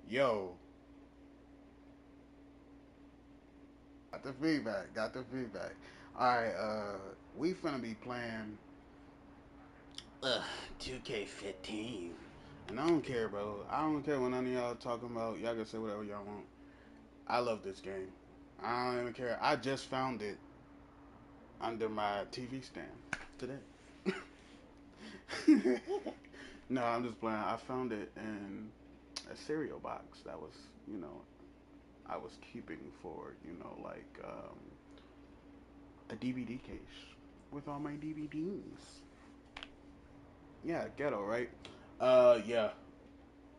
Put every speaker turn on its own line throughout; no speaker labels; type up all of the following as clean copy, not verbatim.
Yo, got the feedback. Got the feedback. All right, we finna be playing 2K15, and I don't care, bro. I don't care what none of y'all talking about. Y'all can say whatever y'all want. I love this game. I don't even care. I just found it under my TV stand today. No, I'm just playing. I found it in a cereal box that was, you know, I was keeping for, like a DVD case with all my DVDs. Yeah, ghetto, right? Yeah.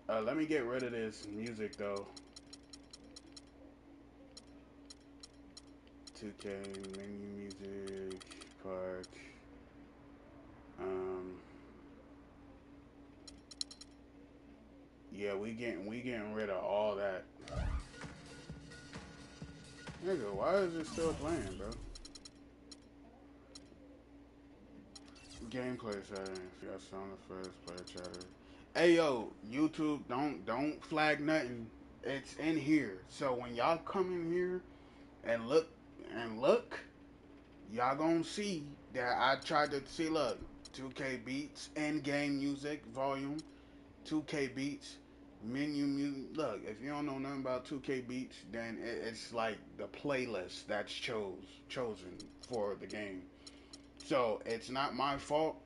Let me get rid of this music though. 2K menu music park. Um, yeah, we getting rid of all that. Nigga, why is it still playing, bro? Gameplay settings. Yes, on the first player chatter. Hey yo, YouTube, don't flag nothing. It's in here. So when y'all come in here and look, y'all gonna see that I tried to see. Look, 2K beats, in game music volume, 2K beats, menu music. Look, if you don't know nothing about 2K beats, then it's like the playlist that's chosen for the game. So it's not my fault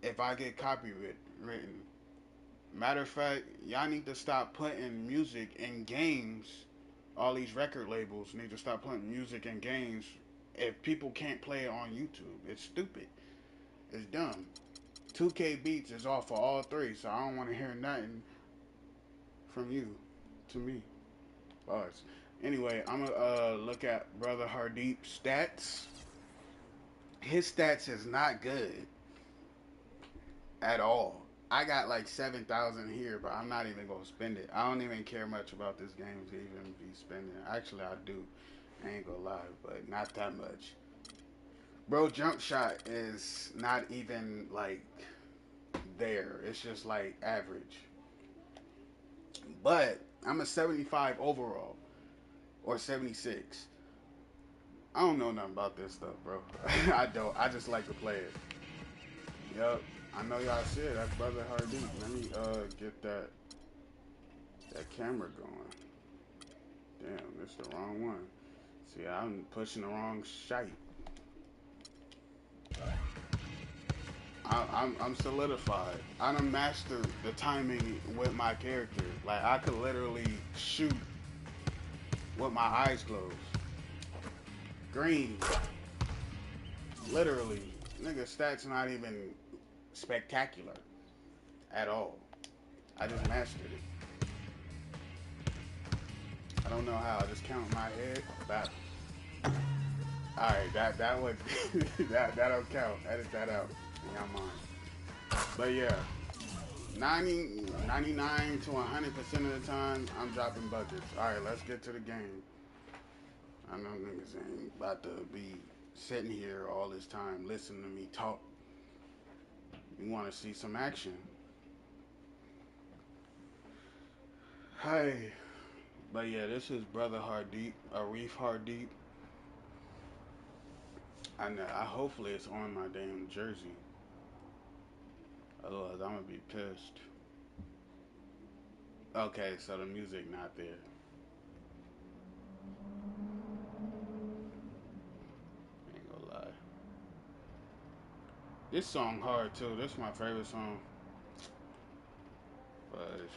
if I get copywritten. Matter of fact, y'all need to stop putting music in games. All these record labels need to stop putting music in games if people can't play it on YouTube. It's stupid. It's dumb. 2K Beats is off for all three, so I don't want to hear nothing from you to me. Bars. Anyway, I'm gonna look at Brother Hardeep's stats. His stats is not good at all. I got like 7,000 here, but I'm not even gonna spend it. I don't even care much about this game to even be spending. Actually, I do. I ain't gonna lie, but not that much. Bro, jump shot is not even like there. It's just like average. But I'm a 75 overall or 76. I don't know nothing about this stuff, bro. I don't. I just like to play it. Yup. I know y'all see it. That's Brother Hardeep. Let me get that camera going. Damn, this the wrong one. See, I'm pushing the wrong shite. I'm solidified. I done mastered the timing with my character. Like I could literally shoot with my eyes closed. Green. Literally. Nigga, stats not even spectacular at all. I just mastered it. I don't know how. I just count in my head. That. All right. That would that don't count. Edit that out in your mind. But yeah, 99 to 100% of the time, I'm dropping buckets. All right. Let's get to the game. I know niggas ain't about to be sitting here all this time listening to me talk. You want to see some action? Hey, but yeah, this is Brother Hardeep, Arif Hardeep. I know. I hopefully it's on my damn jersey. Otherwise, I'm gonna be pissed. Okay, so the music not there. Ain't gonna lie. This song hard too. This is my favorite song. But it's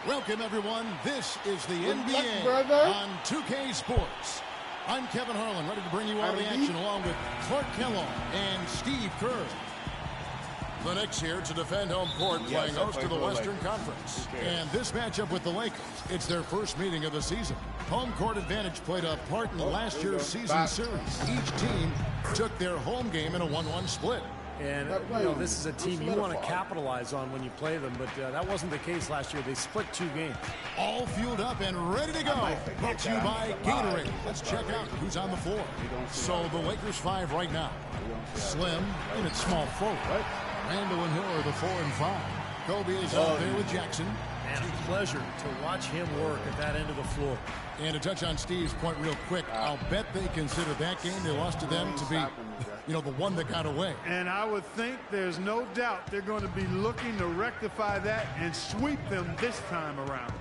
Welcome, everyone. This is the
Good luck,
NBA
brother.
on 2K Sports. I'm Kevin Harlan, ready to bring you all the action along with Clark Kellogg and Steve Kerr. The Knicks here to defend home court, playing host to the Western Conference. And this matchup with the Lakers, it's their first meeting of the season. Home court advantage played a part in last year's season series. Each team took their home game in a 1-1 split.
And, you know, this is a team you want to capitalize on when you play them, but that wasn't the case last year. They split 2 games.
All fueled up and ready to go. Brought to you by Gatorade. Let's check out who's on the floor. So the Lakers 5 right now. Slim in at small forward. Randall and Hill are the 4 and 5. Kobe is out there with Jackson.
And a pleasure to watch him work at that end of the floor.
And to touch on Steve's point real quick, I'll bet they consider that game they lost to them to be, the one that got away.
And I would think there's no doubt they're going to be looking to rectify that and sweep them this time around.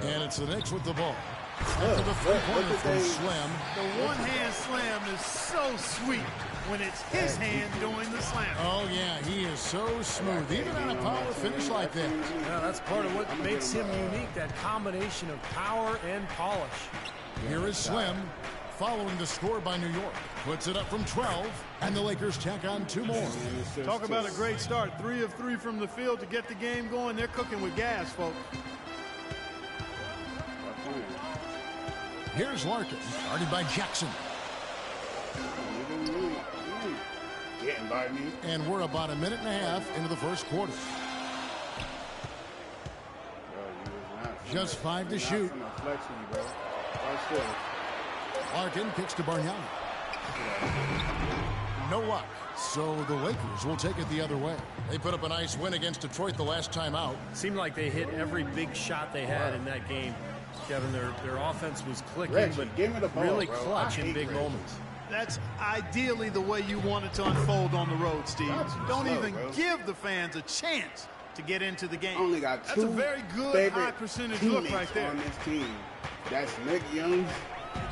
And it's the Knicks with the ball. After the three-pointer from Slim.
The one-hand slam is so sweet when it's his hand doing the slam.
Oh, yeah, he is so smooth, even on a power finish like that.
Yeah, that's part of what makes him unique, that combination of power and polish.
Here is Slim, following the score by New York. Puts it up from 12, and the Lakers tack on 2 more.
Talk about a great start. 3 of 3 from the field to get the game going. They're cooking with gas, folks.
Here's Larkin, guarded by Jackson.
Getting by me.
And we're about a minute and a half into the first quarter. Just 5 to shoot. Larkin kicks to Bargnani. No luck. So the Lakers will take it the other way. They put up a nice win against Detroit the last time out.
Seemed like they hit every big shot they had in that game. Kevin, their offense was clicking, but really clutch in big moments.
That's ideally the way you want it to unfold on the road, Steve. Don't even give the fans a chance to get into the game.
Only got
That's a very good high percentage look right there.
On this team. That's Nick Young,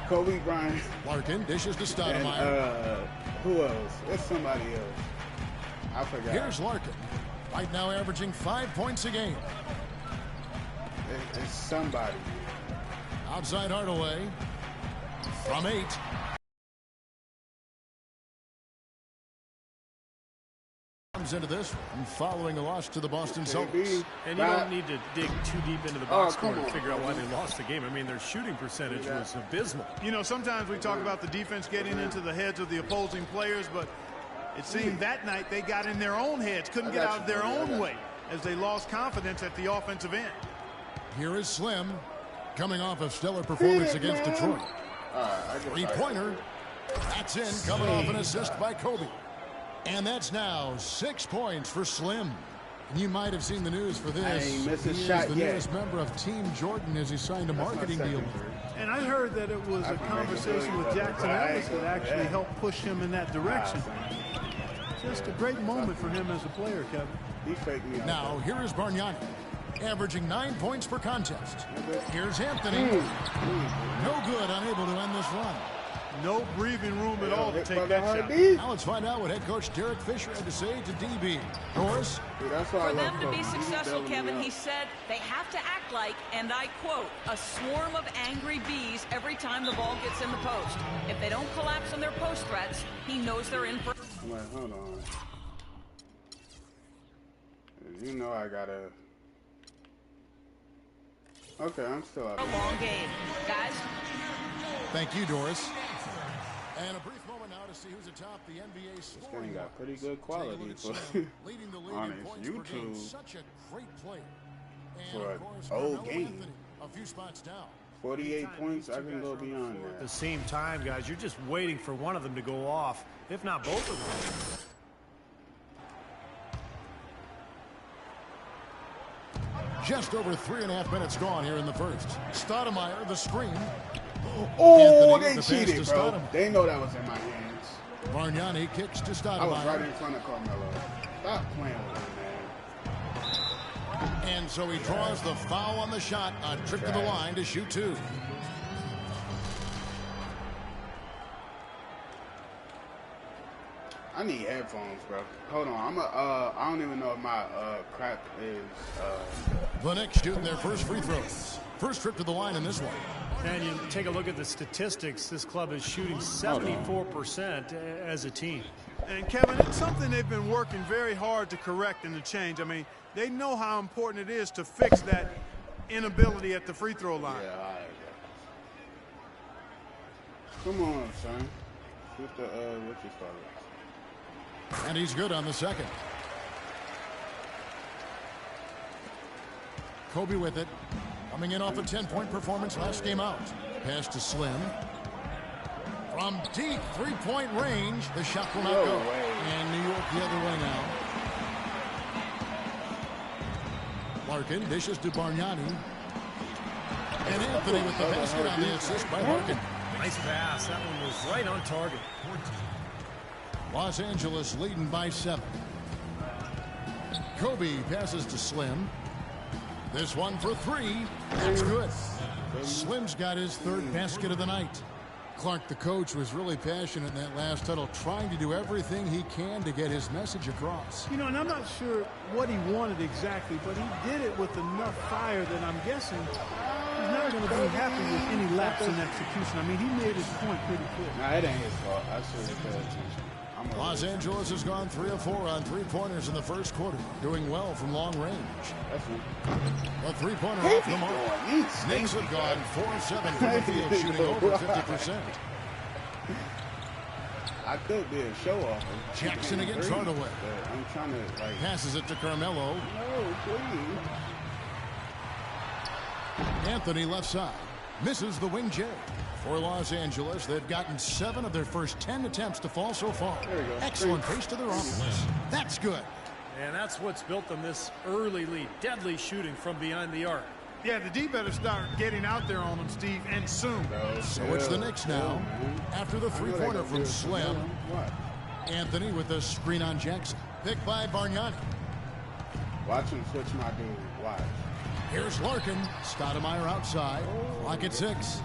Kobe Bryant.
Larkin dishes to Stoudemire.
And, who else? It's somebody else. I forgot.
Here's Larkin. Right now averaging 5 points a game.
It's somebody.
Outside Hardaway. From 8. Comes into this one following a loss to the Boston Celtics.
And you don't need to dig too deep into the box score to figure out why they lost the game. I mean, their shooting percentage was abysmal.
You know, sometimes we talk about the defense getting into the heads of the opposing players, but it seemed that night they got in their own heads, couldn't get out of their own way as they lost confidence at the offensive end.
Here is Slim coming off a stellar performance against Detroit. Three-pointer. That's in, coming off an assist by Kobe. And that's now 6 points for Slim. And you might have seen the news for this.
He is
the newest member of Team Jordan as he signed a marketing deal.
And I heard that it was a conversation with Jackson Ellis that actually helped push him in that direction. Just a great moment for him as a player, Kevin.
He faked me out.
Now, here is Bargnani, averaging 9 points per contest. Here's Anthony. No good, unable to end this run.
No breathing room at all to take that shot.
Now let's find out what head coach Derek Fisher had to say to DB. Norris?
For them to be successful, Kevin, he said they have to act like, and I quote, a swarm of angry bees every time the ball gets in the post. If they don't collapse on their post threats, he knows they're in for...
Wait, hold on. You know I gotta... Okay, I'm still up.
A long game. Guys?
Thank you, Doris. And a brief moment now to see who's atop the NBA scoring.
This got pretty good quality for on his YouTube
such a great player.
for an old game.
A few spots down.
48 points, I can go beyond that.
At the same time, guys, you're just waiting for one of them to go off, if not both of them.
Just over 3.5 minutes gone here in the first. Stoudemire, the screen.
Oh,
Anthony,
they cheated, bro.
Stoudemire.
They know that was in my hands.
Bargnani kicks to Stoudemire.
I was right in front of Carmelo. Stop playing with him, man.
And so he draws the foul on the shot. A trip to the line to shoot 2.
I need headphones, bro. Hold on, I don't even know if my crap is.
The Knicks shooting their first free throws. First trip to the line in this one. And you take a look at the statistics. This club is shooting 74% as a team.
And Kevin, it's something they've been working very hard to correct and to change. I mean, they know how important it is to fix that inability at the free throw line.
Yeah, all right. Come on, son. Shoot the what you started.
And he's good on the second. Kobe with it. Coming in off a 10-point performance last game out. Pass to Slim. From deep three-point range, the shot will not go. And New York the other way now. Larkin dishes to Bargnani. And Anthony with the basket on the assist by Larkin.
Nice pass. That one was right on target.
Los Angeles leading by 7. Kobe passes to Slim. This one for 3. That's good. Slim's got his 3rd basket of the night. Clark, the coach, was really passionate in that last huddle, trying to do everything he can to get his message across.
You know, and I'm not sure what he wanted exactly, but he did it with enough fire that I'm guessing he's never going to be happy with any lapse in execution. I mean, he made his point pretty clear.
Nah, it ain't his fault. I should have paid attention.
Los Angeles has gone 3 of 4 on 3-pointers in the first quarter, doing well from long range. A 3-pointer off the mark. Knicks have gone 4 of 7 from the field, shooting over 50%.
I could be a show off.
Jackson against Hardaway.
I'm trying to like
passes it to Carmelo.
No, please.
Anthony left side misses the wing J. For Los Angeles, they've gotten 7 of their first 10 attempts to fall so far. Excellent pace to their offense. That's good.
And that's what's built them this early lead. Deadly shooting from behind the arc.
Yeah, the D better start getting out there on them, Steve, and soon.
So it's the Knicks now. After the 3-pointer from Slim. Anthony with a screen on Jackson. Picked by Bargnani.
Watch him switch my dude. Watch.
Here's Larkin. Stoudemire outside. Clock at 6.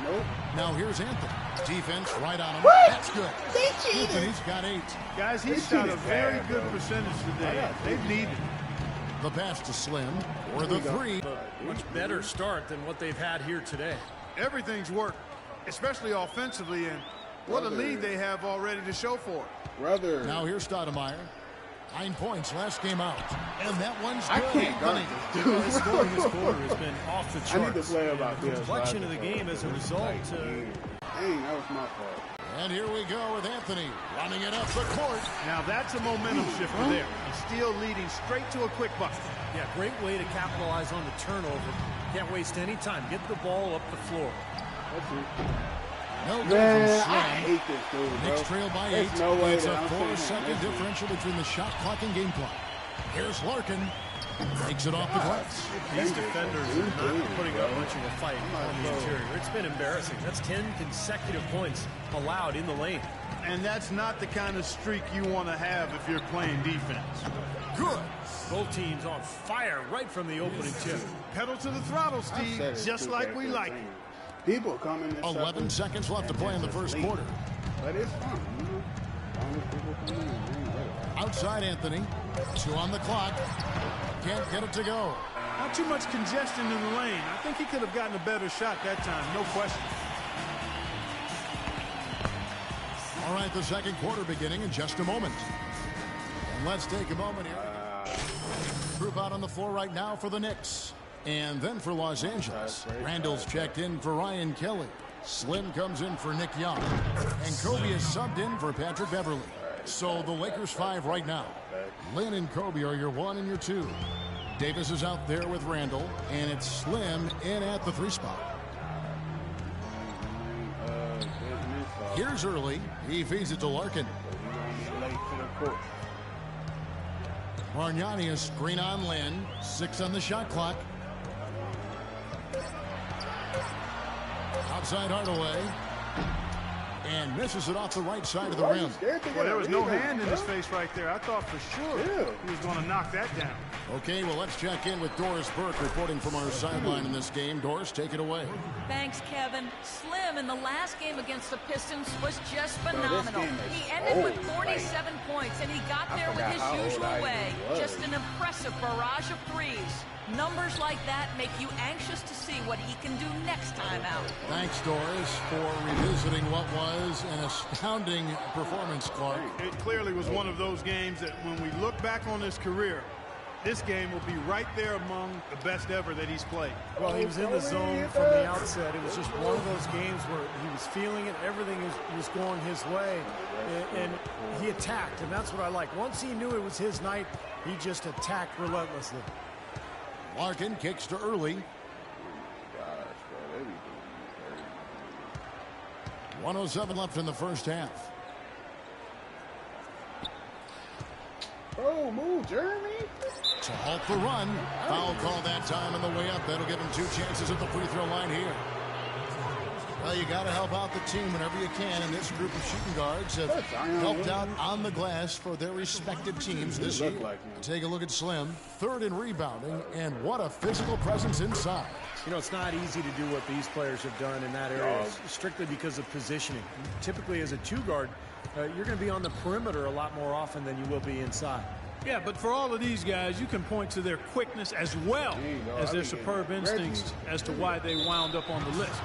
Nope.
Now here's Anthony. Defense right on him.
What?
That's good.
They cheated.
Anthony's got 8.
Guys, he's shot a very good percentage today. They've needed it.
The pass to Slim for the 3.
Much better start than what they've had here today.
Everything's worked, especially offensively, and what a lead they have already to show for it.
Brother.
Now here's Stoudemire. 9 points last game out. And that one's
I
good.
can't guard this dude.
The scoring this quarter has been off the charts.
I need to play about
the
this.
complexion of the game as a result.
Dang, that was my fault.
And here we go with Anthony running it up the court.
Now that's a momentum shifter there. A steal leading straight to a quick bucket.
Yeah, great way to capitalize on the turnover. Can't waste any time. Get the ball up the floor.
That's it.
No good
Man,
from
I
Slim.
hate this dude, bro.
Knicks trail by 8.
There's no way
It's
that
a
I'm
4-second differential between the shot clock and game clock. Here's Larkin. Takes it off the glass.
These defenders are not putting up much of a fight on the interior. It's been embarrassing. That's 10 consecutive points allowed in the lane.
And that's not the kind of streak you want to have if you're playing defense.
Good.
Both teams on fire right from the opening tip.
Pedal to the throttle, Steve, just like we like it.
People come in.
11 seconds left to play in the first quarter.
But it's fun, you know. As long as people come in,
Outside Anthony. 2 on the clock. Can't get it to go.
Not too much congestion in the lane. I think he could have gotten a better shot that time, no question.
All right, the second quarter beginning in just a moment. And let's take a moment here. Group out on the floor right now for the Knicks. And then for Los Angeles. Randall's checked in for Ryan Kelly. Slim comes in for Nick Young. And Kobe is subbed in for Patrick Beverly. So the Lakers 5 right now. Lynn and Kobe are your 1 and your 2. Davis is out there with Randall. And it's Slim in at the 3 spot. Here's Early. He feeds it to Larkin. Bargnani is screen on Lynn. 6 on the shot clock. Outside Hardaway. And misses it off the right side of the rim.
Well, there was no hand in his face right there. I thought for sure he was going to knock that down.
Okay, well, let's check in with Doris Burke reporting from our sideline in this game. Doris, take it away.
Thanks, Kevin. Slim in the last game against the Pistons was just phenomenal. He ended with 47 points, and he got there with his usual way. Just an impressive barrage of threes. Numbers like that make you anxious to see what he can do next time out.
Thanks, Doris, for revisiting what was an astounding performance, Clark.
It clearly was one of those games that when we look back on his career, this game will be right there among the best ever that he's played.
Well, he was in the zone from the outset. It was just one of those games where he was feeling it. Everything was going his way, and he attacked, and that's what I like. Once he knew it was his night, he just attacked relentlessly.
Larkin kicks to Early. 1:07 left in the first half.
Oh, move, Jeremy.
To halt the run. Foul call that time on the way up. That'll give him 2 chances at the free throw line here. Well, you got to help out the team whenever you can, and this group of shooting guards have helped out on the glass for their respective teams this year. Take a look at Slim, 3rd in rebounding, and what a physical presence inside.
You know, it's not easy to do what these players have done in that area, strictly because of positioning. Typically, as a 2-guard, you're going to be on the perimeter a lot more often than you will be inside.
Yeah, but for all of these guys, you can point to their quickness as well as their superb instincts as to why they wound up on the list.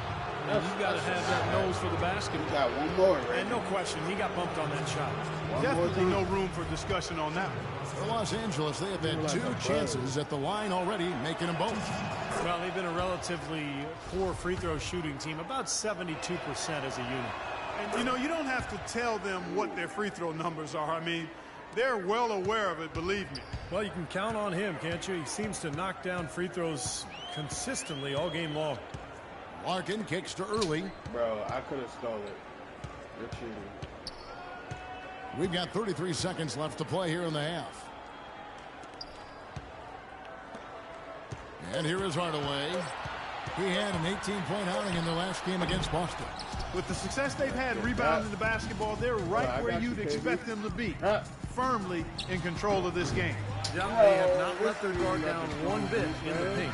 You got to have that nose for the basket.
He got one more, right?
And no question, he got bumped on that shot.
Definitely no room for discussion on that one.
For Los Angeles, they have had 2 chances at the line already, making them both.
Well, they've been a relatively poor free throw shooting team, about 72% as a unit.
And, you know, you don't have to tell them what their free throw numbers are. I mean, they're well aware of it, believe me.
Well, you can count on him, can't you? He seems to knock down free throws consistently all game long.
Larkin kicks to early.
Bro, I could have stole it. You're cheating.
We've got 33 seconds left to play here in the half. And here is Hardaway. He had an 18-point outing in the last game against Boston.
With the success they've had rebounding the basketball, they're right where you'd expect them to be. Firmly in control of this game.
Yeah, they have not let their guard down one bit in the paint.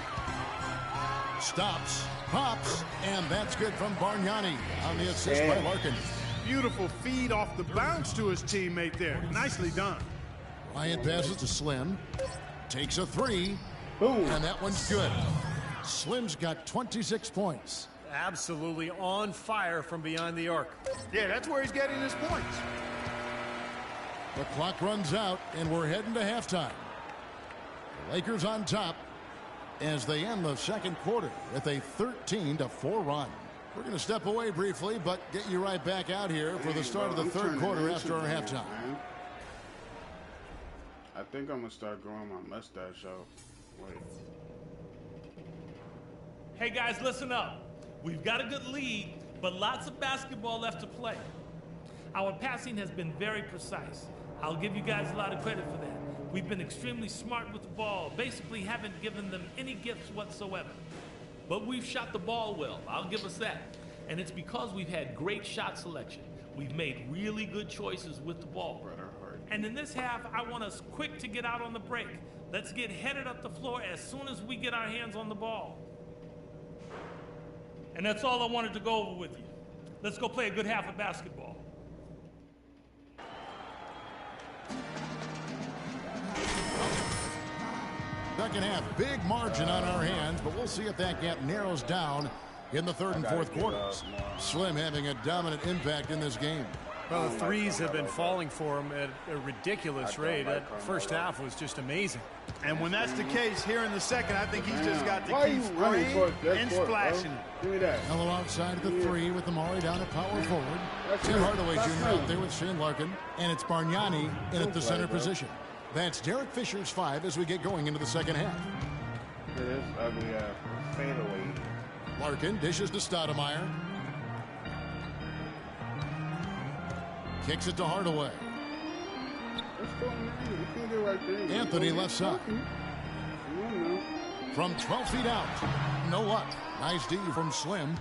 Stops, pops, and that's good from Bargnani on the assist by Larkin.
Beautiful feed off the bounce to his teammate there. Nicely done.
Bryant passes to Slim. Takes a 3.
Boom.
And that one's good. Slim's got 26 points.
Absolutely on fire from behind the arc.
Yeah, that's where he's getting his points.
The clock runs out, and we're heading to halftime. The Lakers on top as they end the second quarter with a 13-4 run. We're going to step away briefly, but get you right back out here for the start of the third quarter after our halftime.
I think I'm going to start growing my mustache out. Wait.
Hey guys, listen up. We've got a good lead, but lots of basketball left to play. Our passing has been very precise. I'll give you guys a lot of credit for that. We've been extremely smart with the ball, basically haven't given them any gifts whatsoever. But we've shot the ball well, I'll give us that. And it's because we've had great shot selection. We've made really good choices with the ball. And in this half, I want us quick to get out on the break. Let's get headed up the floor as soon as we get our hands on the ball. And that's all I wanted to go over with you. Let's go play a good half of basketball.
Second half, big margin on our hands, but we'll see if that gap narrows down in the third and fourth quarters. Slim having a dominant impact in this game.
Well, the threes have been falling for him at a ridiculous rate. That first half was just amazing.
And when that's the case, here in the second, I think he's just got to keep spraying and splashing.
Give me that.
Mello outside of the 3 with Amari down at power forward. Tim Hardaway Jr. out there with Shane Larkin. And it's Bargnani in at the center position. That's Derek Fisher's 5 as we get going into the second half.
It is ugly fadeaway.
Larkin dishes to Stoudemire. Kicks it to Hardaway. Anthony left side. From 12 feet out. No luck. Nice D from Slim.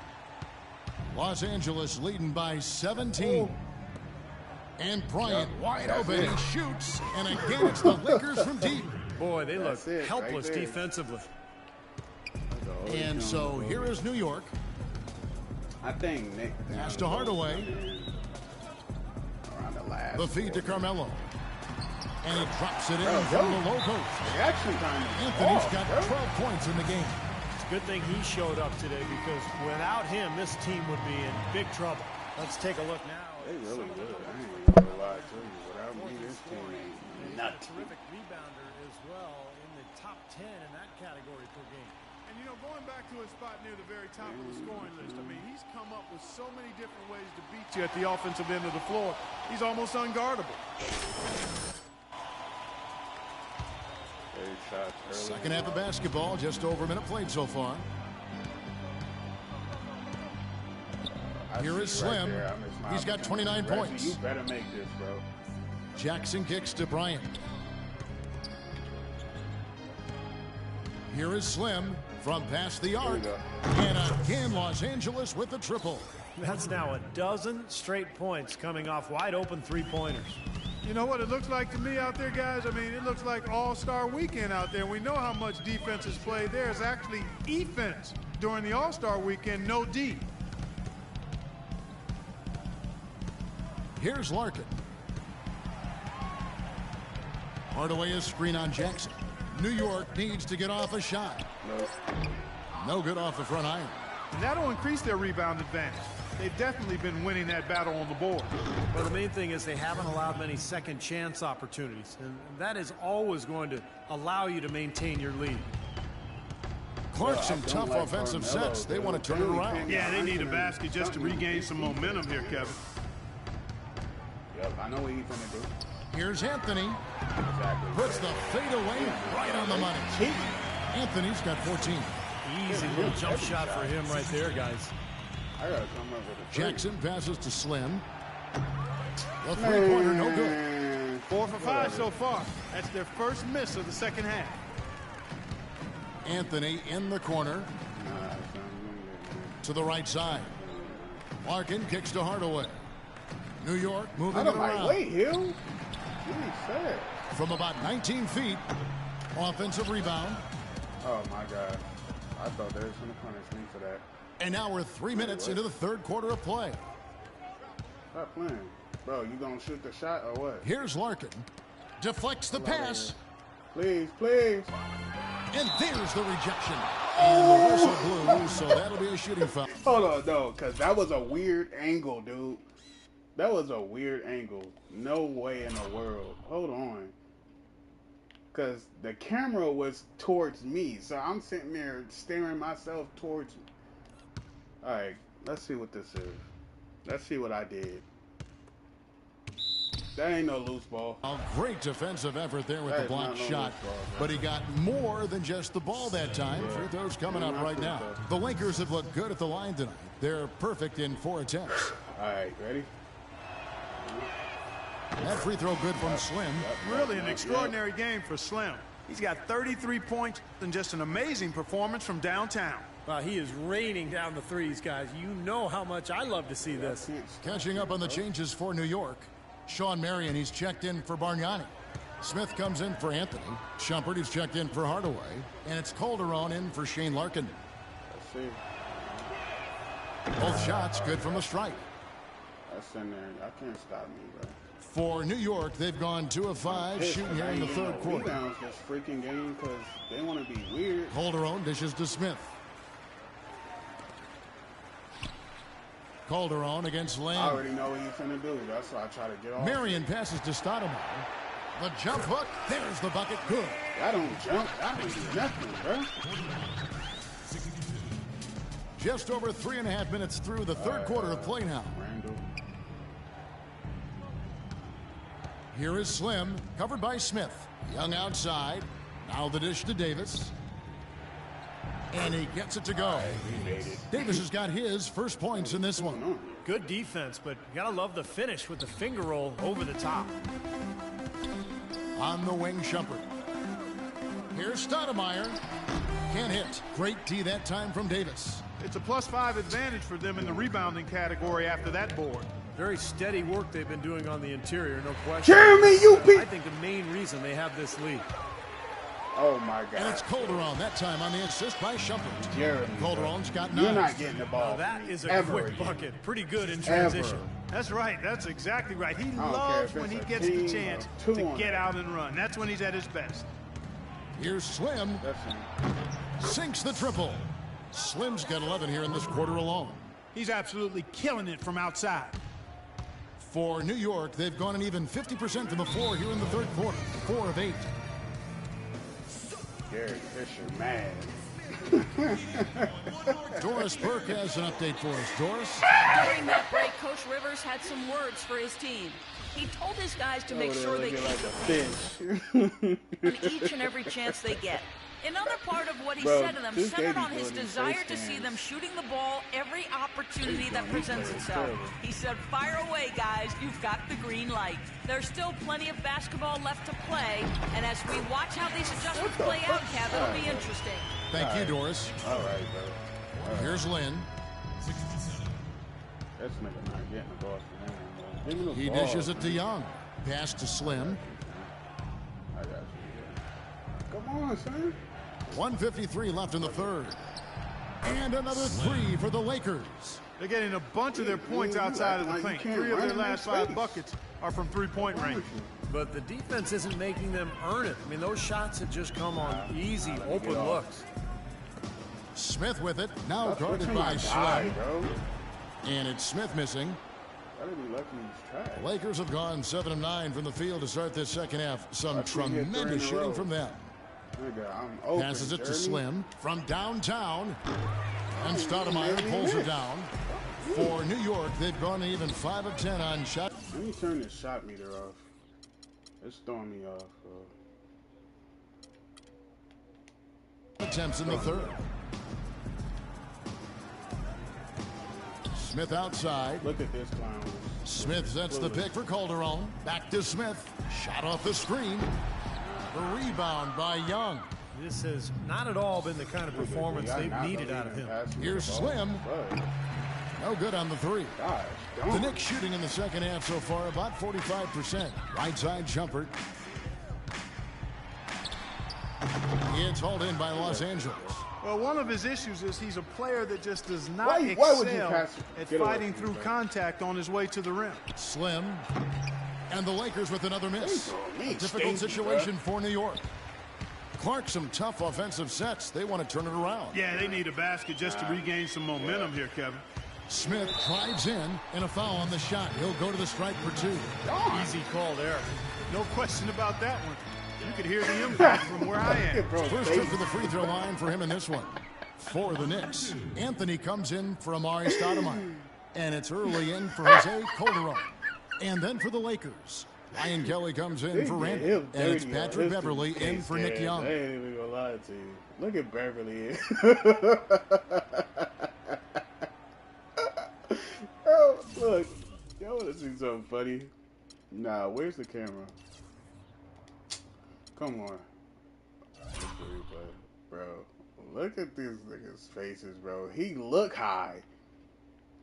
Los Angeles leading by 17. And Bryant wide open. He shoots. And again, it's the Lakers from deep.
Boy, they look helpless defensively.
And so here is New York.
I think Nick.
Pass to Hardaway. The feed to Carmelo. And he drops it in from the low post. Anthony's got 12 points in the game.
It's a good thing he showed up today because without him, this team would be in big trouble. Let's take a look now.
They really good. I ain't gonna lie to you. Without me, this team ain't nothing.
Terrific rebounder as well in the top 10 in that category per game.
And, you know, going back to his spot near the very top of the scoring list, I mean, he's come up with so many different ways to beat you at the offensive end of the floor. He's almost unguardable.
Second half of basketball, just over a minute played so far. Here is Slim. He's got 29 points.
You better make this, bro.
Jackson kicks to Bryant. Here is Slim from past the arc. And again, Los Angeles with the triple.
That's now a dozen straight points coming off wide open three-pointers.
You know what it looks like to me out there, guys? I mean, it looks like All-Star Weekend out there. We know how much defense is played. There's actually offense during the All-Star Weekend, no D.
Here's Larkin. Hardaway is screen on Jackson. New York needs to get off a shot. No good off the front iron.
And that'll increase their rebound advantage. They've definitely been winning that battle on the board.
Well, the main thing is they haven't allowed many second chance opportunities, and that is always going to allow you to maintain your lead.
Clarkson, tough
like
offensive
Carmelo,
sets. They
dude.
want to turn it around.
Yeah, they need a basket just to regain some momentum here, Kevin.
Yep, I know what he's gonna do.
Here's Anthony.
Exactly.
Puts the fade away right on the money. Anthony's got 14.
Easy little jump shot for him right there, guys.
I gotta come up with a three.
Jackson passes to Slim. The three-pointer, no good.
Man.
4 for 5 so far. That's their first miss of the second half.
Anthony in the corner to the right side. Larkin kicks to Hardaway. New York moving
Out
it
of my
around.
way, Hill. Really sad.
From about 19 feet. Offensive rebound.
Oh my God. I thought they was gonna punish me for that.
And now we're 3 minutes into the third quarter of play.
Stop playing. Bro, you gonna shoot the shot or what?
Here's Larkin. Deflects the pass.
Please, please.
And there's the rejection. And the whistle blew, so that'll be a shooting foul.
Hold on, no, because that was a weird angle, dude. That was a weird angle. No way in the world. Hold on. Because the camera was towards me, so I'm sitting there staring myself towards me. All right, let's see what this is. Let's see what I did. That ain't no loose ball.
A great defensive effort there with
That
the
is
block
not no
shot.
loose ball, bro.
But he got more than just the ball that time. Free throws coming up right now. The Lakers have looked good at the line tonight. They're perfect in 4 attempts.
All right, ready?
That free throw good from Slim.
Really an extraordinary game for Slim. He's got 33 points and just an amazing performance from downtown.
Wow, he is raining down the threes, guys. You know how much I love to see this.
Catching up on the changes for New York. Sean Marion, he's checked in for Bargnani. Smith comes in for Anthony. Shumpert, he's checked in for Hardaway. And it's Calderon in for Shane Larkin.
Let's see.
Both shots good from the strike.
That's in there. Y'all can't stop me, bro.
For New York, they've gone 2 of 5 shooting here in the third quarter.
Rebounds this freaking game because they want to be weird.
Calderon dishes to Smith. Calderon against
I
Lane.
already know what he's finna do. That's why I try to get off.
Marion passes to Stoudemire. The jump hook. There's the bucket. Good.
I don't jump. I don't do nothing, bro.
Just over 3.5 minutes through the third quarter of play now.
Randall.
Here is Slim, covered by Smith. Young outside. Now the dish to Davis. And he gets it to go. Davis has got his first points in this one.
Good defense, but you gotta love the finish with the finger roll over the top.
On the wing, Shumpert. Here's Stoudemire. Can't hit. Great D that time from Davis.
It's a +5 advantage for them in the rebounding category after that board.
Very steady work they've been doing on the interior, no question.
Jeremy, you beat.
I think the main reason they have this lead.
Oh my God.
And it's Calderon that time on the assist by Shumpert.
Jeremy.
Calderon's got 9.
You're not getting the ball.
Now that is a
ever
quick
again.
bucket. Pretty good in
Ever.
transition.
That's right. That's exactly right. He
don't care
loves
if
when he
it's a
gets the
team
chance
or
to
2 on
get
it.
out and run. That's when he's at his best.
Here's Slim.
That's him.
Sinks the triple. Slim's got 11 here in this quarter alone.
He's absolutely killing it from outside.
For New York, they've gone an even 50% from the floor here in the third quarter. 4 of 8.
Gary Fisher, mad.
Doris Burke has an update for us. Doris?
During that break, Coach Rivers had some words for his team. He told his guys to make sure they keep
like a fish.
on each and every chance they get. Another part of what he said to them centered on his desire to see them shooting the ball every opportunity that presents itself. He said, fire away, guys. You've got the green light. There's still plenty of basketball left to play, and as we watch how these adjustments play out, Kev, it'll be interesting.
Thank you, Doris.
All right, bro.
Here's Lynn.
That's nigga not getting the ball from him. Give me the
He
ball,
dishes it to
man.
Young. Pass to Slim.
I got you. Come on, son.
1:53 left in the third. And another three for the Lakers.
They're getting a bunch of their points outside of the paint. 3 of their last 5 buckets are from three-point range.
But the defense isn't making them earn it. I mean, those shots have just come on easy, open looks.
Smith with it. Now guarded by Slim. And it's Smith missing. Lakers have gone 7 of 9 from the field to start this second half. Some tremendous shooting from them. Passes it to Slim from downtown. And Stoudemire pulls it down. For New York, they've gone even 5 of 10 on shot.
Let me turn this shot meter off. It's throwing me off.
Attempts in the third. Smith outside.
Look at this clown.
Smith sets the pick for Calderon. Back to Smith. Shot off the screen. A rebound by Young.
This has not at all been the kind of performance they've needed out of him.
Here's Slim. No good on the three. The Knicks shooting in the second half so far about 45%. Right side jumper. It's hauled in by Los Angeles.
Well, one of his issues is he's a player that just does not excel at fighting through contact on his way to the rim.
Slim. And the Lakers with another miss. A difficult situation for New York. Clark, some tough offensive sets. They want to turn it around.
Yeah, they need a basket just to regain some momentum here, Kevin.
Smith drives in, and a foul on the shot. He'll go to the stripe for 2.
Easy call there.
No question about that one. You could hear the impact from where I am.
First trip to the free throw line for him in this one. For the Knicks, Anthony comes in for Amari Stoudemire. And it's early in for Jose Calderon. And then for the Lakers, Ryan Kelly comes in for Randy. And it's Patrick Beverly in for Nick Young.
I ain't even gonna lie to you. Look at Beverly. Oh, look. Y'all wanna see something funny? Nah, where's the camera? Come on. Bro, look at these niggas' faces, bro. He look high.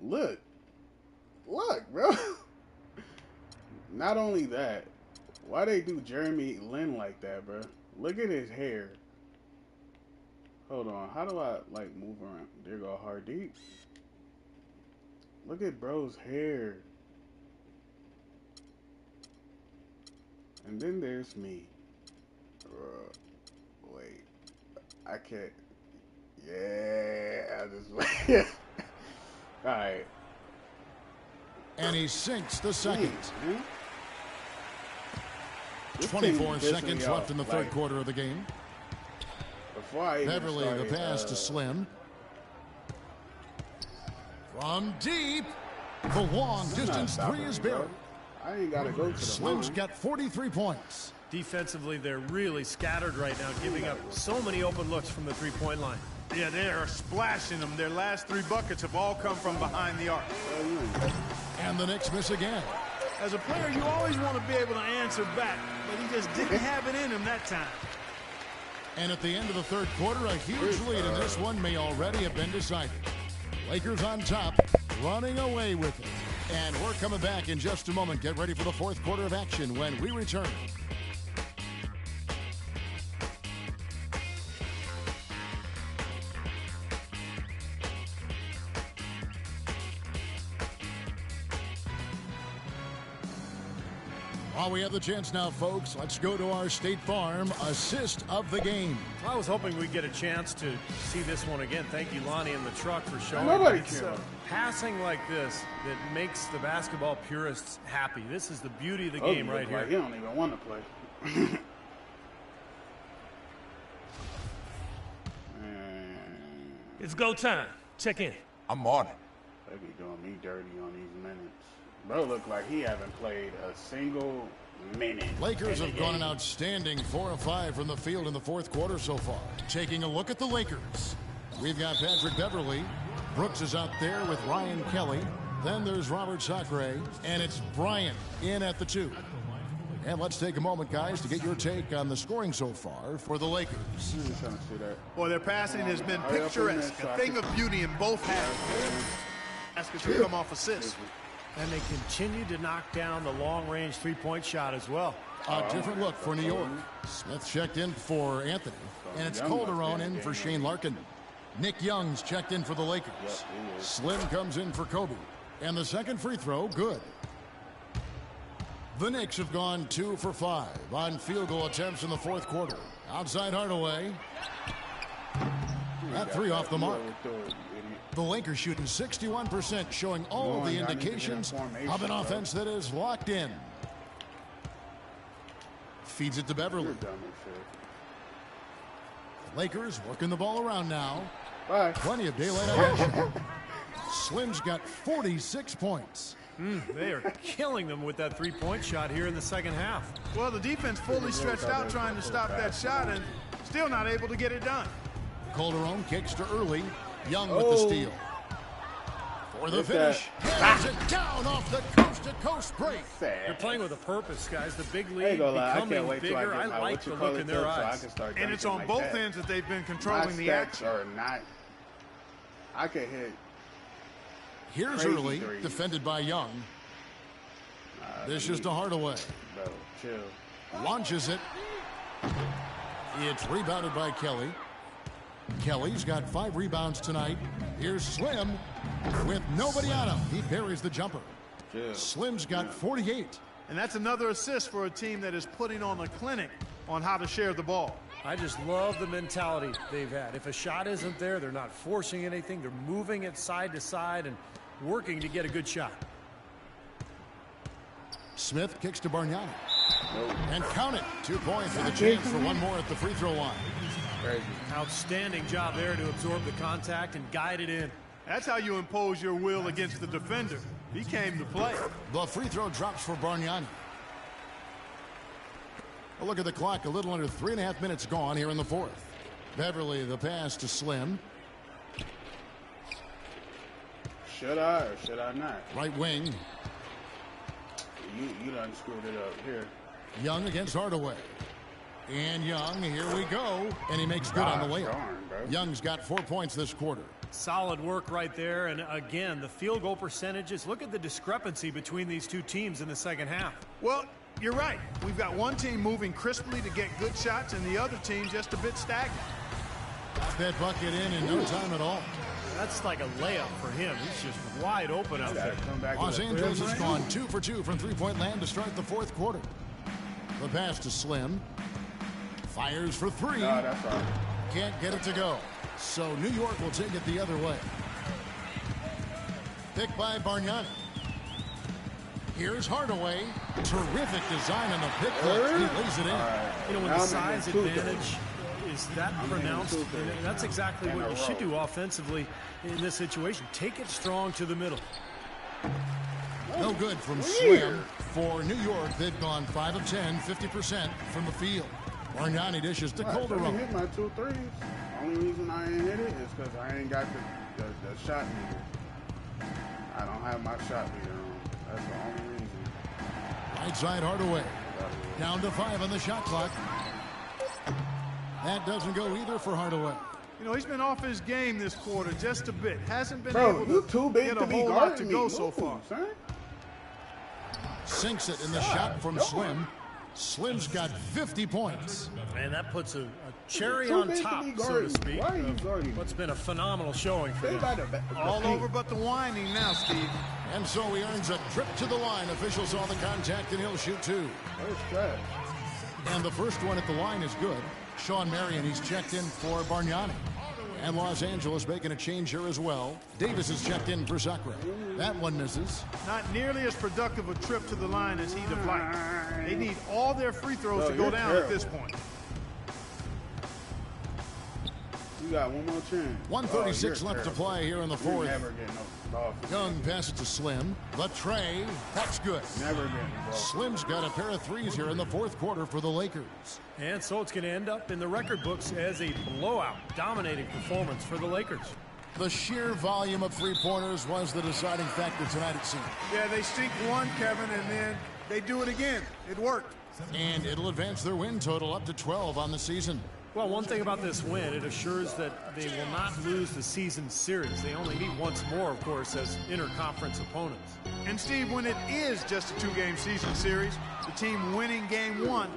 Look, bro. Not only that, why they do Jeremy Lin like that, bro? Look at his hair. Hold on, how do I like move around? There go Hardeep. Look at bro's hair. And then there's me. Wait, I can't. Yeah, I just. All right.
And he sinks the second. 24 seconds left in the third quarter of the game. Beverly, the pass to Slim. From deep, the long distance three is buried.
I ain't got to go to the
Slim's got 43 points.
Defensively, they're really scattered right now, giving up so many open looks from the three-point line.
Yeah, they are splashing them. Their last 3 buckets have all come from behind the arc.
And the Knicks miss again.
As a player, you always want to be able to answer back, but he just didn't have it in him that time.
And at the end of the third quarter, a huge lead in this one may already have been decided. Lakers on top, running away with it. And we're coming back in just a moment. Get ready for the fourth quarter of action when we return. While we have the chance now, folks, let's go to our State Farm assist of the game.
I was hoping we'd get a chance to see this one again. Thank you, Lonnie, and the truck for showing.
Nobody
It's
cares.
passing like this that makes the basketball purists happy. This is the beauty of the game right here.
He don't even want to play.
It's go time. Check in.
I'm on it.
They be doing me dirty on these minutes. Bro, look like he haven't played a single minute.
Lakers have gone an outstanding 4 of 5 from the field in the fourth quarter so far. Taking a look at the Lakers. We've got Patrick Beverley. Brooks is out there with Ryan Kelly. Then there's Robert Sacre. And it's Bryant in at the 2. And let's take a moment, guys, to get your take on the scoring so far for the Lakers.
Boy, their passing has been picturesque. A thing of beauty in both halves. Baskets have come off assists.
And they continue to knock down the long-range three-point shot as well.
A different look for New York. Smith checked in for Anthony. And it's Calderon in for Shane Larkin. Nick Young's checked in for the Lakers. Slim comes in for Kobe. And the second free throw, good. The Knicks have gone 2 for 5 on field goal attempts in the fourth quarter. Outside Hardaway. That 3 off the mark. The Lakers shooting 61%, showing all the indications of an offense that is locked in. Feeds it to Beverley. Lakers working the ball around now. Plenty of daylight action. Slim's got 46 points.
They are killing them with that three-point shot here in the second half.
Well, the defense fully stretched out trying to stop that shot and still not able to get it done.
Calderon kicks to early. Young with the steal. For the finish. Hands it down off the coast-to-coast break.
They're playing with a purpose, guys. The big lead becoming bigger. I like the look in their eyes.
And it's on both ends that they've been controlling the action.
I can hit.
Here's early, defended by Young. This is to Hardaway.
Bro, chill.
Launches it. It's rebounded by Kelly. Kelly's got 5 rebounds tonight. Here's Slim with nobody on him. He buries the jumper. Slim's got 48.
And that's another assist for a team that is putting on a clinic on how to share the ball.
I just love the mentality they've had. If a shot isn't there, they're not forcing anything. They're moving it side to side and working to get a good shot.
Smith kicks to Bargnani. And count it. 2 points with a chance for one more at the free throw line.
Crazy.
Outstanding job there to absorb the contact and guide it in.
That's how you impose your will against the defender. He came to play.
The free throw drops for Bargnani. A look at the clock. A little under 3.5 minutes gone here in the fourth. Beverley, the pass to Slim.
Should I or should I not?
Right wing.
You done screwed it up here.
Young against Hardaway. And Young, here we go. And he makes good on the layup. Young's got 4 points this quarter.
Solid work right there. And again, the field goal percentages. Look at the discrepancy between these two teams in the second half.
Well, you're right. We've got one team moving crisply to get good shots and the other team just a bit stagnant.
Got that bucket in no time at all.
That's like a layup for him. He's just wide open out there.
Los Angeles has gone 2 for 2 from three-point land to start the fourth quarter. The pass to Slim. Fires for 3.
No, that's right.
Can't get it to go. So New York will take it the other way. Picked by Bargnani. Here's Hardaway. Terrific design on the pick flick. He lays it in.
You know, when the size advantage is that pronounced, and that's exactly what you should do offensively in this situation. Take it strong to the middle.
No good from Slim. For New York, they've gone 5 of 10, 50% from the field. Bargnani dishes to Calderon.
I hit my 2 threes. Only reason I ain't hit it is because I ain't got the shot meter. I don't have my shot meter on. That's the only reason.
Right side Hardaway. Down to 5 on the shot clock. That doesn't go either for Hardaway.
You know, he's been off his game this quarter just a bit. Hasn't been
Bro,
able
too big
get
to
a
be
whole lot to
guarding
go
me.
so far.
Son.
Sinks it in the shot from Slim. Slim's got 50 points.
And that puts a cherry on top, so to speak,
Why are you guarding
what's been a phenomenal showing for them.
All over but the whining now, Steve.
And so he earns a trip to the line. Officials saw the contact, and he'll shoot 2.
That's trash.
And the first one at the line is good. Sean Marion, he's checked in for Bargnani. And Los Angeles making a change here as well. Davis is checked in for Sacre. That one misses.
Not nearly as productive a trip to the line as he'd have liked. They need all their free throws to go down at this point.
You got one more chance.
1:36 left to play here in the fourth.
Never getting no ball.
Young passes to Slim. The tray. That's good.
Never getting the ball.
Slim's got a pair of threes here in the fourth quarter for the Lakers.
And so it's going to end up in the record books as a blowout, dominating performance for the Lakers.
The sheer volume of three-pointers was the deciding factor tonight, it seemed.
Yeah, they sink one, Kevin, and then they do it again. It worked.
And it'll advance their win total up to 12 on the season.
Well, one thing about this win, it assures that they will not lose the season series. They only need once more, of course, as interconference opponents.
And, Steve, when it is just a two-game season series, the team winning game one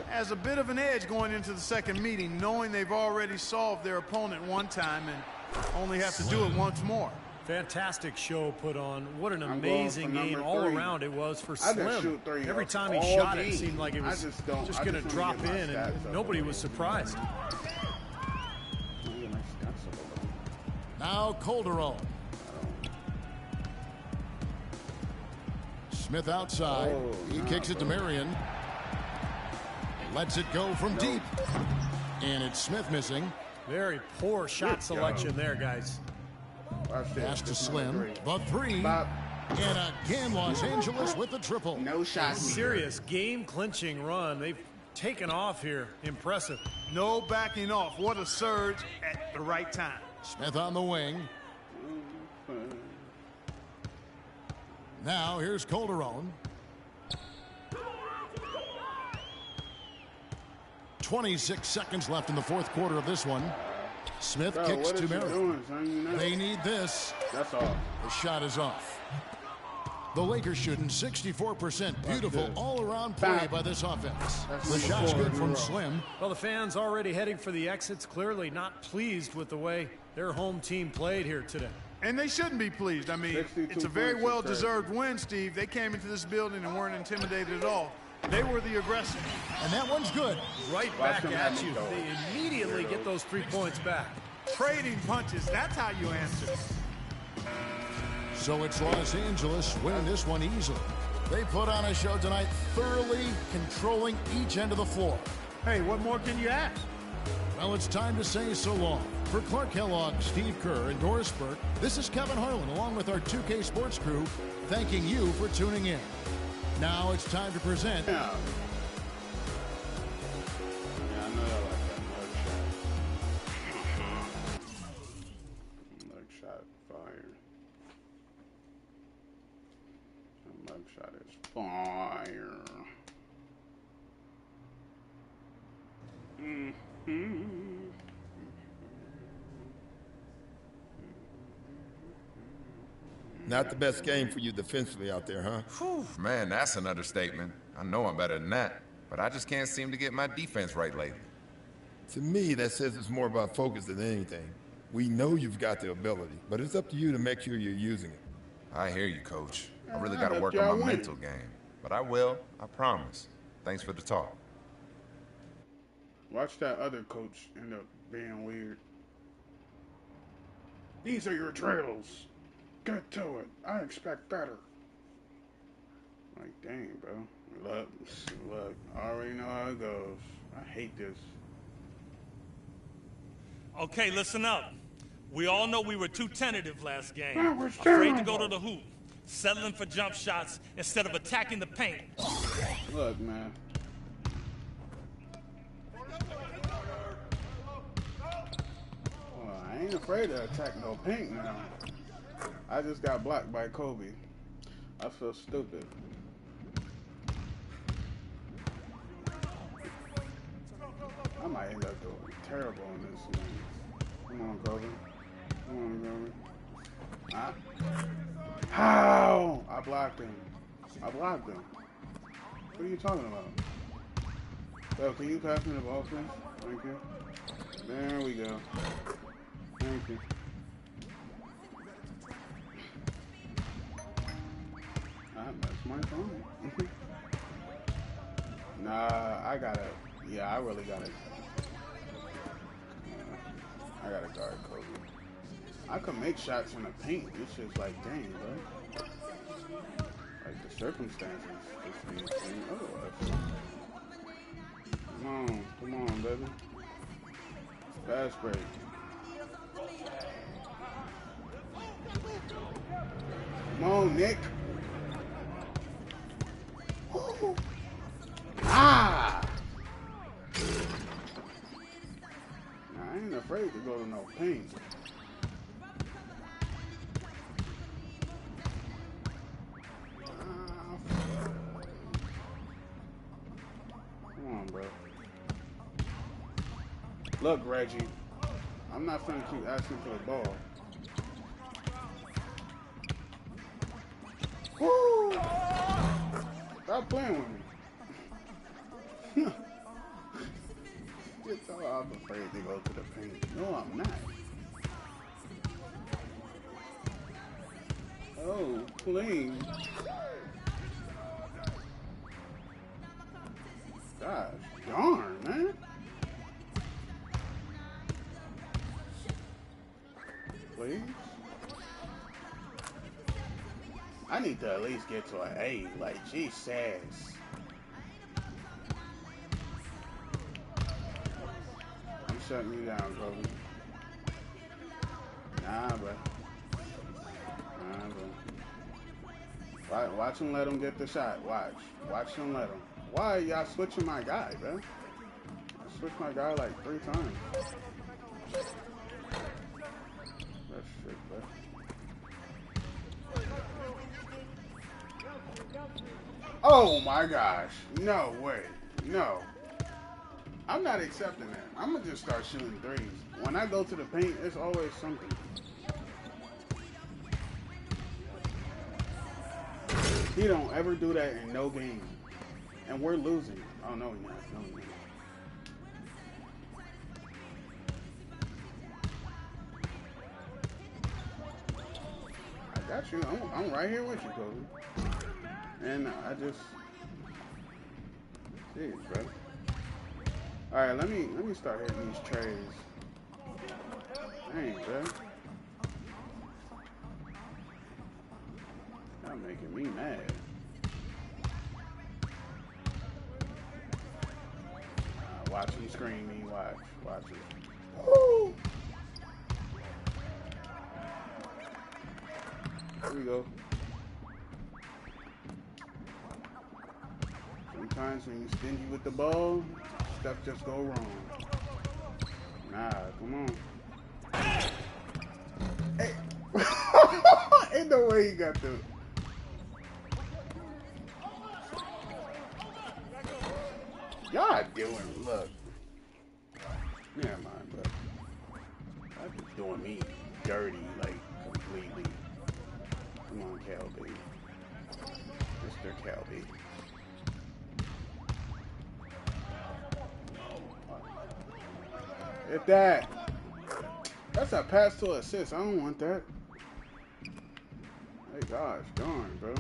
has a bit of an edge going into the second meeting, knowing they've already solved their opponent one time and only have to do it once more.
Fantastic show put on. What an amazing game all around it was for Slim. Every time he shot it seemed like it was just going to drop in, and nobody was surprised.
Now Calderon. Smith outside. He kicks it to Marion. Lets it go from deep. And it's Smith missing.
Very poor shot selection there, guys.
Pass to Slim. The three. And again, Los Angeles with the triple.
No shot.
Serious game-clinching run. They've taken off here. Impressive.
No backing off. What a surge at the right time.
Smith on the wing. Now here's Calderon. 26 seconds left in the fourth quarter of this one. Smith kicks to Marion. They need this.
That's all.
The shot is off. The Lakers shooting 64%. Beautiful all-around play by this offense. The shot's good from Slim.
Well, the fans already heading for the exits, clearly not pleased with the way their home team played here today.
And they shouldn't be pleased. I mean, it's a very well-deserved win, Steve. They came into this building and weren't intimidated at all. They were the aggressor.
And that one's good.
Right back at you. They immediately get those 3 points back.
Trading punches, that's how you answer.
So it's Los Angeles winning this one easily. They put on a show tonight, thoroughly controlling each end of the floor.
Hey, what more can you ask?
Well, it's time to say so long. For Clark Kellogg, Steve Kerr, and Doris Burke, this is Kevin Harlan along with our 2K Sports crew, thanking you for tuning in. Now it's time to present.
Yeah, I know y'all like that mug shot. Fire. That mug shot is fire.
Not the best game for you defensively out there, huh?
Whew, man, that's an understatement. I know I'm better than that, but I just can't seem to get my defense right lately.
To me, that says it's more about focus than anything. We know you've got the ability, but it's up to you to make sure you're using it.
I hear you, Coach. I really got to work on my mental game, but I will, I promise. Thanks for the talk.
Watch that other coach end up being weird. These are your drills. Get to it. I expect better. Like, dang, bro. Look. I already know how it goes. I hate this.
Okay, listen up. We all know we were too tentative last game.
That was
Afraid to
terrible.
go to the hoop. Settling for jump shots instead of attacking the paint.
Look, man. Well, I ain't afraid to attack no paint now. I just got blocked by Kobe. I feel stupid. I might end up doing terrible in this game. Come on, Kobe. Come on, Kobe. How? I blocked him. What are you talking about? Yo, can you pass me the ball, please? Thank you. There we go. Thank you. That's my phone. Nah, I gotta. Yeah, I really gotta. I gotta guard Kobe. I can make shots in the paint. It's just like, dang, bro. Like the circumstances just ain't otherwise. Come on, baby. Fast break. Nick. Ah! Nah, I ain't afraid to go to no paint. Come on, bro. Look, Reggie. I'm not finna keep asking for the ball. Woo! Stop playing with me. It's all I'm afraid to go to the paint. No, I'm not. Oh, please. Gosh, darn, man. Please. I need to at least get to an A. Like, she says. I'm shutting you down, Kobe. Nah, bro. Watch him let him get the shot. Watch him let him. Why y'all switching my guy, bro? I switched my guy like 3 times. That's shit, bro. Oh my gosh. No way. No. I'm not accepting that. I'm going to just start shooting threes. When I go to the paint, it's always something. He don't ever do that in no game. And we're losing. Oh, no, he's not. No, he's not. I got you. I'm right here with you, Kobe. And I just... Jeez, bro. Alright, let me start hitting these trays. Dang, bro. Y'all making me mad. Watch him screen me. Watch it. Woo! Here we go. Sometimes when you're stingy with the ball, stuff just go wrong. Nah, come on. Hey. Ain't no way you got the... Y'all doing, look. Never mind, bro. Y'all just doing me dirty, like, completely. Come on, Calby. Mr. Calby. Hit that. That's a pass to assist. I don't want that. Hey, gosh, darn, bro.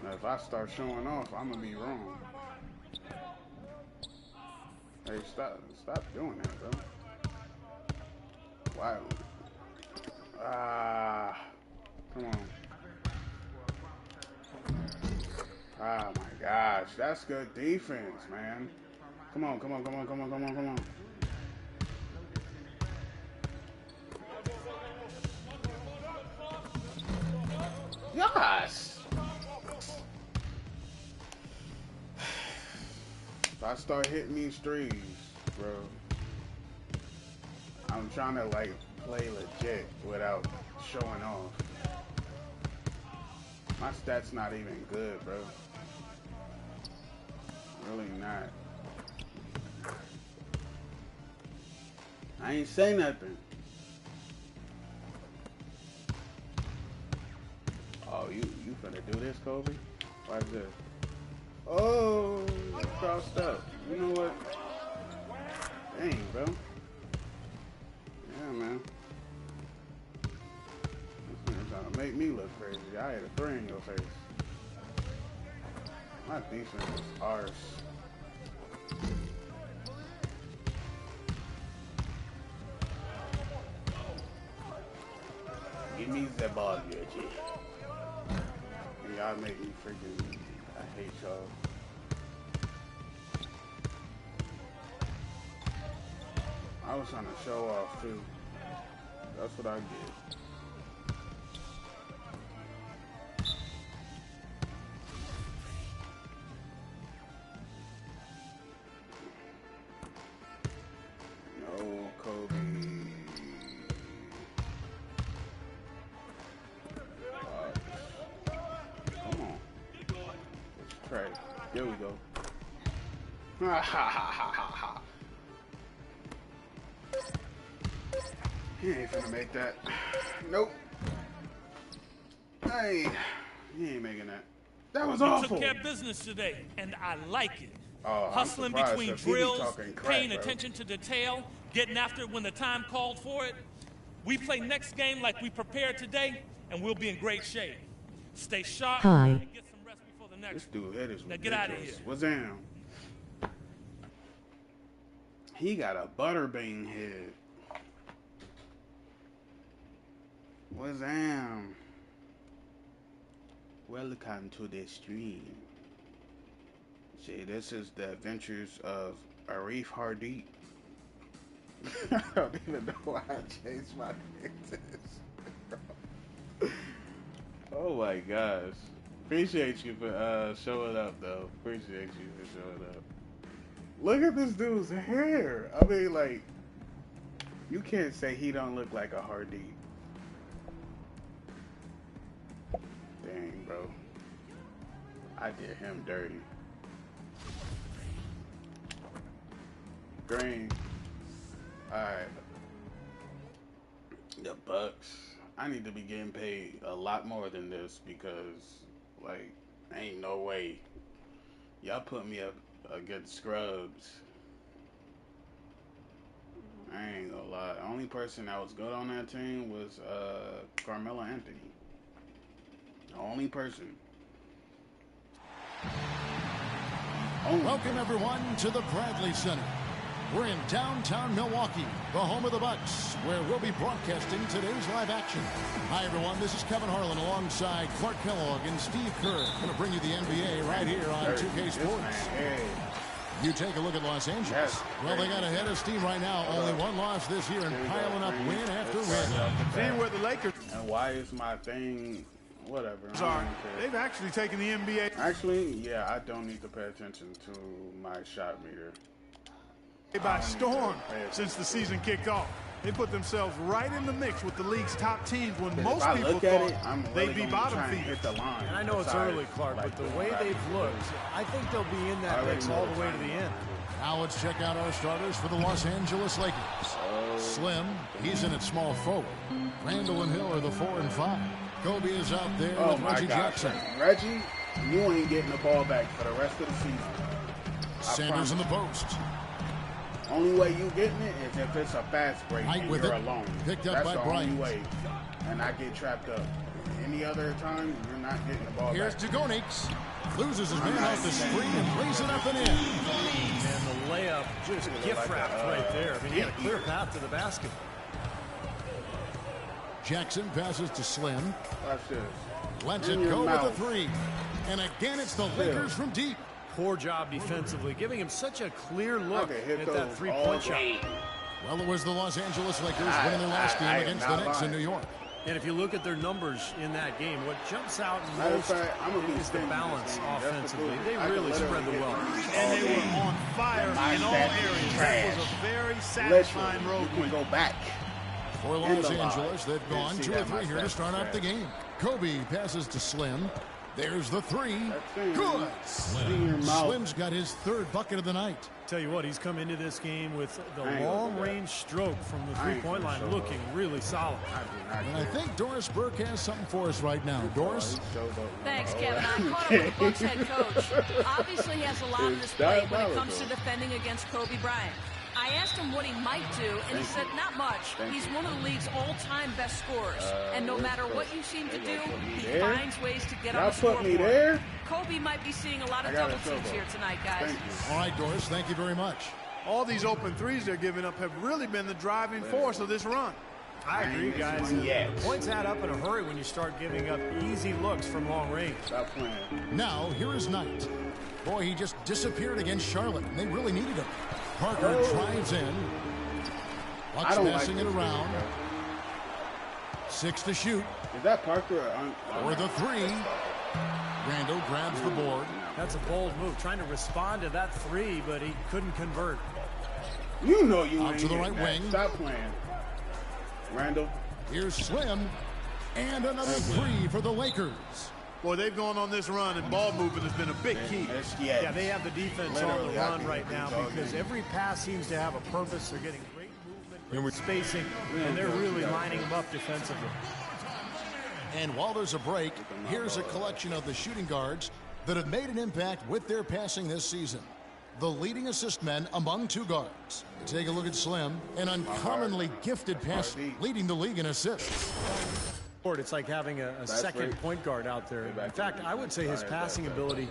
Now, if I start showing off, I'm gonna be wrong. Hey, stop doing that, bro. Wow. Come on. Oh my gosh, that's good defense, man. Come on. Yes! If I start hitting these threes, bro, I'm trying to, like, play legit without showing off. My stats not even good, bro. Really not. I ain't say nothing. Oh, you finna do this, Kobe? Watch this. Oh, crossed up. You know what? Dang, bro. Yeah, man. This man's trying to make me look crazy. I had a 3 in your face. My defense is arse. Give me the ball, Reggie. Y'all make me freaking... I hate y'all. I was trying to show off too. That's what I get. There we go. Ha ha ha ha ha. He ain't finna make that. Nope. Hey, he ain't making that. That was awful.
We took care of business today, and I like it.
Oh,
hustling between drills, paying attention to detail, getting after it when the time called for it. We play next game like we prepared today, and we'll be in great shape. Stay sharp and get some rest before the next.
This dude head is ridiculous.
Now get out of here.
What's down? He got a butterbean head. What's down? Welcome to the stream. See, this is the adventures of Hardeep. I don't even know why I changed my name to this. Oh my gosh. Appreciate you for showing up, though. Appreciate you for showing up. Look at this dude's hair. I mean, like, you can't say he don't look like a Hardeep. Dang, bro. I did him dirty. Green. Alright. The Bucks. I need to be getting paid a lot more than this because, like, ain't no way. Y'all put me up against scrubs. I ain't gonna lie. The only person that was good on that team was Carmelo Anthony. The only person.
Welcome, everyone, to the Bradley Center. We're in downtown Milwaukee, the home of the Bucks, where we'll be broadcasting today's live action. Hi, everyone. This is Kevin Harlan alongside Clark Kellogg and Steve Kerr. Going to bring you the NBA right here on 2K Sports. You take a look at Los Angeles. Well, they got ahead of steam right now. Only one loss this year and piling up win after win.
Seeing where the Lakers...
And why is my thing... Whatever.
Sorry, they've actually taken the NBA.
Actually, yeah, I don't need to pay attention to my shot meter.
By storm since the season kicked off. They put themselves right in the mix with the league's top teams when most people thought they'd be bottom feeders.
And I know it's early, Clark, but the way they've looked, I think they'll be in that mix all the way to the end.
Now let's check out our starters for the Los Angeles Lakers. Slim, he's in at small forward. Randall and Hill are the 4 and 5. Kobe is out there with Reggie Jackson.
Reggie, you ain't getting the ball back for the rest of the season.
Sanders in the post.
Only way you getting it is if it's a fast break and you're alone.
Picked up by
That's the
Bryant.
only way. And I get trapped up. Any other time, you're not getting the ball
Here's
back.
Dugonix. Loses his man off the screen and lays it up and in.
And the layup just gift wrapped right there. I mean, he had a clear path to the basket.
Jackson passes to Slim.
Watch this.
Lets it go with a 3. And again, it's the Lakers from deep.
Poor job defensively, giving him such a clear look at that three-point shot.
Well, it was the Los Angeles Lakers winning their last game against the Knicks in New York.
And if you look at their numbers in that game, what jumps out most is the balance offensively. They really spread the wealth.
And they were on fire in all areas. That was a very satisfying road win.
Go back.
For Los Angeles, they've gone 2 or 3 here to start out the game. Kobe passes to Slim. There's the 3. Good. Slim's got his 3rd bucket of the night.
Tell you what, he's come into this game with the long-range stroke from the three-point line looking really solid.
And I think Doris Burke has something for us right now. Doris?
Thanks, Kevin. I caught up with the Bucks head coach. Obviously, he has a lot in his plate when it comes to defending against Kobe Bryant. I asked him what he might do, and he said not much. He's one of the league's all-time best scorers. And no matter what you seem to do, he finds ways to get on the scoreboard. Kobe might be seeing a lot of double teams here tonight, guys.
All right, Doris, thank you very much.
All these open threes they're giving up have really been the driving force of this run.
I agree, guys. The points add up in a hurry when you start giving up easy looks from long range.
Now, here is Knight. Boy, he just disappeared against Charlotte, and they really needed him. Parker drives in. Bucks passing it around. 6 to shoot.
Is that Parker
or the 3? Randall grabs the board.
That's a bold move, trying to respond to that 3, but he couldn't convert.
You know you
out to the right wing.
Stop playing. Randall.
Here's Slim. And another 3 for the Lakers.
Boy, they've gone on this run, and ball movement has been a big key.
Yeah, they have the defense on the run right now because every pass seems to have a purpose. They're getting great movement, great spacing, and they're really lining them up defensively.
And while there's a break, here's a collection of the shooting guards that have made an impact with their passing this season. The leading assist men among two guards. Take a look at Slim, an uncommonly gifted passer, leading the league in assists.
It's like having a second point guard out there. In fact, I would say his passing ability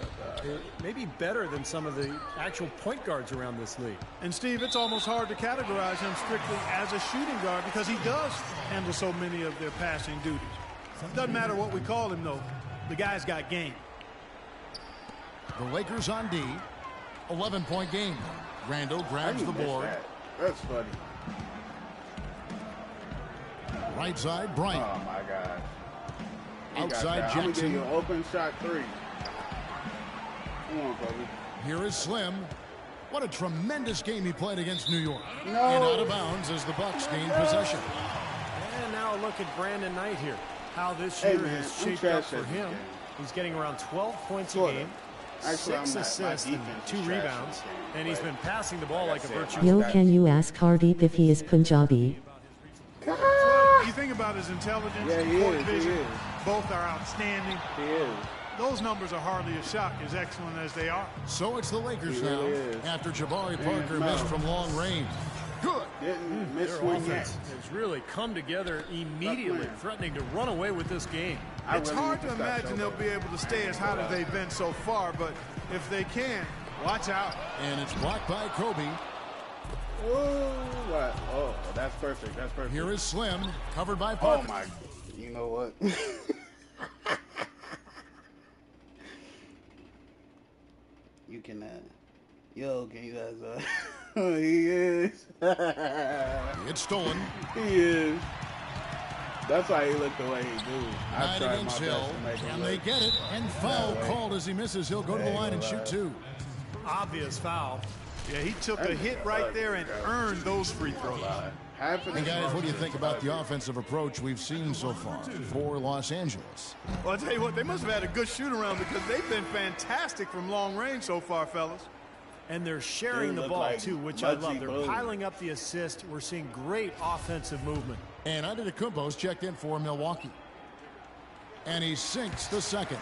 may be better than some of the actual point guards around this league.
And Steve, it's almost hard to categorize him strictly as a shooting guard because he does handle so many of their passing duties. Doesn't matter what we call him, though. The guy's got game.
The Lakers on D. 11-point game. Randall grabs the board.
That's funny.
Right side, Bryant.
Oh, my God.
Outside,
Jackson. I'm
Jackson.
gonna give you an open shot 3. Come on, baby.
Here is Slim. What a tremendous game he played against New York.
No.
And out of bounds as the Bucks gain possession.
And now look at Brandon Knight here. How this year has shaped up for him. He's getting around 12 points a game.
Actually,
6 assists and 2 rebounds. And he's been passing the ball like a virtuoso.
Yo, can you ask Hardeep if he is Punjabi?
You think about his intelligence and court vision.
Is.
Both are outstanding.
He is.
Those numbers are hardly a shock, as excellent as they are.
So it's the Lakers now, after Jabari Parker missed from long range. Good.
Didn't miss
Their
one
offense
yet.
has really come together immediately, threatening to run away with this game.
It's hard to imagine they'll be able to stay as hot as they've been so far, but if they can, watch out.
And it's blocked by Kobe.
Oh, what? Oh, that's perfect. That's perfect.
Here is Slim, covered by Parker.
Oh, my. You know what? You can, yo, can you guys, oh, he is.
It's stolen.
He is. That's why he looked the way he do. I tried my
against
best
Hill.
to make him
Can they
look.
get it? And foul called as he misses. He'll go to the line and shoot 2.
Obvious foul.
Yeah, he took a hit right there and earned those free throws.
And guys, what do you think about the offensive approach we've seen so far for Los Angeles?
Well, I'll tell you what, they must have had a good shoot-around because they've been fantastic from long range so far, fellas.
And they're sharing the ball, too, which I love. They're piling up the assist. We're seeing great offensive movement.
And Antetokounmpo's checked in for Milwaukee. And he sinks the second.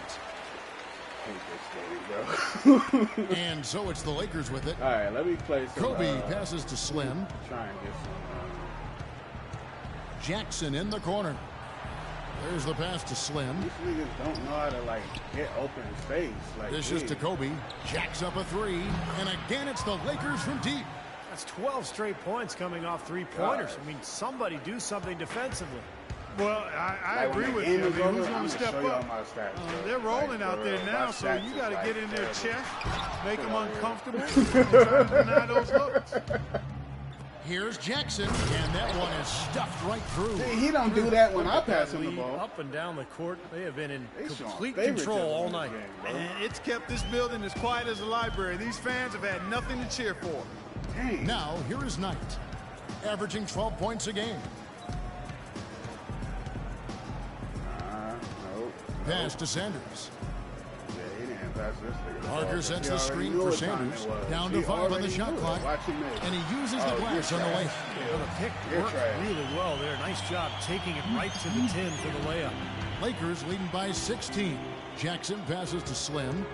And so it's the Lakers with it.
All right, let me play some.
Kobe passes to Slim.
Try and get some.
Jackson in the corner. There's the pass to Slim.
These niggas don't know how to, like, get open space. Like
This is to Kobe. Jacks up a 3. And again, it's the Lakers from deep.
That's 12 straight points coming off three-pointers. I mean, somebody do something defensively.
Well, I agree with you. I mean, who's going to step up? They're rolling out there now, so you got to get in their chest, make them uncomfortable, and try to deny those looks.
Here's Jackson, and that one is stuffed right through.
See, he don't do that when I pass him the ball.
Up and down the court, they have been in complete
favoritism
control all
in this
night.
game,
And it's kept this building as quiet as a library. These fans have had nothing to cheer for.
Dang.
Now, here is Knight, averaging 12 points a game.
Nope.
Pass to Sanders.
Yeah, he didn't pass this nigga.
Parker sets the screen for Sanders. Down to 5 on the shot clock. And he uses the glass on the way.
Well, the pick worked really well there. Nice job taking it right to the 10 for the layup.
Lakers leading by 16. Jackson passes to Slim.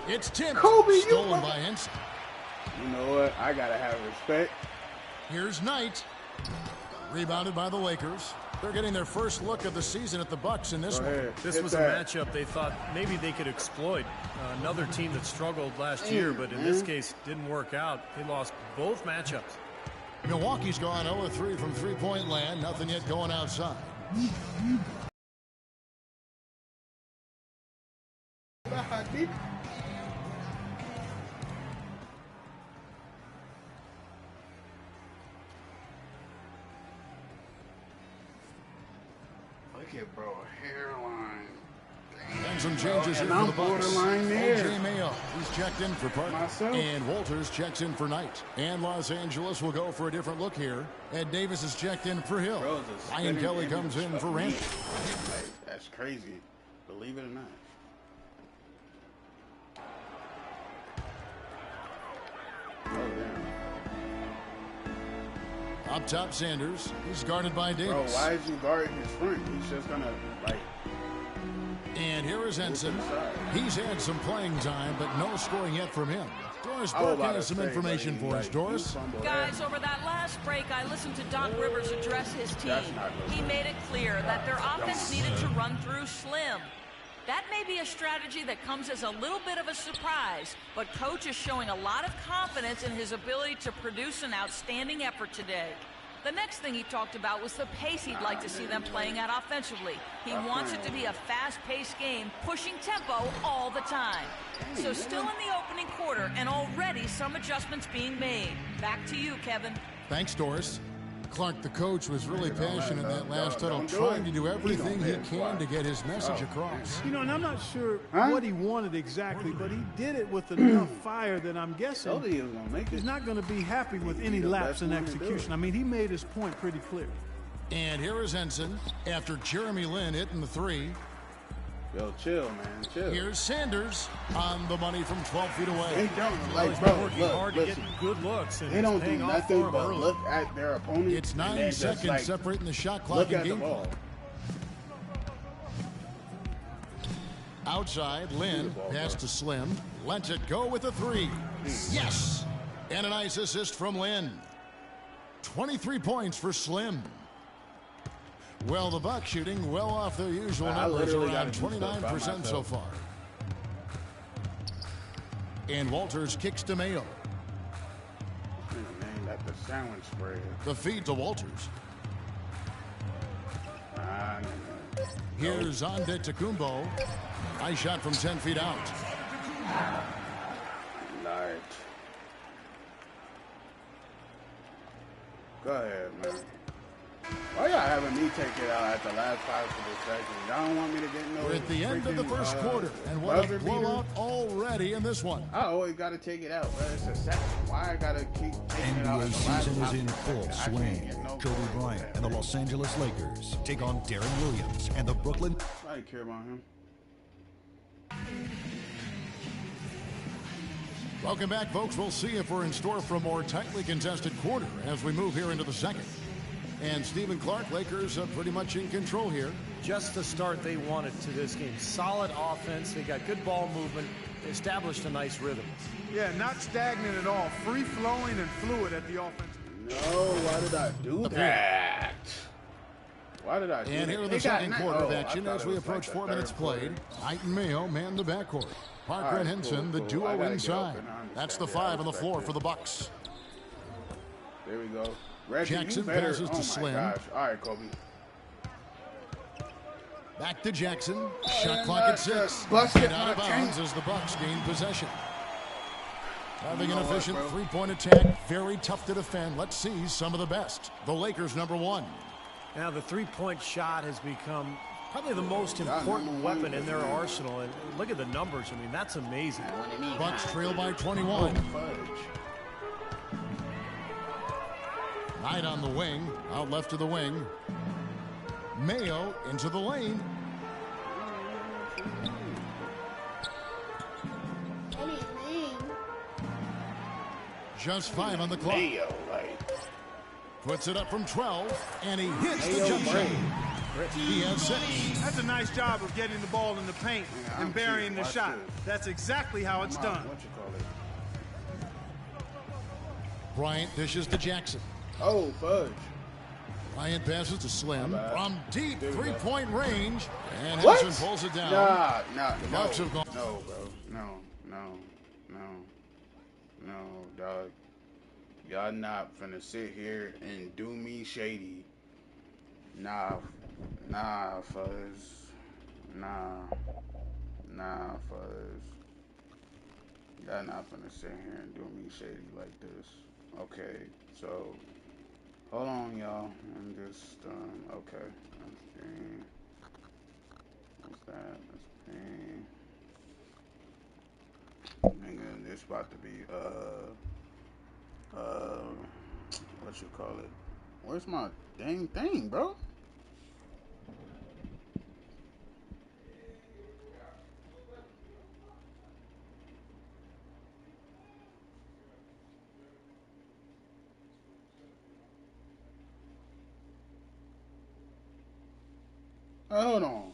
It's tipped.
Kobe,
Stolen by Henson.
You know what? I gotta have respect.
Here's Knight. Rebounded by the Lakers. They're getting their first look of the season at the Bucks in this one.
This was a matchup they thought maybe they could exploit. Another team that struggled last year, but in this case didn't work out. They lost both matchups.
Milwaukee's gone 0-3 from three-point land. Nothing yet going outside.
Look at bro, hairline.
And some changes here
And
for
I'm
the Bucks.
borderline there.
O.J. Mayo. He's checked in for Parker. And Walters checks in for Knight. And Los Angeles will go for a different look here. Ed Davis is checked in for Hill. Ryan Kelly comes in for Randall.
That's crazy. Believe it or not. Oh, damn.
Up top, Sanders. He's guarded by Davis.
Bro, why is he guarding his front? He's just gonna, like...
And here is Ensign. He's had some playing time, but no scoring yet from him. Doris Burke has some information for us. Doris?
Guys, over that last break, I listened to Doc Rivers address his team. He made it clear that their offense needed to run through Slim. That may be a strategy that comes as a little bit of a surprise, but Coach is showing a lot of confidence in his ability to produce an outstanding effort today. The next thing he talked about was the pace he'd like to see them playing at offensively. He wants it to be a fast-paced game, pushing tempo all the time. So still in the opening quarter, and already some adjustments being made. Back to you, Kevin.
Thanks, Doris. Clark, the coach, was really passionate in that last huddle, trying to do everything he can to get his message across.
You know, and I'm not sure what he wanted exactly, but he did it with enough fire that I'm guessing he's not going to be happy with any lapse in execution. I mean, he made his point pretty clear.
And here is Ensign after Jeremy Lin hitting the three.
Yo, chill, man, chill.
Here's Sanders on the money from 12 feet away.
They don't, like, bro,
working hard to get good looks. And
they don't do nothing but look at their opponent.
It's 9 seconds
like,
separating the shot clock and game clock. Outside, Lin pass to Slim. Lets it go with a three. Yes! And a nice assist from Lin. 23 points for Slim. Well, the Bucks shooting well off their usual numbers, around 29% so far. And Walters kicks to Mayo.
The sandwich spread.
The feed to Walters. Here's Antetokounmpo. High shot from 10 feet out.
Right. Go ahead, man. Why y'all having me take it out at the last 5 seconds? Y'all don't want me to get no...
We're at the end of the first quarter, and what a blowout already in this one.
I always got to take it out, bro. It's a second. Why I got to keep taking it out?
NBA season is in full swing. Kobe Bryant and the Los Angeles Lakers take on Darren Williams and the Brooklyn...
I didn't care about him.
Welcome back, folks. We'll see if we're in store for a more tightly contested quarter as we move here into the second. And Stephen Clark, Lakers are pretty much in control here.
Just the start they wanted to this game. Solid offense. They got good ball movement. They established a nice rhythm.
Yeah, not stagnant at all. Free-flowing and fluid at the offensive.
No, why did I do that? Why did I do that?
And here in the second quarter of action as we approach 4 minutes played. Knight and Mayo man the backcourt. Parker and Henson, the duo inside. That's the 5 on the floor for the Bucks.
There we go. Reggie,
Jackson passes to Slim.
Gosh. All right, Kobe.
Back to Jackson. Shot clock at 6. And out of bounds as the Bucks gain possession. Having an efficient three-point attack, very tough to defend. Let's see some of the best. The Lakers, number 1.
Now the three-point shot has become probably the most important weapon in their arsenal. And look at the numbers. I mean, that's amazing.
Bucks trail by 21. Knight on the wing, out left to the wing. Mayo into the lane. Just 5 on the clock.
Mayo, like.
Puts it up from 12, and he hits the jump shot. He has 6.
That's a nice job of getting the ball in the paint and burying the shot. That's exactly how it's done.
Bryant dishes to Jackson.
Oh, fudge.
Bryant passes to Slim from deep three-point range, and Henson pulls it down.
The
Bucks have gone.
No, bro. No, dog. Y'all not finna sit here and do me shady. Nah, fuzz. Nah, fuzz. Y'all not finna sit here and do me shady like this. Okay, so hold on, y'all. I'm just okay. That's green. What's that? That's green. Nigga, this about to be? What you call it? Where's my dang thing, bro? Hold on.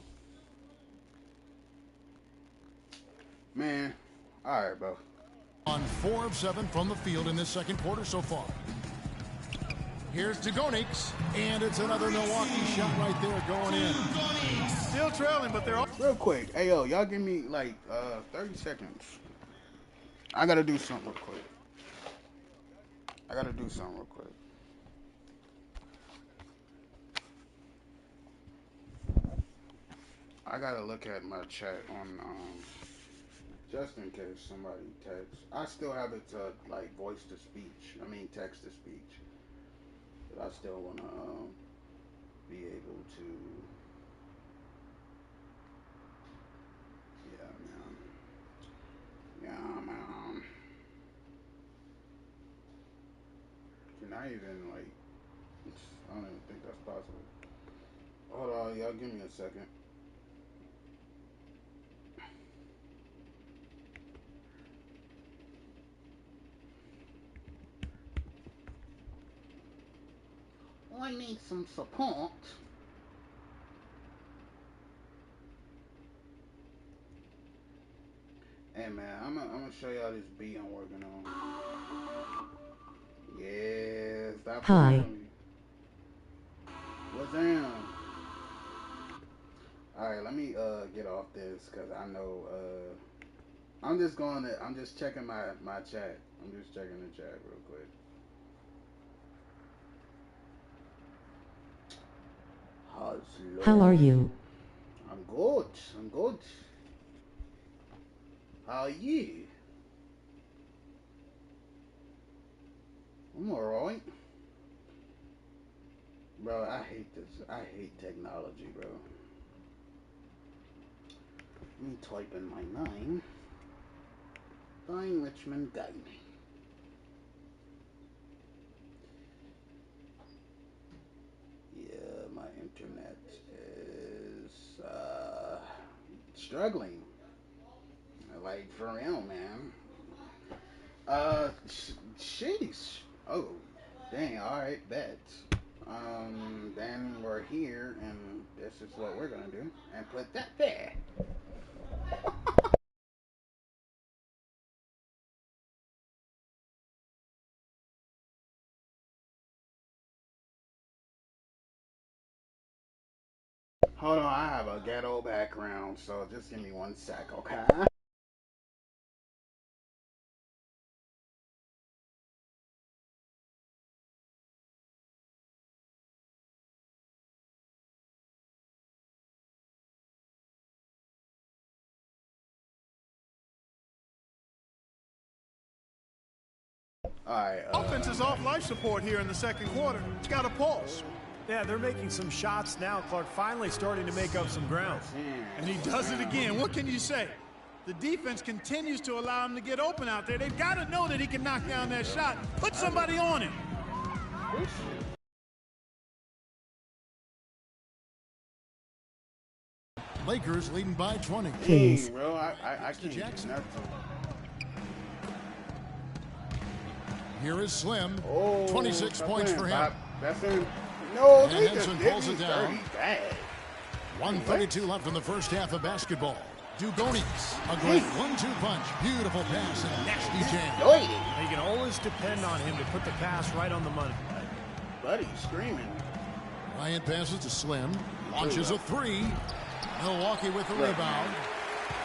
Man. Alright, bro.
On 4 of 7 from the field in this second quarter so far. Here's Dugonix, and it's another Milwaukee shot right there going in.
Still trailing, but they're all...
Real quick. Hey, yo, y'all give me, like, 30 seconds. I gotta do something real quick. I gotta look at my chat on, just in case somebody texts. I still have it to, like, voice to speech. I mean, text to speech. But I still wanna, be able to... Yeah, man. Can I even, like... I don't even think that's possible. Hold on, y'all give me a second. I need some support. Hey man, I'm gonna show y'all this beat I'm working on. Yeah, stop
Hi.
playing with me. What's down? Alright, let me get off this cause I know I'm just checking my chat. I'm just checking the chat real quick.
How are you?
I'm good. How are you? I'm alright. Bro, I hate this. I hate technology, bro. Let me type in my name. Fine Richmond Gaming. Yeah, my internet is struggling. Like, for real, man. Sheesh. Oh, dang, alright, bet. Then we're here, and this is what we're gonna do. And put that there. Hold on, I have a ghetto background, so just give me 1 sec, okay? Alright,
Offense is off life support here in the second quarter. It's got a pulse.
Yeah, they're making some shots now. Clark finally starting to make up some ground.
And he does it again. What can you say? The defense continues to allow him to get open out there. They've got to know that he can knock down that shot. Put somebody on him.
Lakers leading by 20.
Please.
Bro, I can't do nothing.
Here is Slim.
Oh,
26 points for him.
That's him. No,
And
they
Henson
just
pulls it down. 1:32 left in the first half of basketball. Dugonix, a great 1-2 punch. Beautiful pass and a nasty jam.
You can always depend on him to put the pass right on the money.
Buddy screaming.
Bryant passes to Slim. Launches a 3. Milwaukee with the rebound.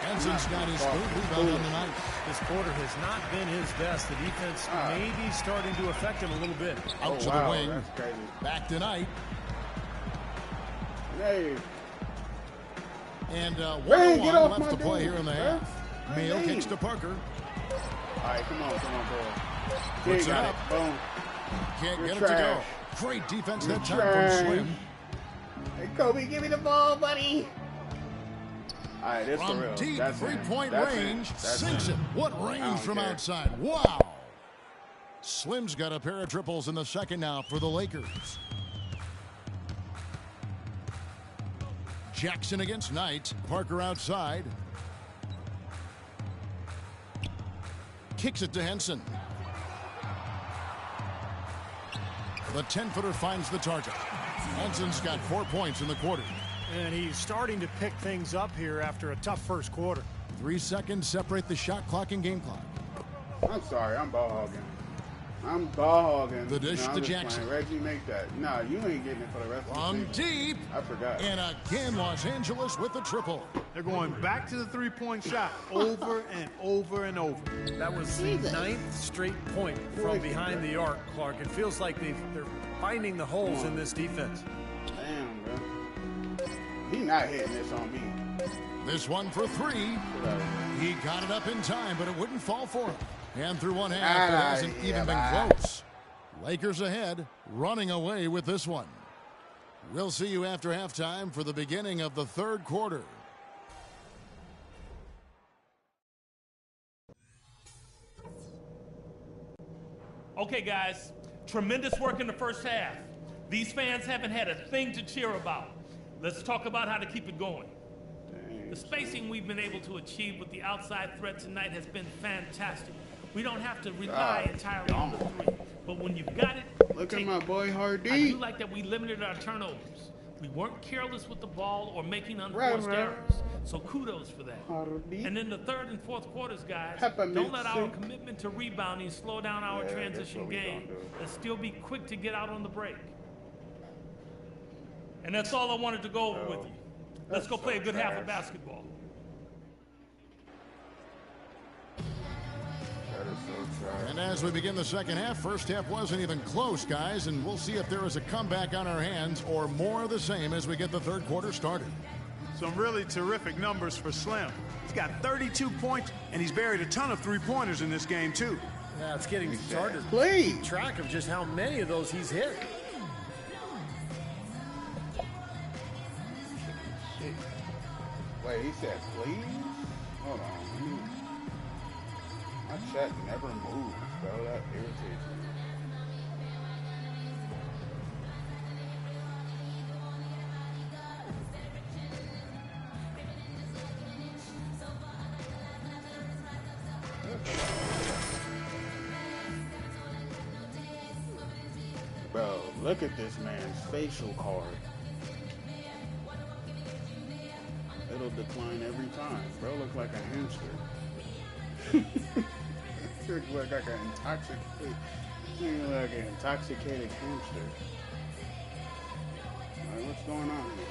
Henson's got his third rebound on the night.
This quarter has not been his best. The defense may be starting to affect him a little bit.
Out to the wing. Back to Knight.
Hey.
And
Hey, get off
left
my
to play
dude,
here in the
man.
half. Mail
Hey.
kicks to Parker.
All right, come on, bro.
Puts it
got
up.
Boom.
Can't
You're
get it to go.
trash.
Great defense
You're
that time
trash.
from Slim.
Hey, Kobe, give me the ball, buddy. All right, this for
From
real.
deep
That's
three-point
That's
range,
That's
sinks it. What range from
care.
outside? Wow. Slim's got a pair of triples in the second now for the Lakers. Jackson against Knight. Parker outside. Kicks it to Henson. The 10-footer finds the target. Henson's got 4 points in the quarter.
And he's starting to pick things up here after a tough first quarter.
3 seconds separate the shot clock and game clock.
I'm sorry, I'm ball hogging. I'm ball hogging.
The dish
No,
to
I'm just
Jackson.
playing. Reggie, make that. Nah, you ain't getting it for the rest of the
From
season.
deep.
I forgot.
And again, Los Angeles with the triple.
They're going back to the three-point shot over and over and over.
That was the 9th straight point from behind the arc, Clark. It feels like they're finding the holes in this defense.
Damn, bro. He not hitting this on me.
This one for 3. He got it up in time, but it wouldn't fall for him. And through one half, it hasn't even been close. Lakers ahead, running away with this one. We'll see you after halftime for the beginning of the third quarter.
Okay, guys, tremendous work in the first half. These fans haven't had a thing to cheer about. Let's talk about how to keep it going. The spacing we've been able to achieve with the outside threat tonight has been fantastic. We don't have to rely entirely on the 3. But when you've got it,
Look at my boy Hardeep.
I do like that we limited our turnovers. We weren't careless with the ball or making unforced errors. So kudos for that.
Hardeep.
And in the third and fourth quarters, guys,
Peppermint
don't let our
soup.
commitment to rebounding slow down our transition game. Let's still be quick to get out on the break. And that's all I wanted to go over with you. Let's go play a good half of basketball.
And as we begin the second half, first half wasn't even close, guys, and we'll see if there is a comeback on our hands or more of the same as we get the third quarter started.
Some really terrific numbers for Slim. He's got 32 points, and he's buried a ton of three-pointers in this game, too.
Yeah, it's getting started.
Please.
Keep track of just how many of those he's hit.
Wait, he said please? Hold on. My chat never moves, bro. That irritates me. Bro, look at this man's facial card. It'll decline every time. Bro, look like a hamster. Look like an intoxicated hamster. Alright, what's going on here?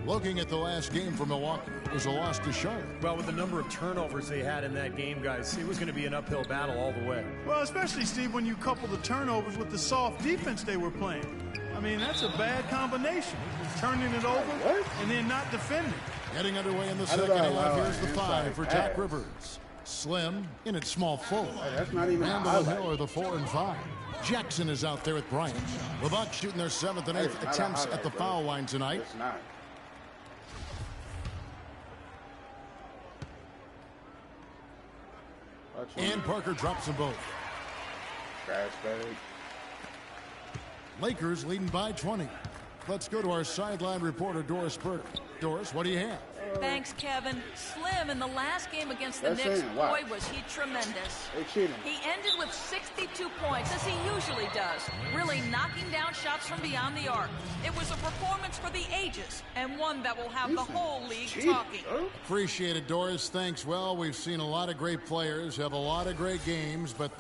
Looking at the last game for Milwaukee, it was a loss to Charlotte.
Well, with the number of turnovers they had in that game, guys, it was going to be an uphill battle all the way.
Well, especially, Steve, when you couple the turnovers with the soft defense they were playing. I mean, that's a bad combination. Turning it over and then not defending.
Getting underway in the second half. Here's the 5 for Doc Rivers. Slim in its small forward.
That's not even
Randall and Hill are the 4 and 5. Jackson is out there with Bryant. The Bucks shooting their 7th and 8th attempts at the foul line tonight.
It's not.
And Parker drops them both.
Trash bag.
Lakers leading by 20. Let's go to our sideline reporter, Doris Burke. Doris, what do you have?
Thanks, Kevin. Slim in the last game against the Knicks, boy, was he tremendous.
They cheating.
He ended with 62 points, as he usually does, really knocking down shots from beyond the arc. It was a performance for the ages, and one that will have the whole league talking.
Appreciate it, Doris. Thanks. Well, we've seen a lot of great players have a lot of great games, but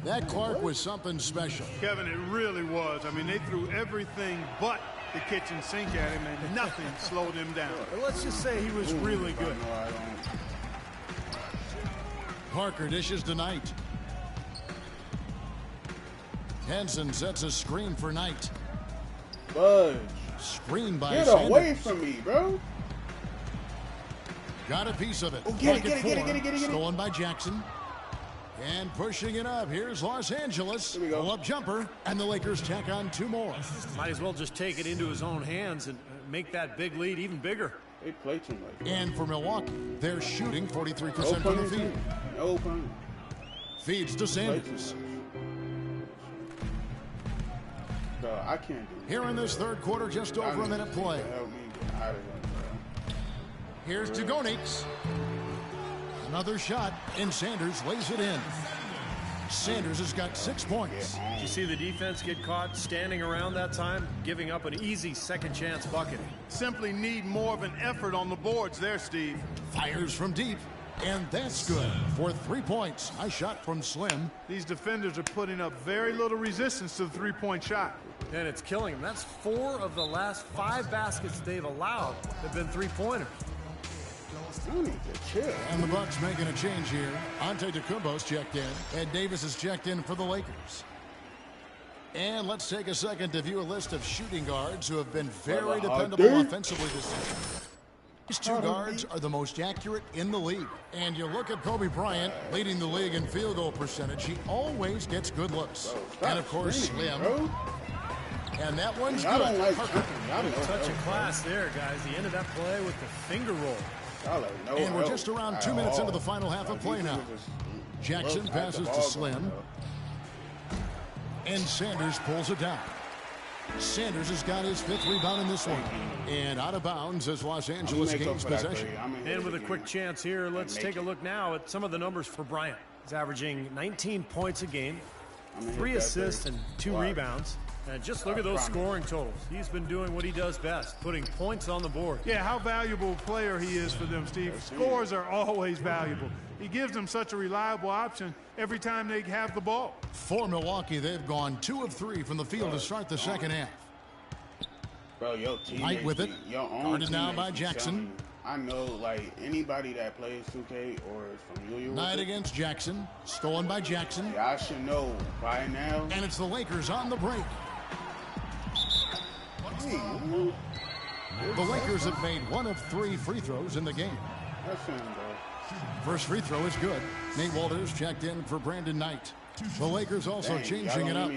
that Clark was something special.
Kevin, it really was. I mean, they threw everything but the kitchen sink at him, and nothing slowed him down.
Let's just say he was really good.
Parker dishes to Knight. Henson sets a screen for Knight.
Fudge.
Screen by
Get
Sanders.
away from me, bro.
Got a piece of it.
Oh, get it.
Stolen by Jackson. And pushing it up. Here's Los Angeles. Pull-up jumper. And the Lakers tack on 2 more.
Might as well just take it into his own hands and make that big lead even bigger.
They play too much.
And for Milwaukee, they're shooting 43% from the field.
No pun.
Feeds to Sanders.
Bro, I can't do
Here in this third quarter, just over a minute play. Here's Gonix. Another shot, and Sanders lays it in. Sanders has got 6 points.
Did you see the defense get caught standing around that time, giving up an easy second chance bucket?
Simply need more of an effort on the boards there, Steve.
Fires from deep, and that's good for 3 points. Nice shot from Slim.
These defenders are putting up very little resistance to the three-point shot.
And it's killing them. That's 4 of the last 5 baskets they've allowed have been three-pointers.
And the Bucks making a change here. Antetokounmpo's checked in. Ed Davis is checked in for the Lakers. And let's take a second to view a list of shooting guards who have been very dependable offensively this season. These 2 guards are the most accurate in the league. And you look at Kobe Bryant leading the league in field goal percentage. He always gets good looks. And of course, Slim. And that one's good.
Touch of class there, guys. The end of that play with the finger roll.
And we're just around 2 minutes into the final half of play now. Jackson passes to Slim. And Sanders pulls it down. Sanders has got his 5th rebound in this one. And out of bounds as Los Angeles gains possession.
And with a quick chance here, let's take a look now at some of the numbers for Bryant. He's averaging 19 points a game, 3 assists and 2 rebounds. And just look at those scoring totals. He's been doing what he does best, putting points on the board.
Yeah, how valuable a player he is for them, Steve. Scores are always valuable. He gives them such a reliable option every time they have the ball.
For Milwaukee, they've gone 2 of 3 from the field to start the second half.
Bro, your team
Knight with it. Guarded now by Jackson.
I know, like, anybody that plays 2K or is familiar
Knight
with it.
against Jackson. Stolen by Jackson.
Yeah, I should know by now.
And it's the Lakers on the break. The Lakers have made 1 of 3 free throws in the game.
That's him, bro.
First free throw is good. Nate Walters checked in for Brandon Knight. The Lakers also changing it up.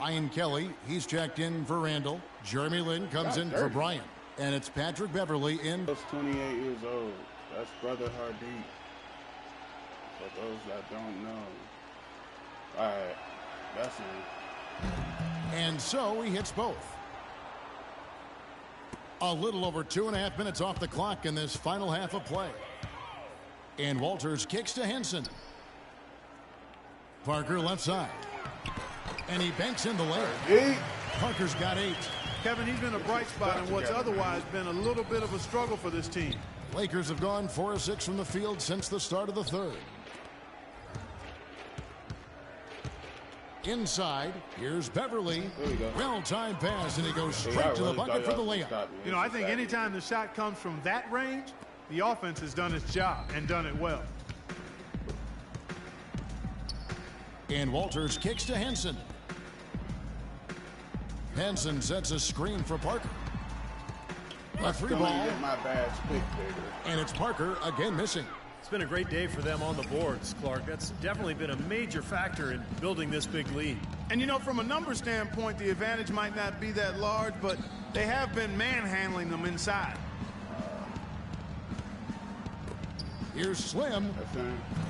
Ryan Kelly, he's checked in for Randall. Jeremy Lin comes in for Bryant. And it's Patrick Beverly in.
He's 28 years old. That's brother Hardeep. For those that don't know. All right, that's him.
And so he hits both. A little over 2.5 minutes off the clock in this final half of play. And Walters kicks to Henson. Parker left side. And he banks in the layup. Parker's got 8.
Kevin, he's been a bright spot in what's otherwise been a little bit of a struggle for this team.
Lakers have gone 4 of 6 from the field since the start of the third. Inside, here's Beverly. Well-timed pass, and he goes straight to the bucket for the layup.
You know, I think anytime the shot comes from that range, the offense has done its job and done it well.
And Walters kicks to Henson. Henson sets a screen for Parker. A 3 ball. And it's Parker again missing.
It's been a great day for them on the boards, Clark. That's definitely been a major factor in building this big lead.
And, you know, from a number standpoint, the advantage might not be that large, but they have been manhandling them inside.
Here's Slim.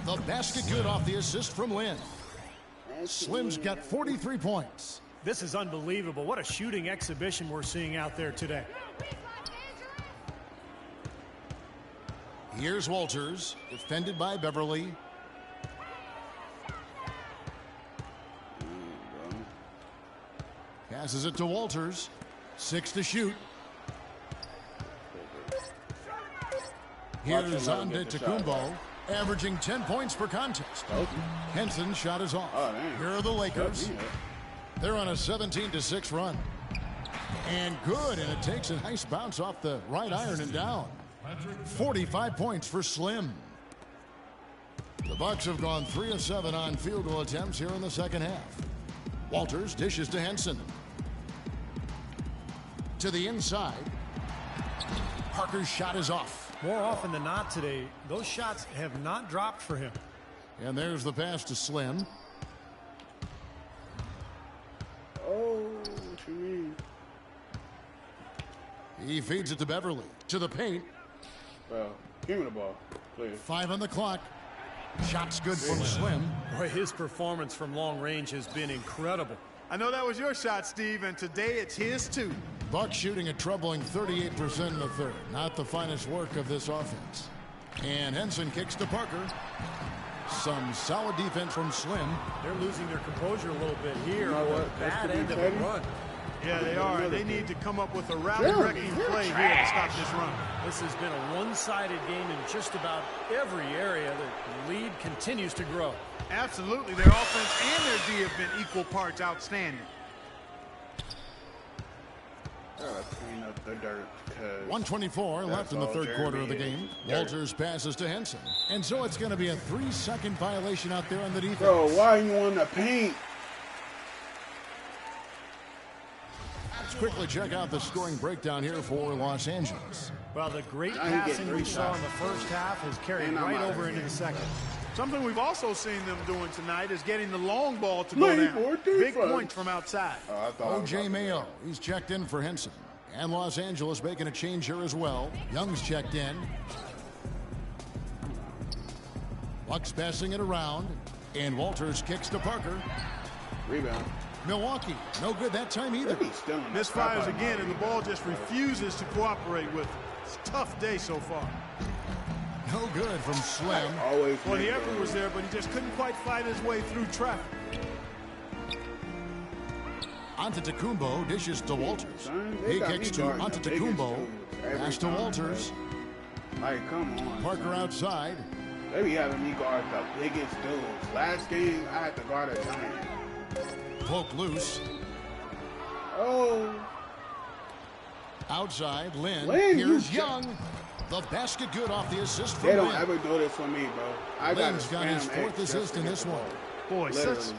The basket good off the assist from Lynn. Slim's got 43 points.
This is unbelievable. What a shooting exhibition we're seeing out there today.
Here's Walters, defended by Beverly. Passes it to Walters. 6 to shoot. Here's Antetokounmpo, averaging 10 points per contest. Henson's shot is off. Here are the Lakers. They're on a 17-6 run. And good, and it takes a nice bounce off the right iron and down. 45 points for Slim. The Bucks have gone 3 of 7 on field goal attempts here in the second half. Walters dishes to Henson. To the inside. Parker's shot is off.
More often than not today, those shots have not dropped for him.
And there's the pass to Slim.
Oh, what you mean?
He feeds it to Beverly. To the paint.
Well, give me the ball, please.
5 on the clock. Shot's good from Slim.
Boy, his performance from long range has been incredible.
I know that was your shot, Steve, and today it's his too.
Bucks shooting a troubling 38% in the third. Not the finest work of this offense. And Henson kicks to Parker. Some solid defense from Slim.
They're losing their composure a little bit here.
You know
on
what?
the bad end of a run.
Yeah, they are. They need to come up with a rally-wrecking play here to stop this run.
This has been a one-sided game in just about every area. The lead continues to grow.
Absolutely. Their offense and their D have been equal parts outstanding.
Clean up the dirt.
124 left in the third quarter of the game. Walters passes to Henson. And so it's going to be a 3-second violation out there on the defense.
Bro, why are you on the paint?
Let's quickly check out the scoring breakdown here for Los Angeles.
Well, the great
Now he get
passing we
3
saw
shots.
in the first half has carried
And I'm
right
out
over
of
into
here.
the second.
Something we've also seen them doing tonight is getting the long ball to go
Late
down.
for
Big
defense.
points from outside.
Oh, I thought I was
O.J.
about to
Mayo,
go.
he's checked in for Henson. And Los Angeles making a change here as well. Young's checked in. Bucks passing it around. And Walters kicks to Parker.
Rebound.
Milwaukee, no good that time either.
He's stealing the
Misfires
crap out of
again,
my
and the ball just refuses to cooperate with it. It's a tough day so far.
No good from Slim.
Always.
Well, the
make
effort
those.
was there, but he just couldn't quite fight his way through traffic.
Antetokounmpo dishes to Walters.
Son, they
He
got
kicks
me
to
guarding the biggest
Antetokounmpo.
dudes every
Pass to
time,
Walters.
bro. Like, come on.
Parker
son.
outside.
They be having me guard the biggest dudes. Last game, I had to guard a giant.
Poke loose.
Oh.
Outside, Lynn.
Lynn,
Here's
you
Young. The basket good off the assist from
They don't
Lynn.
ever do this for me, bro. I got
Lynn's got his fourth assist in this one.
Boy,
Literally.
such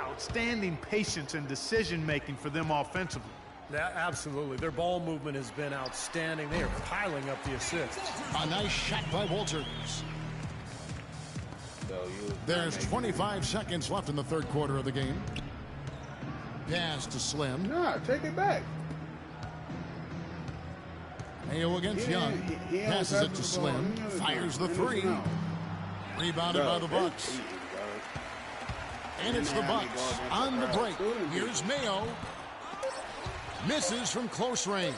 outstanding patience and decision-making for them offensively.
Yeah, absolutely. Their ball movement has been outstanding. They are piling up the assists.
A nice shot by Walters.
So you-
There's 25 seconds left in the third quarter of the game. Pass to Slim.
Nah, take it back.
Mayo against
He
Young.
ain't- he ain't
Passes it
passing
to
the ball.
Slim.
He ain't
Fires the
doing
three.
anything else.
Rebounded by the
Bro,
Bucks.
they cheating, bro.
And it's the
They had me
Bucks
go against
on the
crowd.
break.
Still didn't
Here's Mayo. Misses from close range.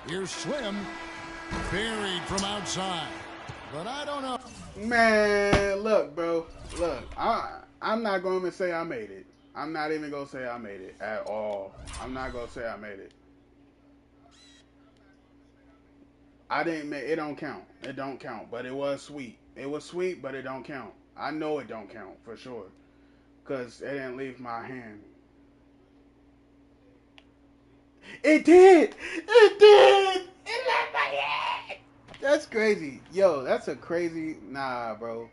Here's Slim. Buried from outside. But I don't know.
Man, look, bro. Look, I'm not going to say I made it. I'm not even going to say I made it at all. I'm not going to say I made it. I didn't make it. Don't count. It don't count. But it was sweet. It was sweet, but it don't count. I know it don't count for sure. Because it didn't leave my hand. It did! It did! It left my hand! That's crazy. Yo, that's a crazy... Nah, bro.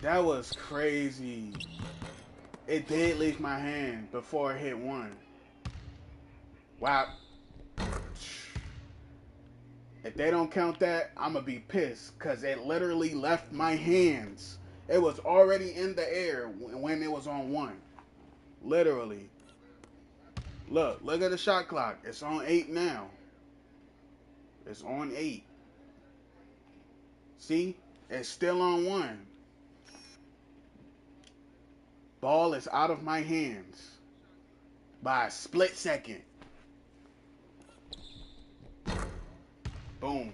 That was crazy. It did leave my hand before it hit one. Wow. If they don't count that, I'm going to be pissed. Because it literally left my hands. It was already in the air when it was on one. Literally. Look at the shot clock. It's on 8 now. It's on 8. See? It's still on 1. Ball is out of my hands by a split second. Boom.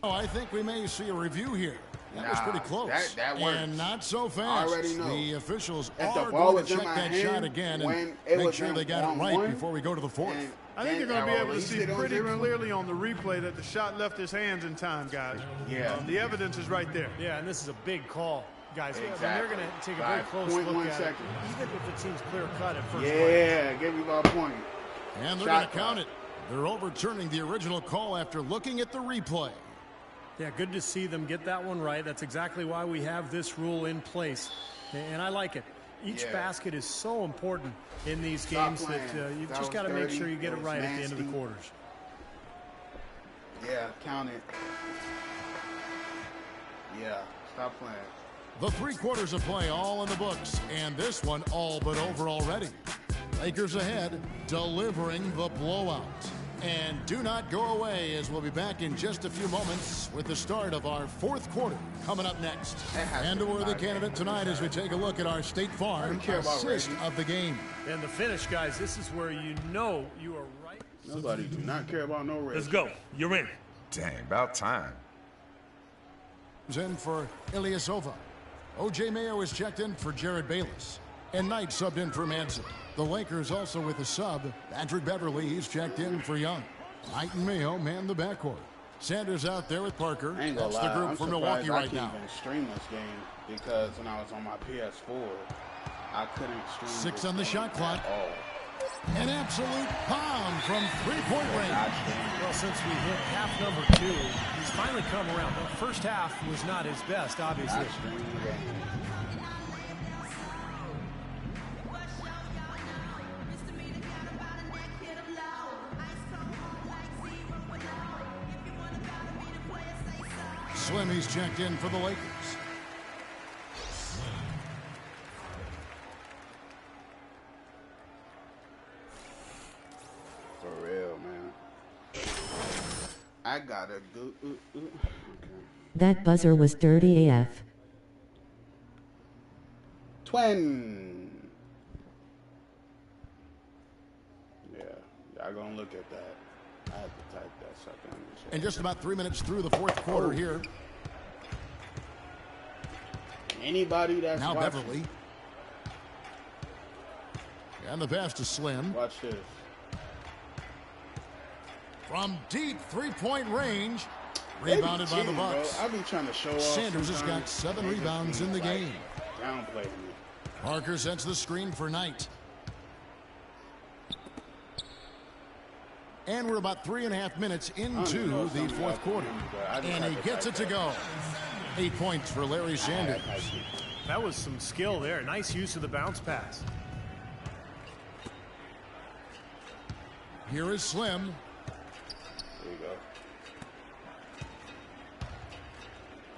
Oh, I think we may see a review here. That was
Nah,
pretty close.
that works.
And not so
I
fast.
already know.
The officials
If the
are
ball
going
was
to
in
check
my
that
hand
shot again
when
and
it
make
was
sure
in
they got it right
1-1,
before we go to the fourth.
I think you're going to be able to see pretty
0-0.
clearly on the replay that the shot left his hands in time, guys.
Yeah.
The evidence is right there.
Yeah, and this is a big call, guys. I mean, they're
Exactly.
going to take a
By
very close look
0.1
at
second.
it, even if it seems clear-cut at first glance.
Yeah, give me my point.
And they're
Shot
going to count
clock.
it. They're overturning the original call after looking at the replay.
Yeah, good to see them get that one right. That's exactly why we have this rule in place. And I like it. Each basket is so important in these games that you've just got to make sure you get it right at the end of the quarters.
Yeah, count it. Yeah, stop playing.
The 3 quarters of play all in the books, and this one all but over already. Lakers ahead, delivering the blowout. And do not go away, as we'll be back in just a few moments with the start of our 4th quarter coming up next. And a worthy candidate tonight as we take a look at our State Farm assist of the game.
And the finish, guys, this is where you know you are right.
Nobody do not care about no race.
Let's go. You're in.
Dang, about time.
In for Ilyasova. O.J. Mayo is checked in for Jared Bayless. And Knight subbed in for Manson. The Lakers also with a sub. Patrick Beverly, he's checked in for Young. Knight and Mayo man the backcourt. Sanders out there with Parker. That's the group from Milwaukee right now.
I can't even stream this game because when I was on my PS4, I couldn't stream
6 on the shot clock.
at all.
An absolute bomb from 3-point range.
Well, since we hit half number 2, he's finally come around. The first half was not his best, obviously.
Slim, he's checked in for the Lakers.
For real, man. I gotta do. Okay.
That buzzer was dirty AF.
Twin. Yeah, y'all gonna look at that. I have to type that sucker in.
And just about 3 minutes through the 4th quarter here.
Anybody that's
now
watching.
Beverly. And the pass to Slim.
Watch this.
From deep 3-point range. Rebounded by the Bucks.
I be trying to show off.
Sanders has got 7 rebounds in the game.
Downplay me.
Parker sets the screen for Knight. And we're about 3.5 minutes into the 4th quarter. And he gets it to go. 8 points for Larry Sanders.
That was some skill there. Nice use of the bounce pass.
Here is Slim.
There you go.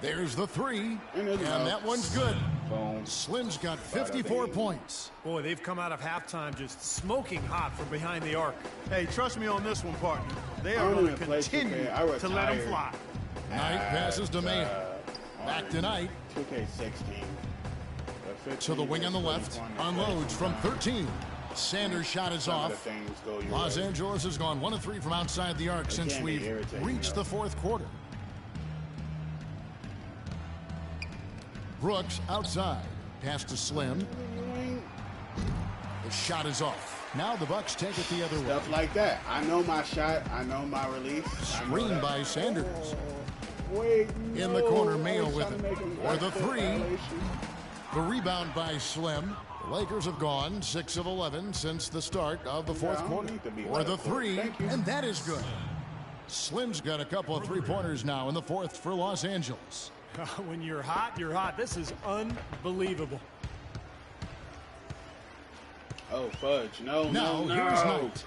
There's the 3. And that one's good.
Boom.
Slim's got 54 points.
Boy, they've come out of halftime just smoking hot from behind the arc.
Hey, trust me on this one, partner. They are going to continue to let them fly.
Knight passes to Mayo. Back to Knight.
2K16.
To the wing on the left. Unloads from 13. Sanders' shot is off. Los Angeles has gone 1 of 3 from outside the arc since we've reached the 4th quarter. Brooks outside. Pass to Slim. The shot is off. Now the Bucks take it the other way.
Stuff like that. I know my shot. I know my release.
Screen by Sanders.
Wait,
in the corner, Mayo with it. For the 3. The rebound by Slim. The Lakers have gone 6 of 11 since the start of the 4th quarter. For the 3, and that is good. Slim's got a couple of 3-pointers now in the 4th for Los Angeles.
When you're hot, you're hot. This is unbelievable.
Oh, fudge. No.
Here's Knight.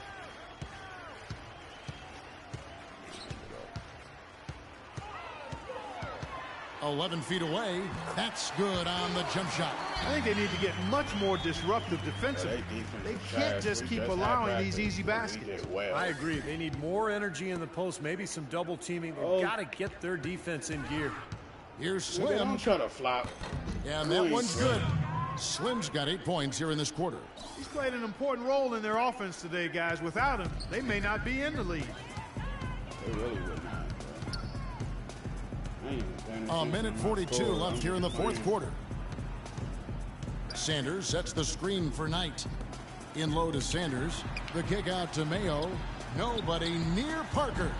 "11 feet away. That's good on the jump shot."
I think they need to get much more disruptive defensively. They can't just keep allowing these easy baskets.
I agree. They need more energy in the post, maybe some double teaming. They've got to get their defense in gear.
Here's Slim.
Don't try to flop.
And that one's good. Slim's got 8 points here in this quarter.
He's played an important role in their offense today, guys. Without him, they may not be in the lead.
They really would not.
A minute 42 left here in the 4th quarter. Sanders sets the screen for Knight. In low to Sanders. The kick out to Mayo. Nobody near Parker.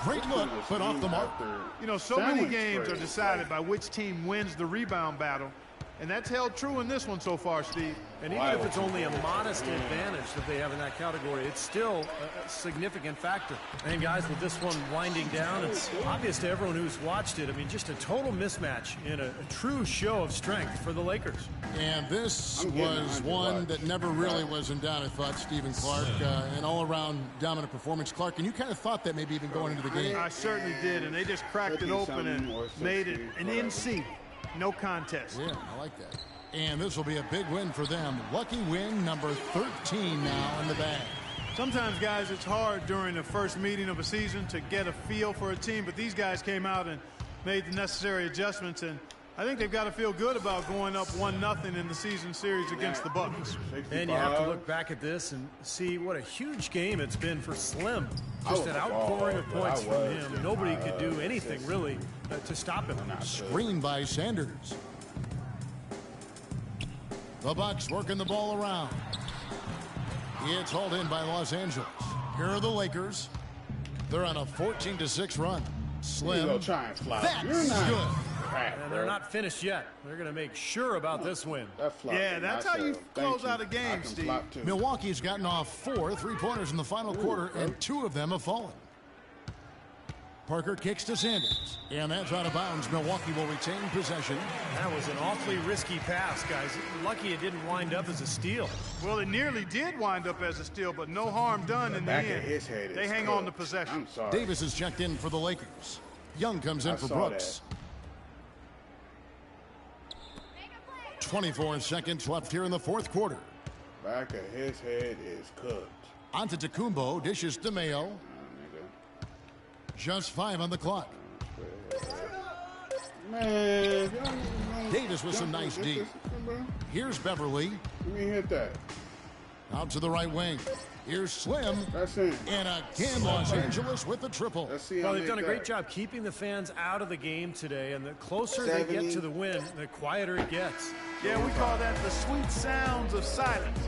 Great look, but off the mark.
You know, so many games are decided by which team wins the rebound battle. And that's held true in this one so far, Steve.
And even if it's only a modest advantage that they have in that category, it's still a significant factor. And guys, with this one winding down, it's obvious to everyone who's watched it. I mean, just a total mismatch in a true show of strength for the Lakers.
And this was one that never really was in doubt, I thought, Stephen Clark. An all-around dominant performance. Clark, and you kind of thought that maybe even going into the game.
I certainly did, and they just cracked it open and made it an NC. No contest.
Yeah, I like that. And this will be a big win for them. Lucky win number 13 now in the bag.
Sometimes, guys, it's hard during the first meeting of a season to get a feel for a team, but these guys came out and made the necessary adjustments, and I think they've got to feel good about going up 1-0 in the season series against the Bucks.
And you have to look back at this and see what a huge game it's been for Slim. Just an outpouring of points from him. Nobody could do anything, really, to stop him.
Screen by Sanders. The Bucks working the ball around. It's hauled in by Los Angeles. Here are the Lakers. They're on a 14-6 run. Slim.
That's
good.
And they're not finished yet. They're going to make sure about this win.
Yeah, that's how you close out a game, Steve.
Milwaukee's gotten off 4 3-pointers in the final quarter, and 2 of them have fallen. Parker kicks to Sanders, and that's out of bounds. Milwaukee will retain possession.
That was an awfully risky pass, guys. Lucky it didn't wind up as a steal.
Well, it nearly did wind up as a steal, but no harm done in the end. They hang on to possession.
I'm sorry.
Davis is checked in for the Lakers. Young comes in for Brooks. 24 seconds left here in the fourth quarter.
Back of his head is cooked.
Antetokounmpo dishes to Mayo. Just 5 on the clock.
Man,
Davis with some nice D. Here's Beverly.
Let me hit that.
Out to the right wing. Here's Slim.
That's it.
And again, Los Angeles with the triple.
Well, they've done a great job keeping the fans out of the game today, and the closer they get to the win, the quieter it gets.
Yeah, we call that the sweet sounds of silence.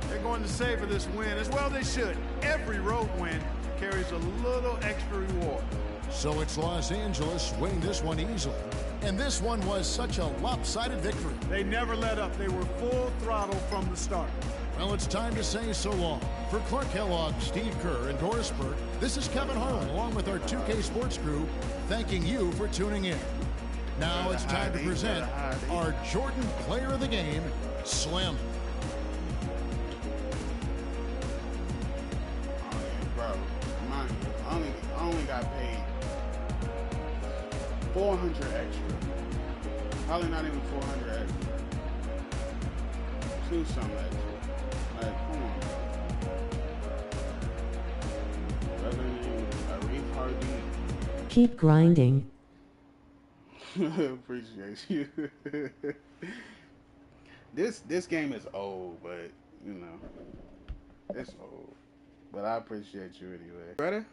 They're going to savor this win, as well they should. Every road win carries a little extra reward.
So it's Los Angeles winning this one easily. And this one was such a lopsided victory.
They never let up. They were full throttle from the start.
Well, it's time to say so long. For Clark Kellogg, Steve Kerr, and Doris Burke, this is Kevin Harlan, along with our 2K Sports crew, thanking you for tuning in. Now it's time to present our Jordan Player of the Game, Slim.
Bro, I only got paid 400 extra. Probably not even 400 extra. 2 something extra. Like, come on, bro. Better than Hardeep.
Keep grinding.
Appreciate you. This game is old, but you know, it's old. But I appreciate you anyway. Ready?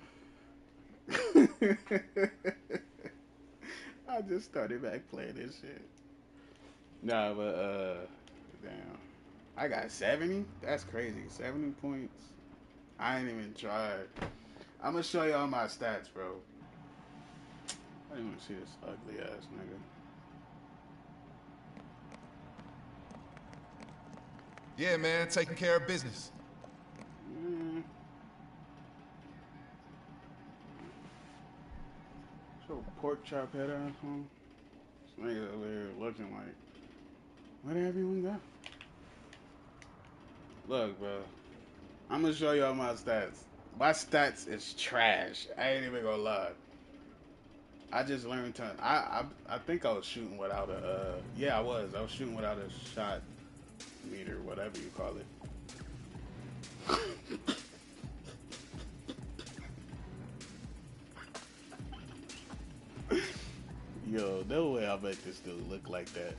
I just started back playing this shit. Nah, but damn. I got 70? That's crazy. 70 points. I ain't even tried. I'm gonna show y'all my stats, bro. I didn't even see this ugly ass nigga.
Yeah, man, taking care of business.
So pork chop head asshole. This nigga over here looking like, where did everyone go? Look, bro. I'm gonna show y'all my stats. My stats is trash. I ain't even gonna lie. I just learned to. I think I was shooting without a. Yeah, I was. I was shooting without a shot meter, whatever you call it. Yo, no way I make this dude look like that.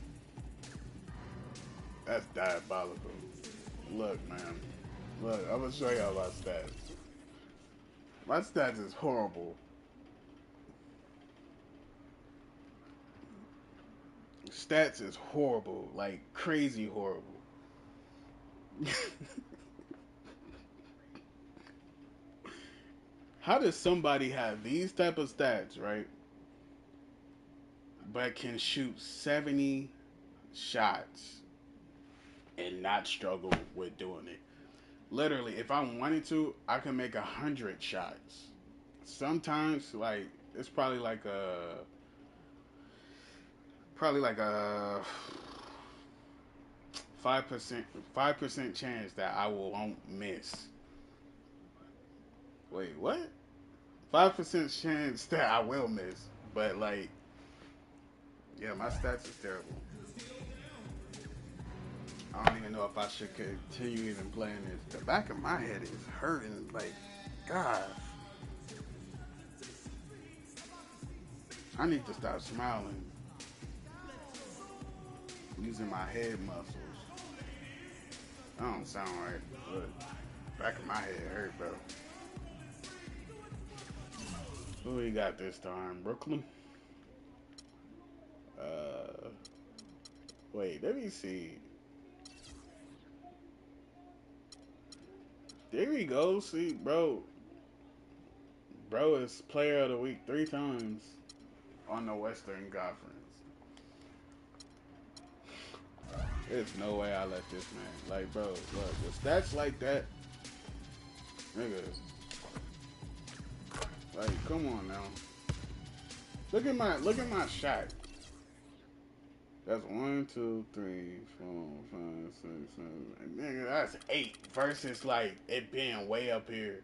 That's diabolical. Look, man. Look, I'm gonna show y'all my stats. My stats is horrible. Stats is horrible, like crazy horrible. How does somebody have these type of stats, right? But can shoot 70 shots and not struggle with doing it. Literally, if I wanted to, I can make 100 shots. Sometimes, like, it's probably like a 5% chance that I won't miss. Wait, what? 5% chance that I will miss, but like, yeah, my stats is terrible. I don't even know if I should continue even playing this. The back of my head is hurting, like, God. I need to stop smiling. Using my head muscles. That don't sound right, but back of my head hurt, bro. Who we got this time? Brooklyn? Wait, let me see. There we go. See, bro. Bro is player of the week 3 times on the Western Conference. There's no way I let this man. Like, bro, look, with stats like that, nigga. Like, come on now. Look at my shot. That's 1, 2, 3, 4, 5, 6, 7. Nigga, that's 8 versus like it being way up here.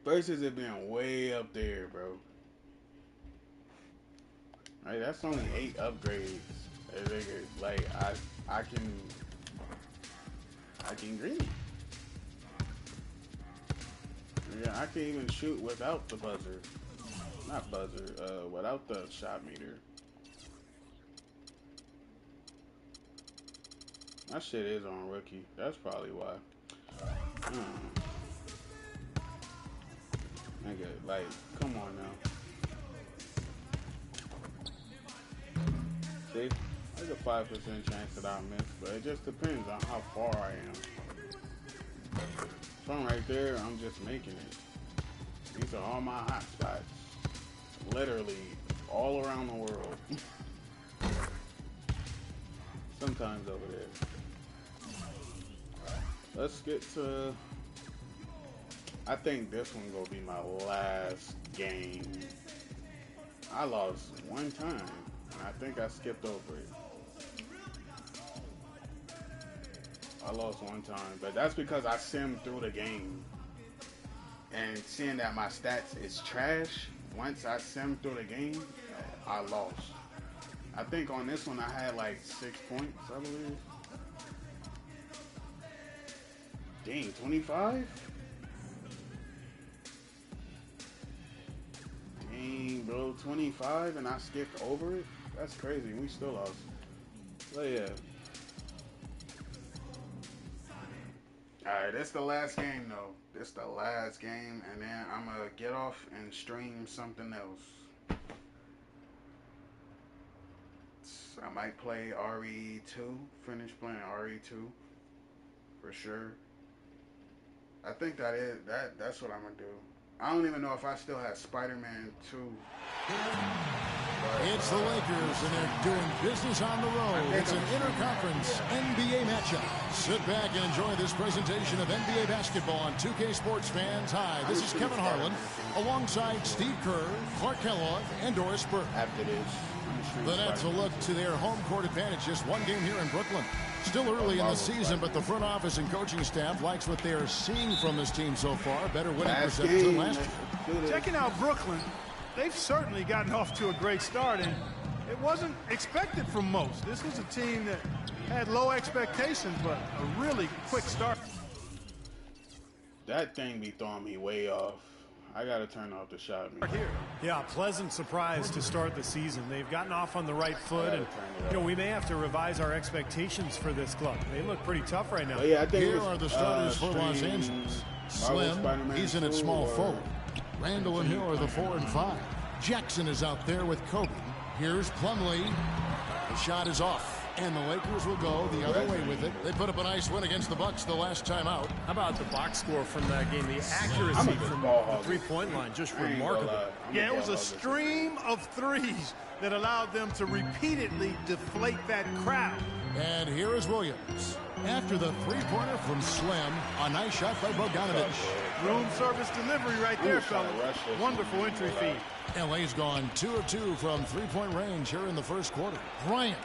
Versus it being way up there, bro. Like, that's only 8 upgrades. Like, I can green. Yeah, I can even shoot without the buzzer. Not buzzer, without the shot meter. My shit is on rookie. That's probably why. Nigga, like, come on now. See? There's a 5% chance that I'll miss, but it just depends on how far I am. From right there, I'm just making it. These are all my hot spots. Literally all around the world. Sometimes over there. Let's get to... I think this one gonna be my last game. I lost 1 time, and I think I skipped over it. I lost 1 time, but that's because I simmed through the game. And seeing that my stats is trash, once I simmed through the game, I lost. I think on this one I had like 6 points, I believe. Dang, 25? Dang, bro, 25 and I skipped over it? That's crazy. We still lost. But yeah. Alright, this the last game though. This the last game, and then I'm gonna get off and stream something else. I might play RE2, finish playing RE2 for sure. I think that's what I'm gonna do. I don't even know if I still have Spider-Man 2.
It's the Lakers, and they're doing business on the road. It's an interconference NBA matchup. Sit back and enjoy this presentation of NBA basketball on 2K Sports fans. Hi, this is Kevin Harlan, alongside Steve Kerr, Clark Kellogg, and Doris Burke.
After this,
the Nets will look to their home court advantage. Just 1 game here in Brooklyn. Still early in the season, but the front office and coaching staff likes what they are seeing from this team so far. Better winning percentage than last year.
Checking out Brooklyn, they've certainly gotten off to a great start, and it wasn't expected from most. This was a team that had low expectations, but a really quick start.
That thing be throwing me way off. I gotta turn off the shot meter.
Yeah, pleasant surprise to start the season. They've gotten off on the right foot, and we may have to revise our expectations for this club. They look pretty tough right now.
Yeah, I think
here are the starters for Los Angeles. Slim, he's in at small forward. Randall and Hill are the 4 and 5. Jackson is out there with Kobe. Here's Plumlee. The shot is off. And the Lakers will go the other way with it. They put up a nice win against the Bucks the last time out.
How about the box score from that game? The accuracy from the three-point line, just remarkable.
Yeah, it was a stream of threes that allowed them to repeatedly deflate that crowd.
And here is Williams. After the three-pointer from Slim, a nice shot by Bogdanovich.
Room service delivery right there, fellas. Wonderful entry feed.
LA's gone 2 of 2 from three-point range here in the first quarter. Bryant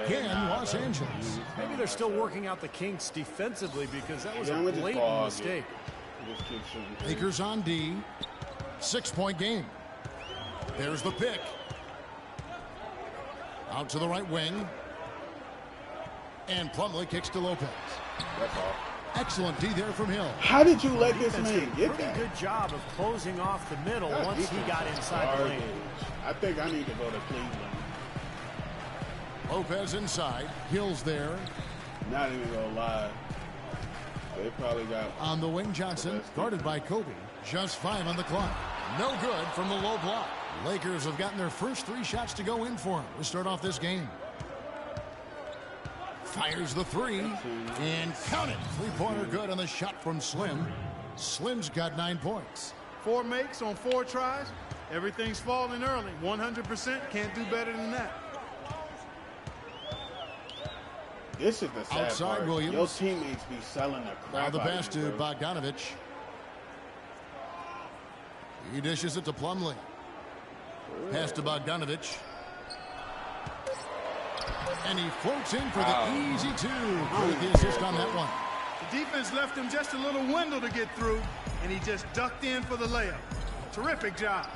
again, Los Angeles.
Maybe they're still working out the kinks defensively because that was a blatant mistake.
Lakers on D. 6-point game. There's the pick. Out to the right wing. And Plumlee kicks to Lopez.
That's all.
Excellent D there from Hill.
How did you let this man get that?
Pretty good job of closing off the middle once he got inside the lane.
I think I need to go to Cleveland.
Lopez inside. Hill's there.
Not even gonna lie. They probably got...
On the wing, Johnson, guarded by Kobe. Just 5 on the clock. No good from the low block. Lakers have gotten their first 3 shots to go in for him to start off this game. Fires the 3 and count it. 3-pointer good on the shot from Slim. Slim's got 9 points.
4 makes on 4 tries. Everything's falling early. 100%. Can't do better than that.
This is the sad
outside
part.
Williams.
Your teammates be selling the crap
Now the
out
pass
of
to
you, bro.
Bogdanovich. He dishes it to Plumlee. Pass to Bogdanovich. And he floats in for the easy 2. With the assist on that one.
The defense left him just a little window to get through, and he just ducked in for the layup. Terrific job.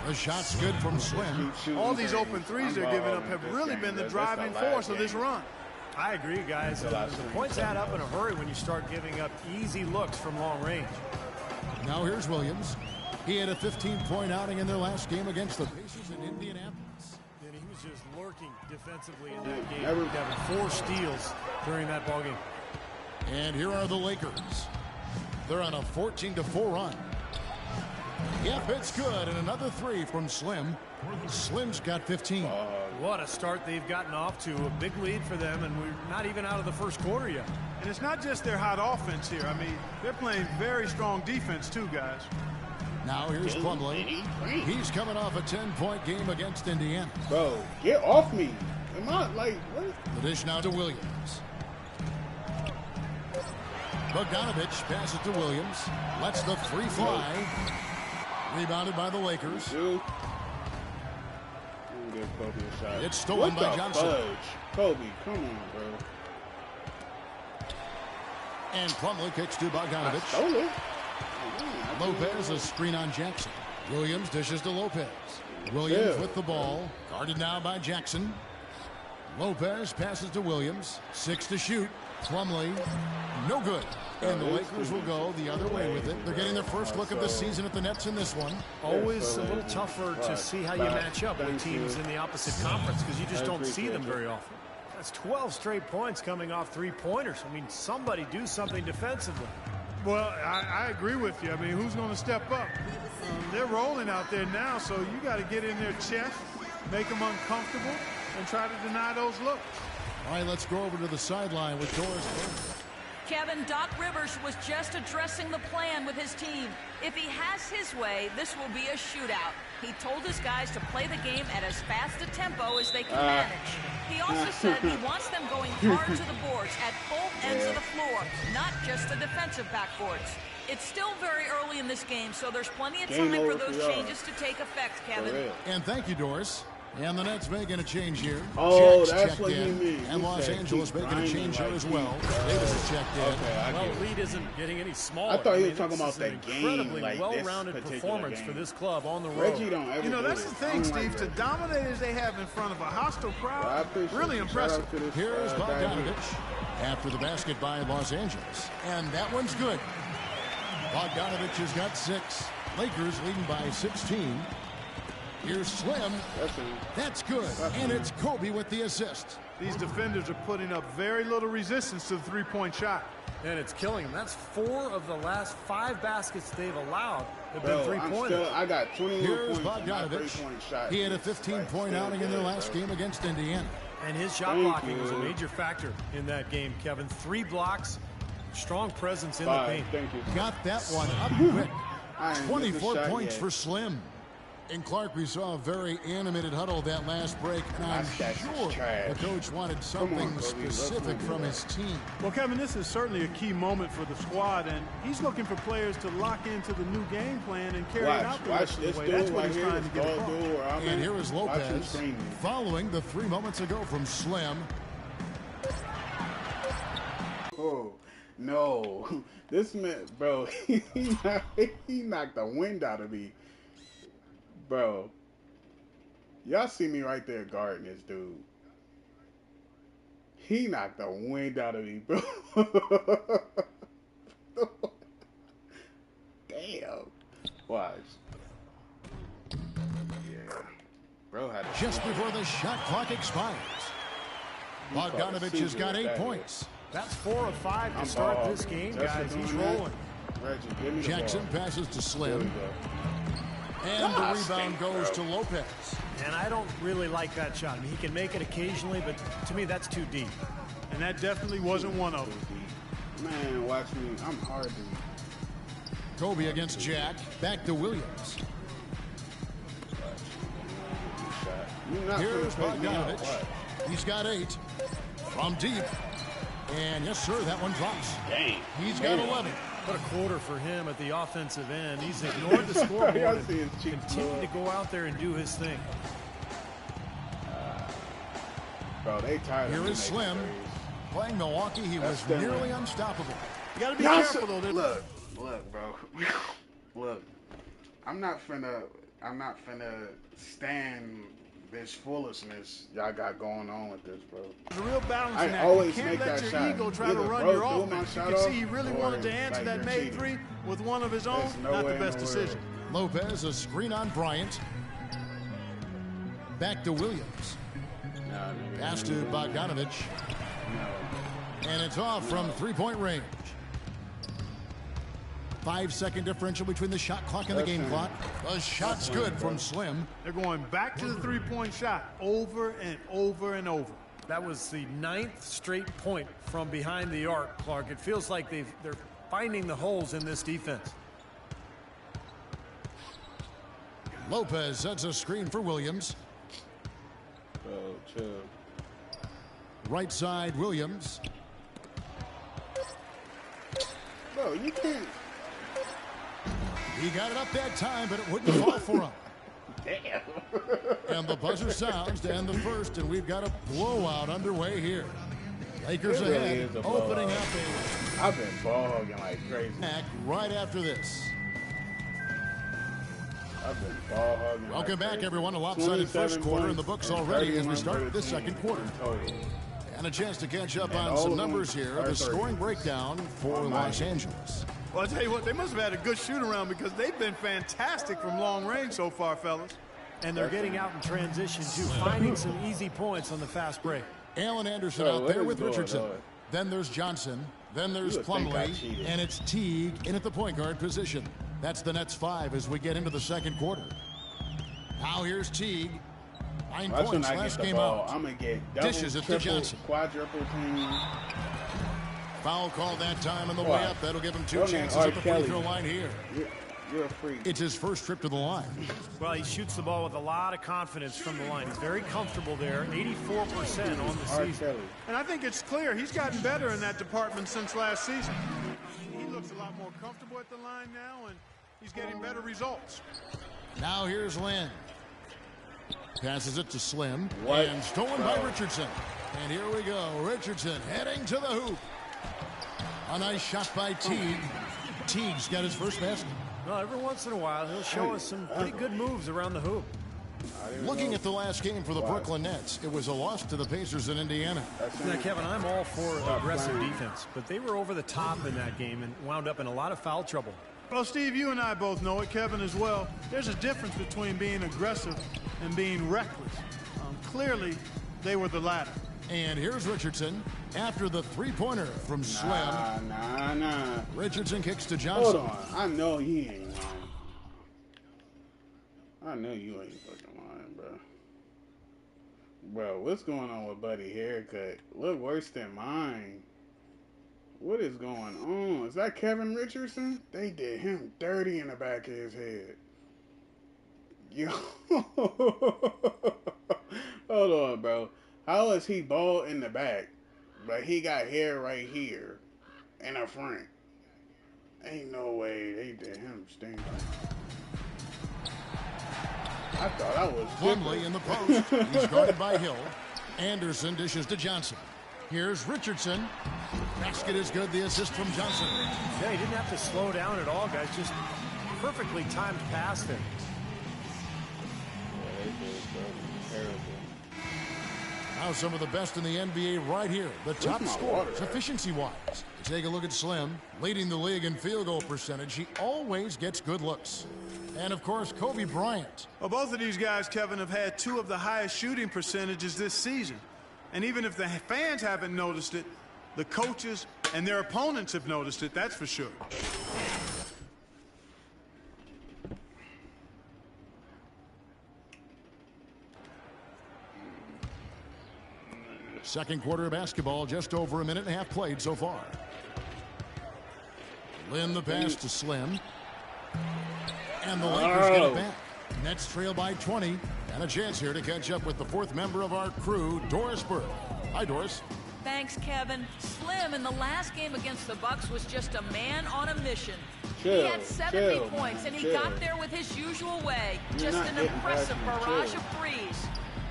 The shot's good from Slim.
All these open threes they're giving up have really been the driving force of this run.
I agree, guys. The points add up in a hurry when you start giving up easy looks from long range.
Now here's Williams. He had a 15-point outing in their last game against the Pacers in Indianapolis.
And he was just lurking defensively in that game. Having 4 steals during that ball game.
And here are the Lakers. They're on a 14-4 run. Yep, it's good. And another 3 from Slim. Slim's got 15.
What a start they've gotten off to. A big lead for them, and we're not even out of the first quarter yet.
And it's not just their hot offense here. I mean, they're playing very strong defense too, guys.
Now here's Plumlee. He's coming off a 10-point game against Indiana.
Bro, get off me. Am I like, what?
The dish now to Williams. Bogdanovich passes to Williams. Lets the 3 fly. Rebounded by the Lakers.
Give Kobe a shot.
It's stolen by Johnson.
Fudge? Kobe, come on, bro.
And Plumlee kicks to Bogdanovich.
Stole it.
Lopez, a screen on Jackson. Williams dishes to Lopez. Williams with the ball. Guarded now by Jackson. Lopez passes to Williams. 6 to shoot. Plumlee, no good. And the Lakers will go the other way with it. They're getting their first look of the season at the Nets in this one.
Always a little tougher to see how you match up with teams in the opposite conference because you just don't see them very often. That's 12 straight points coming off 3-pointers. I mean, somebody do something defensively.
Well, I agree with you. I mean, who's going to step up? They're rolling out there now, so you got to get in their chest, make them uncomfortable, and try to deny those looks.
All right, let's go over to the sideline with Doris.
Kevin, Doc Rivers was just addressing the plan with his team. If he has his way, this will be a shootout. He told his guys to play the game at as fast a tempo as they can manage. He also said he wants them going hard to the boards at both ends of the floor, not just the defensive backboards. It's still very early in this game, so there's plenty of time for those changes to take effect, Kevin.
And thank you, Doris. And the Nets making a change here.
Oh,
Jack's
that's
checked
what
in.
he means.
And Los Angeles making a change here as well. Davis has checked in.
Okay,
well, the lead isn't getting any smaller.
I thought he was talking about that game,
incredibly
like
well-rounded
this
performance
game.
for this club on the road.
Reggie don't ever
You know,
do
that's
this.
the thing, Steve. To dominate as they have in front of a hostile crowd, really impressive.
Here's Bogdanovich after the basket by Los Angeles. And that one's good. Bogdanovich has got 6. Lakers leading by 16. Here's Slim. That's good. And it's Kobe with the assist.
These defenders are putting up very little resistance to the 3-point shot.
And it's killing them. That's 4 of the last 5 baskets they've allowed have been 3-pointers.
I got 21
Here's
points on my 3-point
Bogdanovich.
shot.
He had a 15-point outing in their last game against Indiana.
And his shot blocking was a major factor in that game, Kevin. 3 blocks, strong presence in the paint.
Thank you.
Got that one up quick. 24 points for Slim. And Clark, we saw a very animated huddle that last break, and I'm sure the coach wanted something specific from his team.
Well, Kevin, this is certainly a key moment for the squad, and he's looking for players to lock into the new game plan and carry it out the rest of the way. That's what he's trying to get across.
And here is Lopez following the 3 moments ago from Slim.
Oh, no. This man, bro, he knocked the wind out of me. Bro, y'all see me right there guarding this dude. He knocked the wind out of me, bro. Damn. Watch. Yeah. Bro had
just before the shot clock expires. Bogdanovich has got 8 points.
That's 4 of 5 to start this game, guys. He's rolling.
Reggie,
Jackson passes to Slim. And the rebound goes to Lopez.
And I don't really like that shot. I mean, he can make it occasionally, but to me, that's too deep.
And that definitely wasn't one of them.
Man, watch me. I'm Hardeep.
Kobe against Jack. Back to Williams. Here's Bogdanovich. He's got 8. From deep. And yes, sir, that one drops.
Dang.
He's got 11.
What a quarter for him at the offensive end. He's ignored the scoreboard and continued to go out there and do his thing.
Bro, they tired.
Here is Slim. Playing Milwaukee, he was nearly unstoppable.
You got to be careful, though.
Look, bro. Look. I'm not finna stand this foolishness y'all got going on with this, bro.
There's a real balancing act.
Always
you can't
make
let
that
your
shot.
ego try to run your offense. You can see he really wanted to answer that made 3 with one of his own. Not the best decision.
Lopez, a screen on Bryant. Back to Williams. Pass to Bogdanovich. And it's off from 3-point range. 5-second differential between the shot clock and the game clock. The shot's good from Slim.
They're going back to the 3-point shot over and over and over.
That was the 9th straight point from behind the arc, Clark. It feels like they're finding the holes in this defense.
Lopez sets a screen for Williams.
Bro, chill.
Right side, Williams.
Bro, you can't.
He got it up that time, but it wouldn't fall for him.
Damn.
And the buzzer sounds to end the first, and we've got a blowout underway here. Lakers ahead, opening up
I've been ball hogging like crazy.
Right after this.
I've been ball hogging.
Welcome back, everyone. A lopsided first quarter in the books already as we start this second quarter. And a chance to catch up on some numbers here. The scoring breakdown for Los Angeles.
Well, I'll tell you what, they must have had a good shoot-around because they've been fantastic from long range so far, fellas.
And they're getting out in transition, too, finding some easy points on the fast break.
Allen Anderson out there with Richardson. Then there's Johnson. Then there's Plumlee. And it's Teague in at the point guard position. That's the Nets 5 as we get into the second quarter. Now here's Teague. 9 points last game out.
I'm going to get double,
dishes it to Johnson.
Quadruple team.
Foul call that time on the way up. That'll give him 2 chances at the free throw line here.
You're a freak.
It's his first trip to the line.
Well, he shoots the ball with a lot of confidence from the line. He's very comfortable there. 84% on the season.
And I think it's clear he's gotten better in that department since last season. He looks a lot more comfortable at the line now, and he's getting better results.
Now here's Lynn. Passes it to Slim. And stolen by Richardson. And here we go. Richardson heading to the hoop. A nice shot by Teague. Teague's got his first basket.
Well, every once in a while, he'll show us some pretty good moves around the hoop.
Looking at the last game for the Brooklyn Nets, it was a loss to the Pacers in Indiana.
Now, Kevin, I'm all for aggressive defense, but they were over the top in that game and wound up in a lot of foul trouble.
Well, Steve, you and I both know it, Kevin as well. There's a difference between being aggressive and being reckless. Clearly, they were the latter.
And here's Richardson after the three-pointer from Slim.
Nah.
Richardson kicks to Johnson.
Hold on. I know he ain't lying. I know you ain't fucking lying, bro. Bro, what's going on with Buddy haircut? Look worse than mine. What is going on? Is that Kevin Richardson? They did him dirty in the back of his head. Yo. Hold on, bro. How is he bald in the back, but he got hair right here in the front? Ain't no way they did him stinking. I thought I was
Plumlee in the post. He's guarded by Hill. Anderson dishes to Johnson. Here's Richardson. Basket is good. The assist from Johnson.
Yeah, he didn't have to slow down at all, guys. Just perfectly timed pass there.
Now some of the best in the NBA right here. The top scorers, efficiency-wise. Take a look at Slim, leading the league in field goal percentage. He always gets good looks. And, of course, Kobe Bryant.
Well, both of these guys, Kevin, have had 2 of the highest shooting percentages this season. And even if the fans haven't noticed it, the coaches and their opponents have noticed it, that's for sure.
Second quarter of basketball, just over a minute and a half played so far. Lynn the pass to Slim. And the Lakers get it back. Nets trail by 20. And a chance here to catch up with the 4th member of our crew, Doris Burke. Hi, Doris.
Thanks, Kevin. Slim in the last game against the Bucks was just a man on a mission.
Chill,
he had 70 points, and he got there with his usual way. Just an impressive barrage of threes.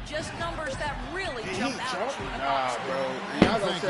Just numbers that really jump out at you.
Nah, bro. And y'all gonna say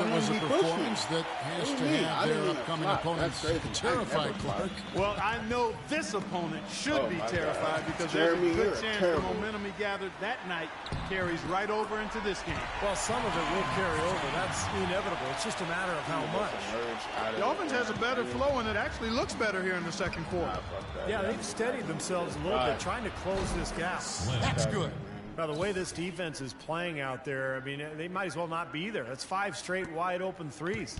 It was a performance that has to have their upcoming opponents terrified, Clark.
Well, I know this opponent should be terrified because there's a good chance the momentum he gathered that night carries right over into this game.
Well, some of it will carry over. That's inevitable. It's just a matter of how much.
The offense has a better flow, and it actually looks better here in the second quarter.
Yeah, they've steadied themselves a little bit, trying to close this gap.
That's good.
Now, the way this defense is playing out there, I mean, they might as well not be there. That's 5 straight wide open threes.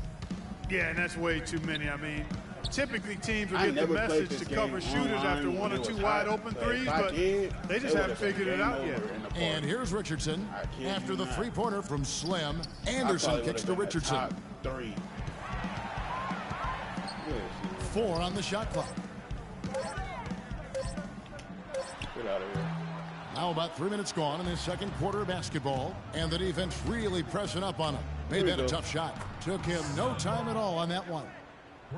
Yeah, and that's way too many. I mean, typically teams will get the message to cover shooters after 1 or 2 wide open threes, but they just haven't figured it out yet.
And here's Richardson. After the 3-pointer from Slim, Anderson kicks to Richardson. 4 on the shot clock.
Get out of here.
Now about 3 minutes gone in this second quarter of basketball, and the defense really pressing up on him. Made that a tough shot. Took him no time at all on that one.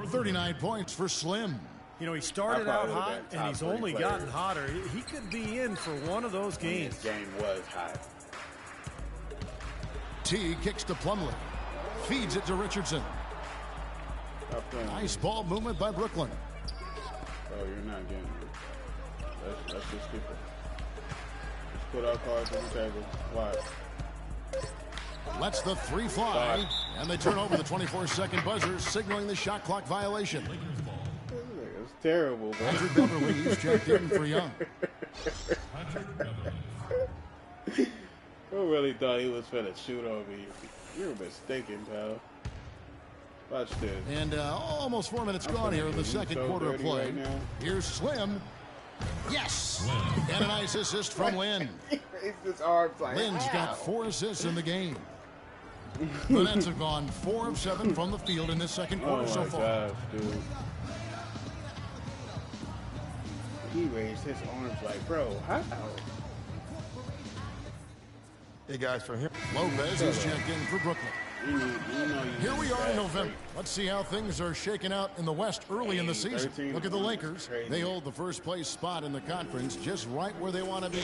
39 points for Slim.
You know, he started out hot, and he's only gotten hotter. He could be in for one of those games.
This game was hot.
T kicks to Plumlee. Feeds it to Richardson. Nice ball movement by Brooklyn.
Oh, you're not getting it. Let's just keep it. Put our cards on the table. Why?
Lets the 3 fly, and they turn over the 24-second buzzer, signaling the shot clock violation.
It's terrible, bro.
Patrick Beverly is checked in for Young.
Who really thought he was finna shoot over you? You're mistaken, pal. Watch this.
And almost 4 minutes gone here in the second quarter of play.
Right,
here's Slim. Yes! And a nice assist from Lynn.
He raised his arms like,
Lynn's got 4 assists in the game. The Nets have gone 4 of 7 from the field in this second quarter so far.
Gosh, dude. He raised his arms like, bro, how?
Hey, guys, for him.
Lopez is checked in for Brooklyn. Here we are in November. Let's see how things are shaking out in the West early in the season. Look at the Lakers. They hold the first place spot in the conference just right where they want to be.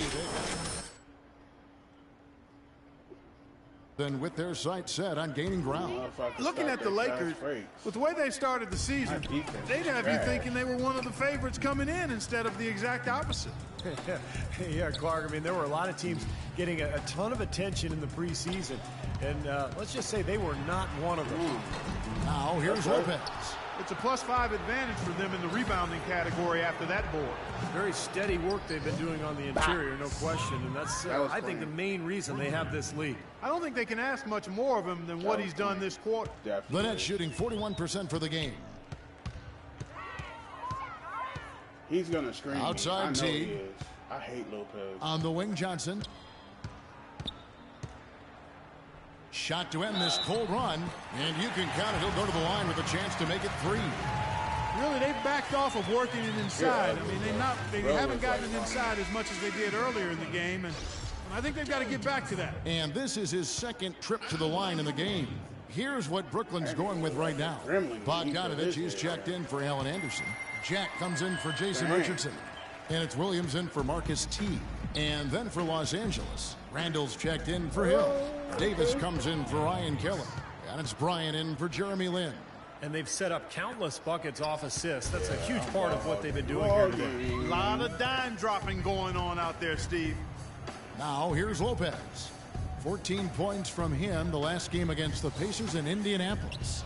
Then with their sights set on gaining ground.
Looking at the Lakers, with the way they started the season, they'd have you thinking they were one of the favorites coming in instead of the exact opposite.
Yeah, Clark, I mean, there were a lot of teams getting a ton of attention in the preseason, and let's just say they were not one of them.
Now, here's Lopez.
It's a +5 advantage for them in the rebounding category after that board.
Very steady work they've been doing on the interior, no question, and that's, I think, the main reason they have this lead.
I don't think they can ask much more of him than what he's done this quarter.
The Nets shooting 41% for the game.
He's going to screen
outside
me. I know
T.
he is. I hate Lopez.
On the wing, Johnson. Shot to end this cold run, and you can count it. He'll go to the line with a chance to make it 3.
Really, they've backed off of working it inside. I mean, they haven't gotten it inside as much as they did earlier in the game, and I think they've got to get back to that.
And this is his second trip to the line in the game. Here's what Brooklyn's going with right now. Bogdanovich is checked in for Allen Anderson. Jack comes in for Jason Richardson. And it's Williams in for Marcus T. And then for Los Angeles, Randall's checked in for Hill. Davis comes in for Ryan Keller. And it's Bryant in for Jeremy Lin.
And they've set up countless buckets off assists. That's a huge part of what they've been doing here today.
A lot of dime dropping going on out there, Steve.
Now here's Lopez. 14 points from him the last game against the Pacers in Indianapolis.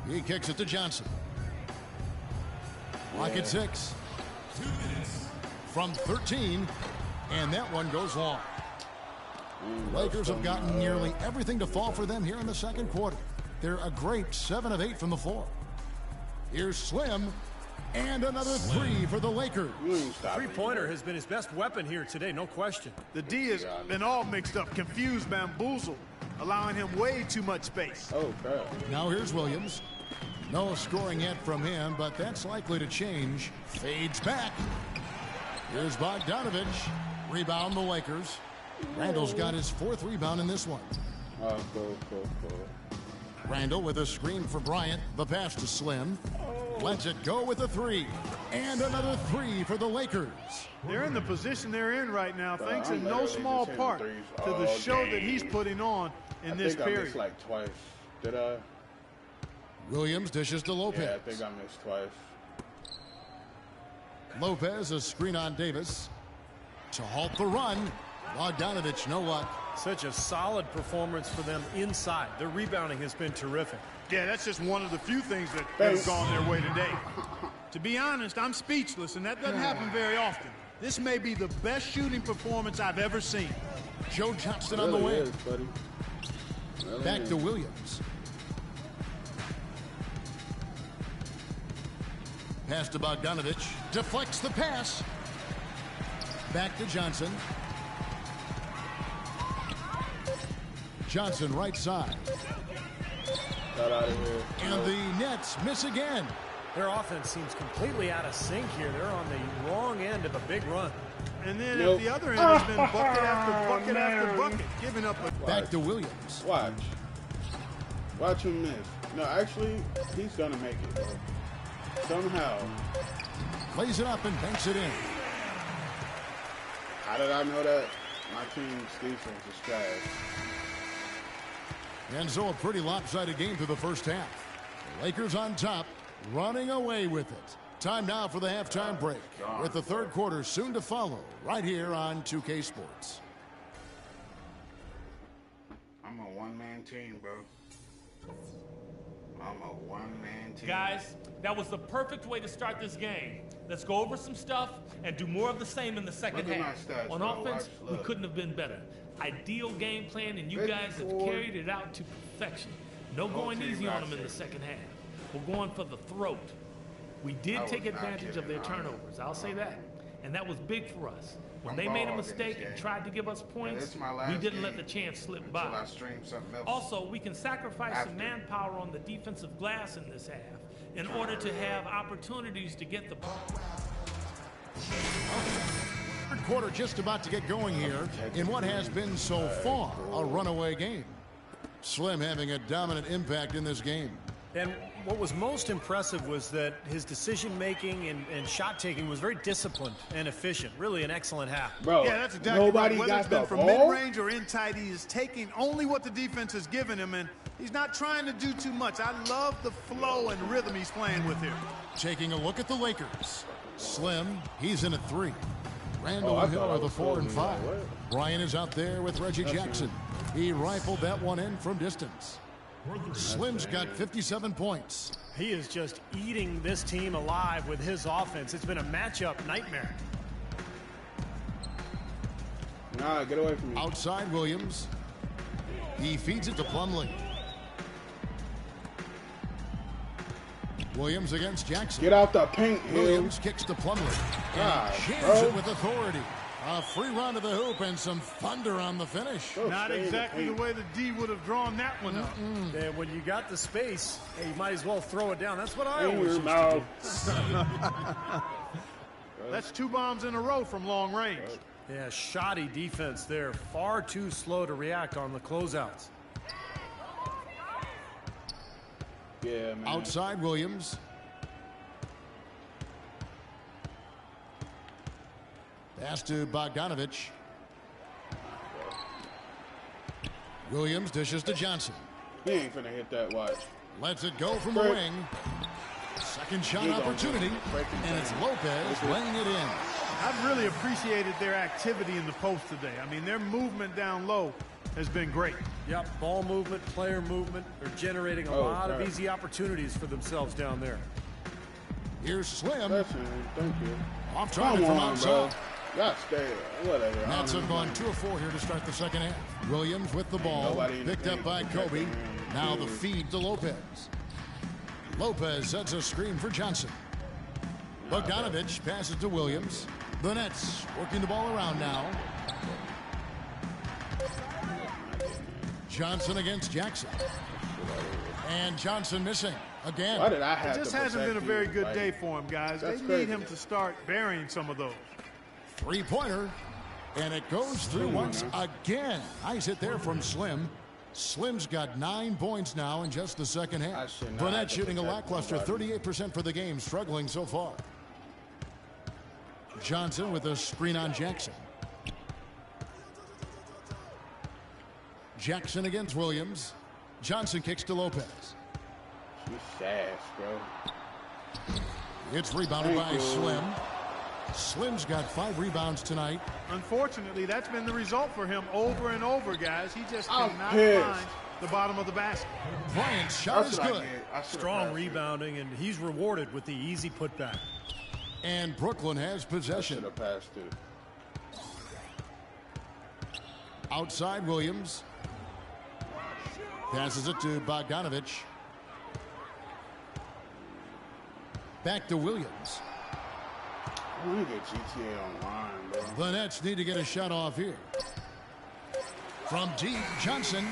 He kicks it to Johnson. Clock at 6.
2 minutes.
From 13, and that one goes long. Lakers have gotten nearly everything to fall for them here in the second quarter. They're a great 7 of 8 from the floor. Here's Slim, and another 3 for the Lakers.
Three-pointer has been his best weapon here today, no question.
The D has been all mixed up, confused, bamboozled, allowing him way too much space.
Now here's Williams. No scoring yet from him, but that's likely to change. Fades back. Here's Bogdanovich. Rebound the Lakers. Randall's got his 4th rebound in this one. Randall with a screen for Bryant. The pass to Slim. Lets it go with a 3. And another 3 for the Lakers.
They're in the position they're in right now, thanks in no small part to the show that he's putting on in this period.
I missed like twice. Did I?
Williams dishes to Lopez.
Yeah, I think I missed twice.
Lopez, a screen on Davis. To halt the run. Bogdanovich, no luck.
Such a solid performance for them inside. Their rebounding has been terrific.
Yeah, that's just one of the few things that have gone their way today. To be honest, I'm speechless, and that doesn't happen very often. This may be the best shooting performance I've ever seen.
Joe Johnston on the wing. Back to Williams. Pass to Bogdanovich. Deflects the pass. Back to Johnson. Johnson right side.
Got out of here.
And the Nets miss again.
Their offense seems completely out of sync here. They're on the wrong end of a big run.
And then at the other end has been bucket after bucket after bucket, giving up a...
Back to Williams.
Watch him miss. No, actually, he's gonna make it, bro. Somehow.
Plays it up and banks it in.
How did I know that? My team's defense is trash.
And so a pretty lopsided game through the first half. The Lakers on top, running away with it. Time now for the halftime break, with the third quarter soon to follow, right here on 2K Sports.
I'm a one-man team, bro. I'm a one-man team.
Guys, that was the perfect way to start this game. Let's go over some stuff and do more of the same in the second half. On offense, we couldn't have been better. Ideal game plan, and you guys have carried it out to perfection. No going easy on them in the second half. We're going for the throat. We did take advantage of their turnovers, I'll say that. And that was big for us. When they made a mistake and tried to give us points, we didn't let the chance slip by. Also, we can sacrifice some manpower on the defensive glass in this half in order to have opportunities to get the ball.
Third quarter just about to get going here in what has been so far a runaway game. Slim having a dominant impact in this game.
And what was most impressive was that his decision-making and shot-taking was very disciplined and efficient. Really an excellent half.
Bro,
yeah, that's exactly right. Whether it's been from mid-range or in tight, he is taking only what the defense has given him, and he's not trying to do too much. I love the flow and rhythm he's playing with here.
Taking a look at the Lakers. Slim, he's in at 3. Randall and Hill are the 4 and 5. Brian is out there with Reggie Jackson. He rifled that one in from distance. Slim's got 57 points.
He is just eating this team alive with his offense. It's been a matchup nightmare.
Nah, get away from me.
Outside Williams. He feeds it to Plumlee. Williams against Jackson.
Get out the paint, Hill.
Williams kicks to Plumlee. And jams it with authority. A free run to the hoop and some thunder on the finish.
Not exactly the way the D would have drawn that one up.
And when you got the space, hey, you might as well throw it down. That's what I always used to do.
That's 2 bombs in a row from long range.
Yeah, shoddy defense there. Far too slow to react on the closeouts.
Yeah, man.
Outside Williams. Pass to Bogdanovich. Williams dishes to Johnson.
He ain't finna hit that watch.
Lets it go from the wing. Second shot opportunity. And it's Lopez laying it in.
I've really appreciated their activity in the post today. I mean, their movement down low has been great.
Yep, ball movement, player movement. They're generating a lot of easy opportunities for themselves down there.
Here's Slim.
Thank you.
Off target from outside.
Y'all stay. Whatever.
Nets have gone 2 of 4 here to start the second half. Williams with the ball. Picked up by Kobe. Now the feed to Lopez. Lopez sets a screen for Johnson. Bogdanovich passes to Williams. The Nets working the ball around now. Johnson against Jackson. And Johnson missing again.
Why did I have
It just
to
hasn't been a very good
like,
day for him, guys. They
crazy.
need him to start burying some of those.
Three-pointer. And it goes through once again. Nice hit there from Slim. Slim's got 9 points now in just the second half. Burnett shooting a lackluster 38% for the game, struggling so far. Johnson with a screen on Jackson. Jackson against Williams. Johnson kicks to Lopez.
She's fast, bro.
It's rebounded by Slim. Slim's got 5 rebounds tonight.
Unfortunately, that's been the result for him over and over, guys. He just cannot find the bottom of the basket.
Bryant's shot is good.
Strong rebounding, and he's rewarded with the easy putback.
And Brooklyn has possession. Outside Williams. Passes it to Bogdanovich. Back to Williams.
I want to get GTA Online, bro.
The Nets need to get a shot off here. From deep, Johnson.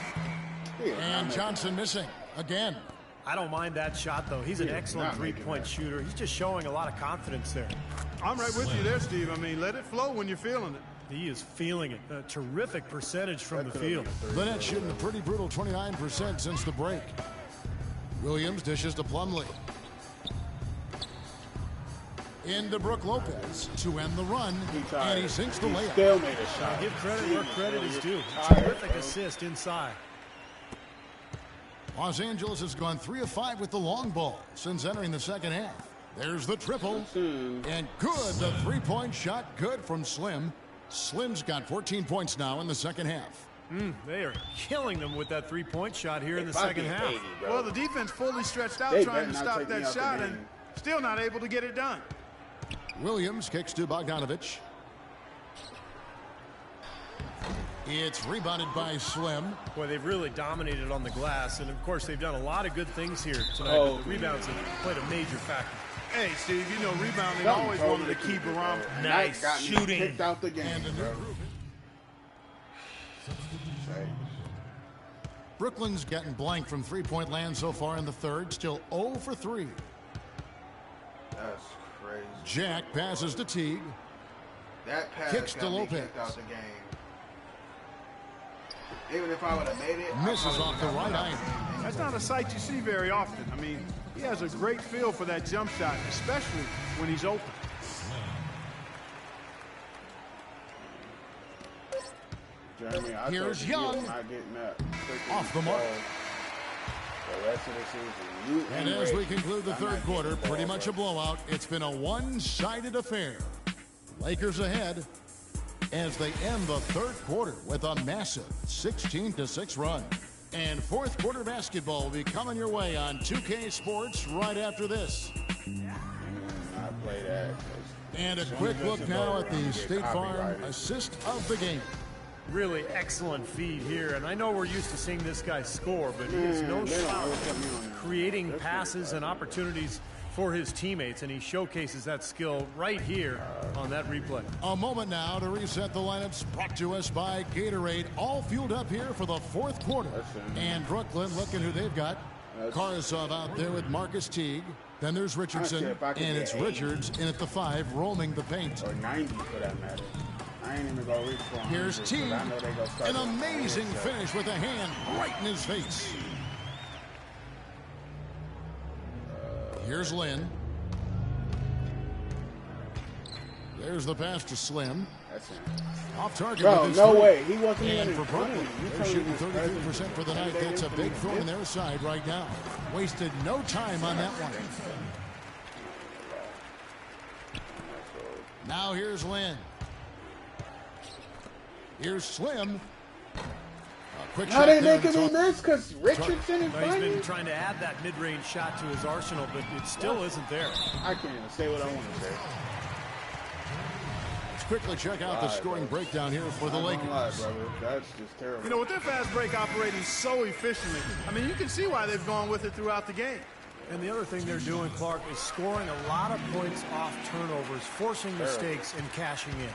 And Johnson missing again.
I don't mind that shot, though. He's an excellent three-point shooter. He's just showing a lot of confidence there.
I'm right with you there, Steve. I mean, let it flow when you're feeling it.
He is feeling it. A terrific percentage from the field.
The Nets shooting a pretty brutal 29% since the break. Williams dishes to Plumlee. Into Brook Lopez to end the run, and he sinks the layup.
Still made a shot.
Give credit where credit is due. Terrific assist inside.
Los Angeles has gone 3 of 5 with the long ball since entering the second half. There's the triple, and good. The three-point shot, good from Slim. Slim's got 14 points now in the second half.
They are killing them with that three-point shot here in the second half.
Well, the defense fully stretched out trying to stop that shot and still not able to get it done.
Williams kicks to Bogdanovich. It's rebounded by Slim.
Boy, they've really dominated on the glass, and of course they've done a lot of good things here tonight, but the rebounds have played a major factor.
Hey, Steve, you know rebounding always one of the key barometers.
Nice shooting.
Kicked out the game,
And a new
bro.
Brooklyn's gotten blank from three-point land so far in the third, still 0 for 3.
That's crazy.
Jack passes to Teague.
That pass
Kicks to
got me
Lopez.
kicked out the game. Even if I would have made it,
Misses off the right eye.
That's not a sight you see very often. I mean, he has a great feel for that jump shot, especially when he's open.
Jeremy, I
Here's Young.
not getting that
Off the mark.
The rest of the season.
And as we conclude the third quarter, pretty much a blowout. It's been a one-sided affair. Lakers ahead as they end the third quarter with a massive 16-6 run. And fourth quarter basketball will be coming your way on 2K Sports right after this.
I play that.
And a quick look now at the State Farm assist of the game.
Really excellent feed here, and I know we're used to seeing this guy score, but he has no shot creating passes and opportunities for his teammates, and he showcases that skill right here on that replay.
A moment now to reset the lineups, brought to us by Gatorade, all fueled up here for the fourth quarter. And Brooklyn, looking who they've got. Karsov out there with Marcus Teague. Then there's Richardson, and it's Richards in at the 5, roaming the paint.
Or 90 for that matter. I ain't even gonna reach for him.
Here's Teague, an amazing finish with a hand right in his face. Here's Lynn. There's the pass to Slim.
That's him.
Off target.
Bro,
with
no
three.
way. He wasn't
And
even
for Brooklyn, they're shooting 33% for the night. That's a big throw in their side right now. Wasted no time on that one. Now here's Lynn. Here's Slim.
How they making me miss? Because Richardson is
He's been trying to add that mid-range shot to his arsenal, but it still isn't there.
I can't even say what I want to say.
Let's quickly check out the scoring breakdown here for the Lakers.
That's just terrible.
You know, with their fast break operating so efficiently, I mean, you can see why they've gone with it throughout the game.
And the other thing they're doing, Clark, is scoring a lot of points off turnovers, forcing mistakes and cashing in.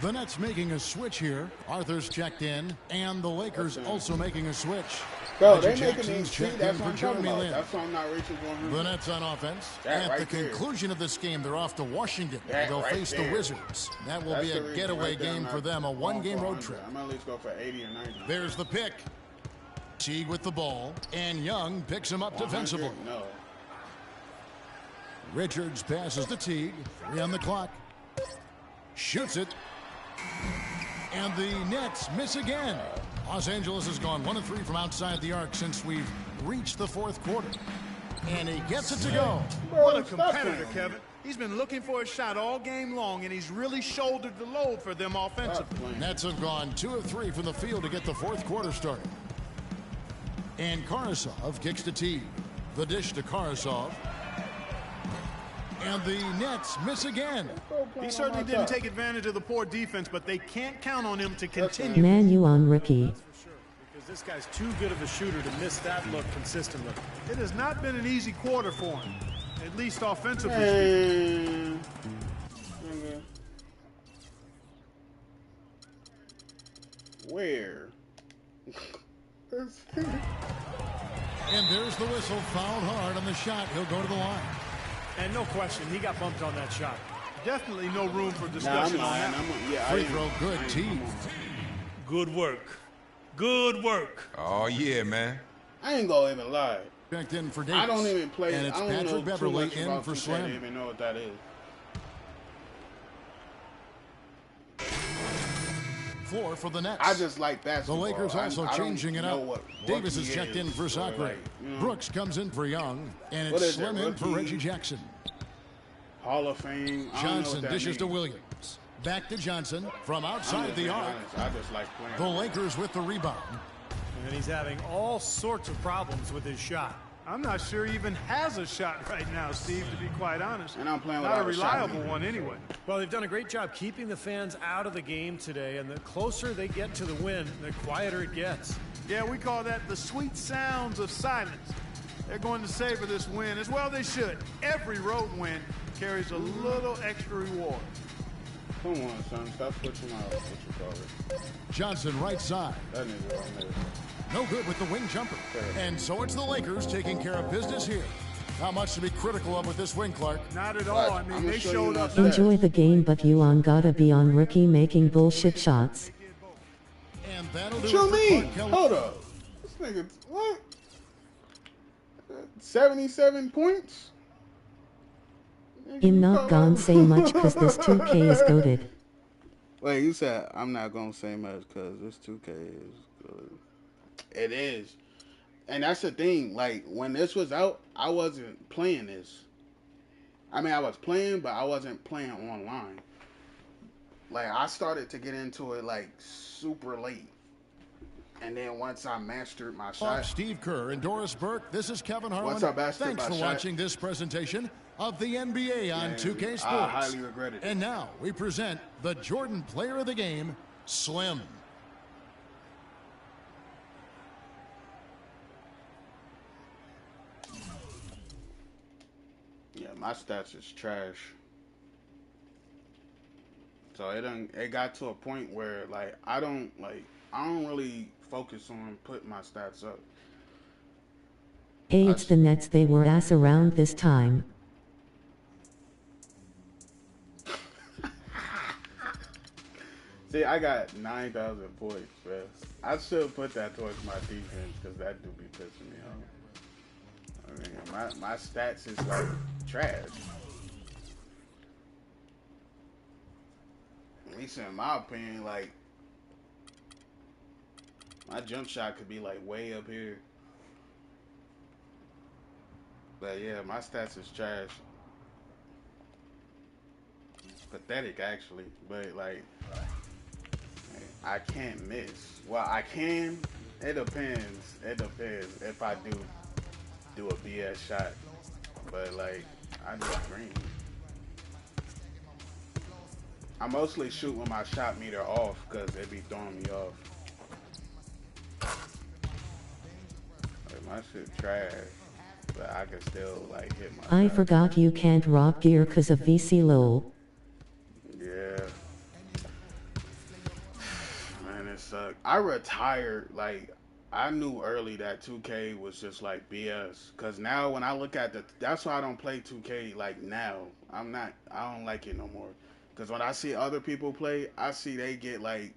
The Nets making a switch here. Arthur's checked in, and the Lakers also making a switch.
Bro,
Reggie
they making me
Jackson's
see.
checked
That's
in
what
for
I'm talking
Jeremy
about.
Lin.
That's why I'm not reaching for him.
The Nets on offense.
That
At
right
the
there.
conclusion of this game, they're off to Washington.
That
They'll
right
face
there.
the Wizards. That will
That's
be
the
a
reason
getaway
right there
game
I'm
for
not
them, a
going
one-game
for
road
100.
trip.
I'm at least go for 80 or 90.
There's the pick. Teague with the ball, and Young picks him up
100?
defensively.
No.
Richards passes to Teague. 3 on the clock. Shoots it. And the Nets miss again. Los Angeles has gone 1 of 3 from outside the arc since we've reached the fourth quarter. And he gets it to go.
What a competitor, Kevin. He's been looking for a shot all game long, and he's really shouldered the load for them offensively.
Nets have gone 2 of 3 from the field to get the fourth quarter started. And Karsov kicks to Teague. The dish to Karsov. And the Nets miss again.
He certainly didn't take advantage of the poor defense, but they can't count on him to continue.
Man, you on rookie.
That's for sure, because this guy's too good of a shooter to miss that look consistently.
It has not been an easy quarter for him, at least offensively speaking.
Where?
And there's the whistle. Fouled hard on the shot. He'll go to the line.
And no question, he got bumped on that shot.
Definitely no room for discussion on that.
Free throw, good. Teague.
Good work. Good work.
Oh, yeah, man.
I ain't gonna even lie.
Back in for Davis.
I don't even play.
And it's
I don't know
Patrick
too
Beverly
much
in
about
for
2K to
Slim.
even know what that is.
Floor for the Nets.
I just like
The
basketball.
Lakers also
I don't
changing it
know
up.
what
Davis is
rookie
checked in for
or
Sacre.
like, you know,
Brooks comes in for Young. And
What
it's
is it,
Slim in for
rookie?
Reggie Jackson.
Hall of Fame. I don't know
Johnson
what that
dishes to
means.
Williams. Back to Johnson from
I'm
outside
just
the
being
arc.
honest. I just like playing.
The Lakers with the rebound.
And he's having all sorts of problems with his shot.
I'm not sure he even has a shot right now, Steve, to be quite honest.
And I'm playing
Not a
without a shot.
reliable one anyway.
Well, they've done a great job keeping the fans out of the game today, and the closer they get to the win, the quieter it gets.
Yeah, we call that the sweet sounds of silence. They're going to savor this win, as well they should. Every road win carries a little extra reward.
Come on, son. Stop switching out. What you call it?
Johnson right side.
That nigga on there.
No good with the wing jumper. And so it's the Lakers taking care of business here. Not much to be critical of with this win, Clark.
Not at all. I
I'm
mean,
gonna
they
show you
showed
my
up.
stats.
Enjoy the game, but you on gotta be on rookie making bullshit shots.
And that'll do
What you
it for
mean?
Clark Kelly.
Hold up. This nigga, what? 77 points?
I'm not gonna say much cause this 2K is goated.
Wait, you said I'm not gonna say much because this 2K is good. It is. And that's the thing. Like, when this was out, I wasn't playing this. I mean, I was playing, but I wasn't playing online. Like, I started to get into it, like, super late. And then once I mastered my shot.
Steve Kerr and Doris Burke, this is Kevin Harlan.
What's up, Bastard?
Thanks for
My shot.
watching this presentation of the NBA on
Man,
2K Sports.
I highly regretted it.
And now we present the Jordan Player of the Game, Slim.
My stats is trash. So it got to a point where like I don't really focus on putting my stats up.
Hey, it's the Nets. They were ass around this time.
See, I got 9,000 points, man. I should put that towards my defense because that do be pissing me off. I mean, my stats is like trash. At least in my opinion, like my jump shot could be like way up here. But yeah, my stats is trash. Pathetic actually, but like I can't miss. Well, I can. It depends. It depends if I do a BS shot. But like I do green. I mostly shoot with my shot meter off because it be throwing me off. Like, my shit trash, but I can still like hit my.
I
shot.
forgot you can't rock gear cause of VC low.
Yeah. Man, it sucked. I retired, like, I knew early that 2K was just like BS. Cause now when I look at that's why I don't play 2K like now. I don't like it no more. Cause when I see other people play, I see they get like,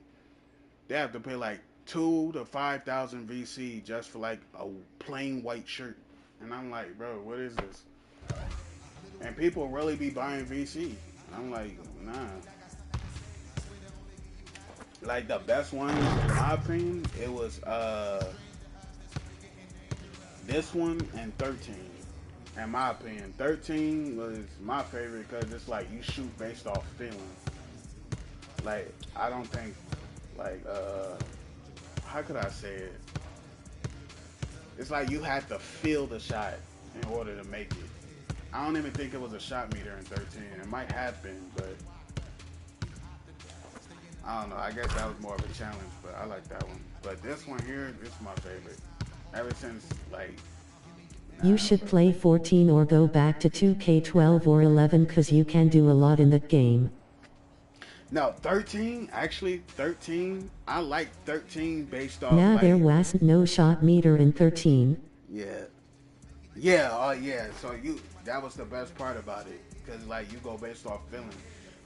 they have to pay like 2 to 5,000 VC just for like a plain white shirt. And I'm like, bro, what is this? And people really be buying VC. I'm like, nah. Like the best one, in my opinion, it was this one and 13. In my opinion, 13 was my favorite because it's like you shoot based off feeling. Like I don't think, like how could I say it? It's like you had to feel the shot in order to make it. I don't even think it was a shot meter in 13. It might have been, but I don't know. I guess that was more of a challenge, but I like that one. But this one here, this is my favorite. Ever since, like...
You should play 14 or go back to 2K12 or 11 cause you can do a lot in that game.
No, 13, actually, 13, I like 13 based off,
Nah,
like...
there wasn't no shot meter in 13.
Yeah. Yeah, oh yeah, so that was the best part about it. Cause, like, you go based off feeling.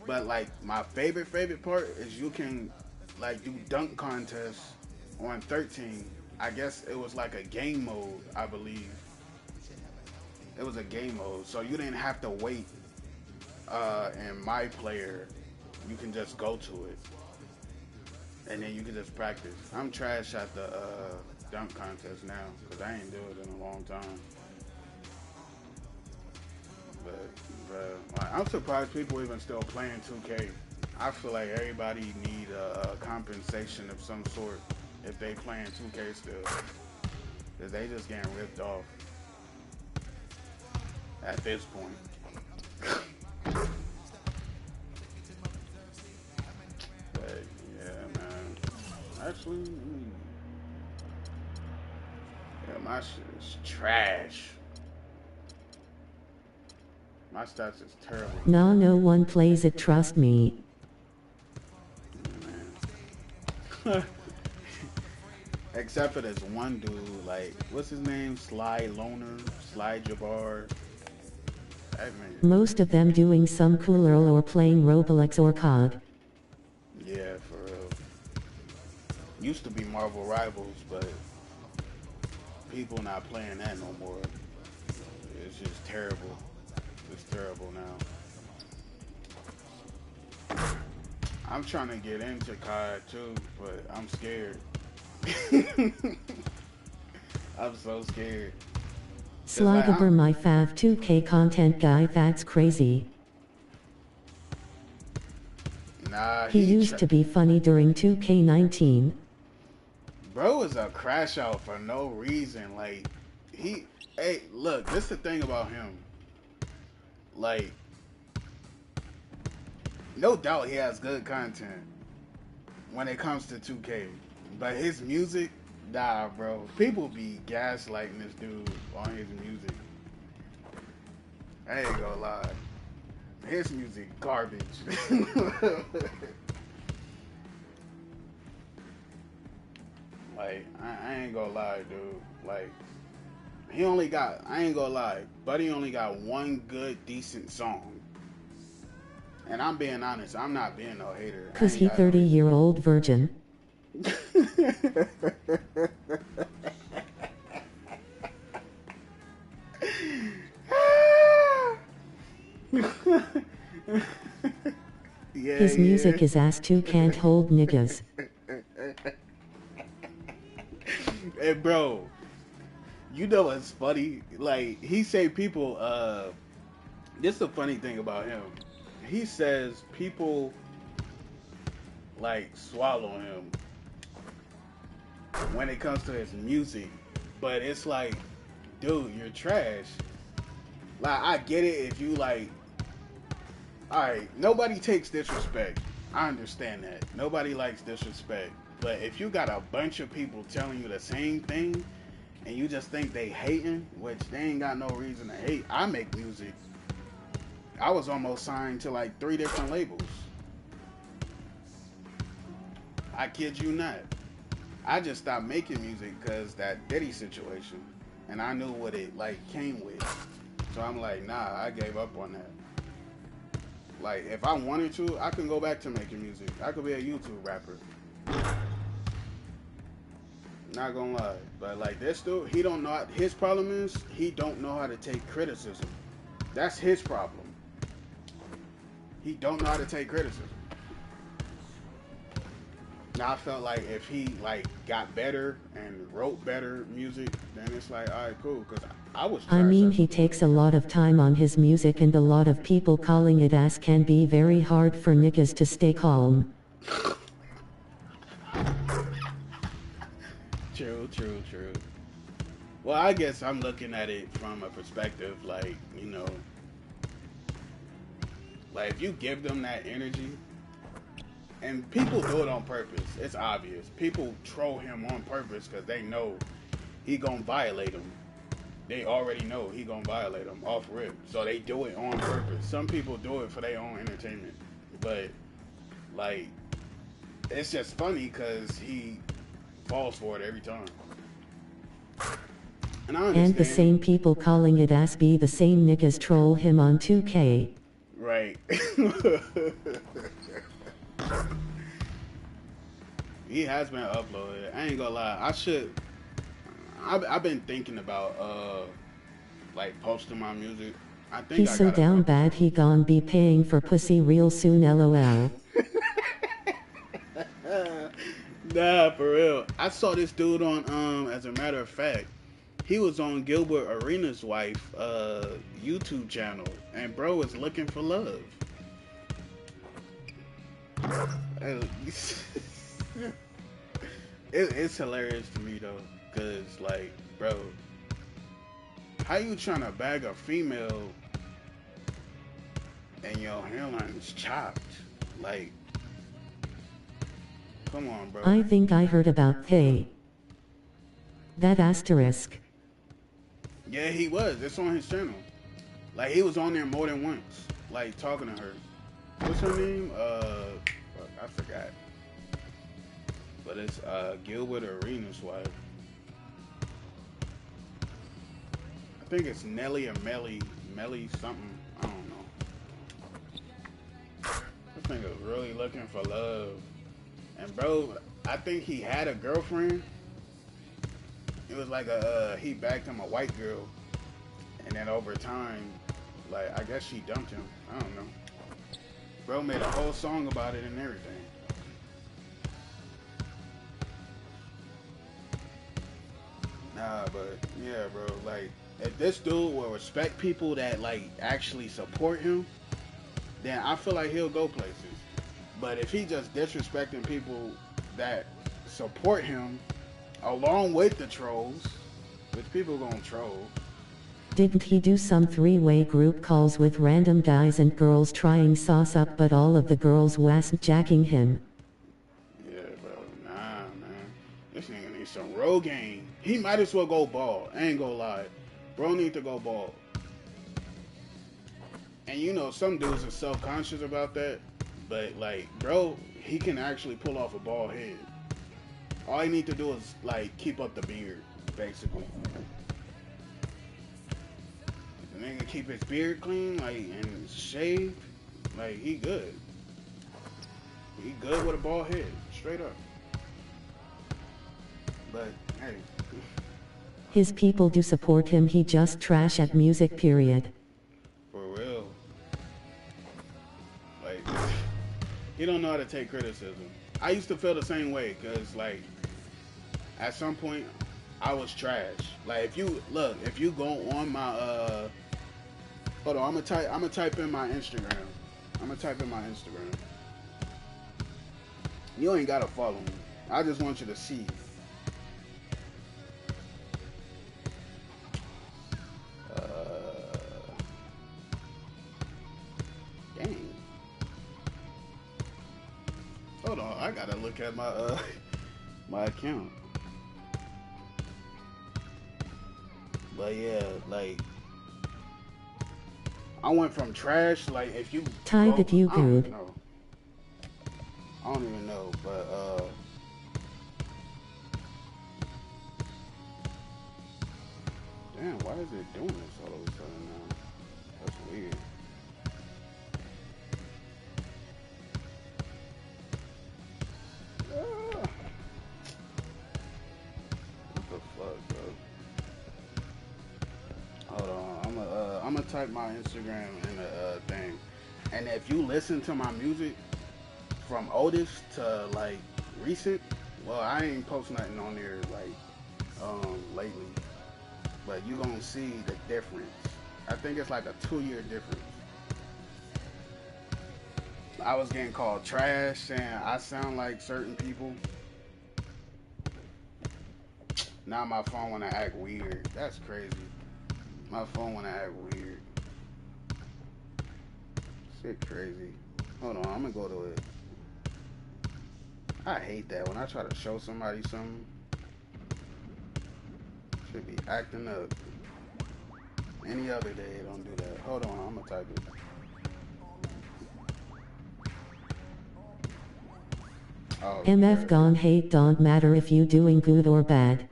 But like my favorite part is you can like do dunk contests on 13. I guess it was like a game mode, I believe. It was a game mode, so you didn't have to wait. And my player, you can just go to it, and then you can just practice. I'm trash at the dunk contest now because I ain't do it in a long time. But I'm surprised people even still playing 2K. I feel like everybody need a compensation of some sort if they playing 2K still, cause they just getting ripped off at this point. But yeah, man. Actually, yeah, my shit is trash. My stats is terrible.
Nah, no one plays it, trust me.
Except for this one dude, like, what's his name? Sly Loner, Sly Jabbar. That man.
Most of them doing some cooler or playing Roblox or COD.
Yeah, for real. Used to be Marvel Rivals, but people not playing that no more. It's just terrible. It's terrible now. I'm trying to get into COD too, but I'm scared. I'm so scared.
Slagaber, my fav 2K content guy, that's crazy.
Nah,
he used to be funny during 2K19.
Bro is a crash out for no reason. Like, hey, look, this is the thing about him. Like, no doubt he has good content when it comes to 2K. But his music, nah, bro. People be gaslighting this dude on his music. I ain't gonna lie. His music garbage. Like, I ain't gonna lie, dude. Like, he only got, I ain't gonna lie, Buddy only got one good, decent song. And I'm being honest, I'm not being no hater.
Cause he 30-year-old virgin.
Yeah,
his music is ass too, can't hold niggas.
Hey, bro, you know what's funny? Like, he say people, this is the funny thing about him. He says people, like, swallow him when it comes to his music. But it's like, dude, you're trash. Like, I get it if you, like, alright, nobody takes disrespect. I understand that. Nobody likes disrespect. But if you got a bunch of people telling you the same thing, and you just think they hating, which they ain't got no reason to hate. I make music. I was almost signed to like 3 different labels. I kid you not. I just stopped making music because that Diddy situation. And I knew what it like came with. So I'm like, nah, I gave up on that. Like, if I wanted to, I can go back to making music. I could be a YouTube rapper. Not gonna lie. But like this dude, he don't know, his problem is he don't know how to take criticism. That's his problem. He don't know how to take criticism. Now I felt like if he like got better and wrote better music, then it's like, all right, cool. Cause I was.
I mean, he takes a lot of time on his music, and a lot of people calling it ass can be very hard for niggas to stay calm.
True. Well, I guess I'm looking at it from a perspective like, you know, like if you give them that energy, and people do it on purpose, it's obvious. People troll him on purpose because they know he gonna violate them. They already know he gonna violate them off rip, so they do it on purpose. Some people do it for their own entertainment, but like, it's just funny because he falls for it every time. And I understand.
And the same people calling it ass be the same niggas troll him on 2K.
Right. He has been uploaded. I ain't gonna lie. I've been thinking about like posting my music. I think
He's so down bad he gon' be paying for pussy real soon, LOL.
Nah, for real. I saw this dude on as a matter of fact, he was on Gilbert Arenas' wife YouTube channel, and bro was looking for love. It's hilarious to me though, cause like, bro, how you trying to bag a female and your hairline's chopped? Like, come on, bro.
I think I heard about that asterisk.
Yeah, he was. It's on his channel. Like, he was on there more than once, like talking to her. What's her name? I forgot. But it's Gilbert Arenas' wife. I think it's Nelly or Melly something. I don't know. This nigga was really looking for love. And bro, I think he had a girlfriend. It was like he bagged him a white girl. And then over time, like, I guess she dumped him. I don't know. Bro made a whole song about it and everything. Nah, but yeah, bro, like, if this dude will respect people that like actually support him, then I feel like he'll go places. But if he just disrespecting people that support him along with the trolls, which people gonna troll.
Didn't he do some 3-way group calls with random guys and girls trying sauce up, but all of the girls wasnn't jacking him?
Yeah, bro, nah, man. This nigga needs some Rogaine. He might as well go bald. I ain't gonna lie. Bro need to go bald. And you know, some dudes are self-conscious about that, but like, bro, he can actually pull off a bald head. All he need to do is like keep up the beard, basically. The nigga keep his beard clean, like, and shaved, like he good. He good with a bald head, straight up. But hey,
His people do support him, he just trash at music, period.
for real. Like, he don't know how to take criticism. I used to feel the same way, cause like, at some point, I was trash. Like, if you go on my hold on, I'm gonna type in my Instagram. You ain't gotta follow me. I just want you to see. Dang. Hold on, I gotta look at my my account. But yeah, like, I went from trash, like, if you
Type it, you good.
I don't even know, but damn, why is it doing this all of a sudden now? That's weird. What the fuck, bro? Hold on, I'm gonna type my Instagram in the thing, and if you listen to my music from oldest to like recent, well, I ain't post nothing on there like lately, but you gonna see the difference. I think it's like a 2-year difference. I was getting called trash, saying I sound like certain people. Now my phone wanna act weird. That's crazy. My phone wanna act weird. Shit crazy. Hold on, I'm gonna go to it. I hate that when I try to show somebody something. Should be acting up. Any other day, don't do that. Hold on, I'm gonna type it. Oh,
MF gone hate don't matter if you doing good or bad.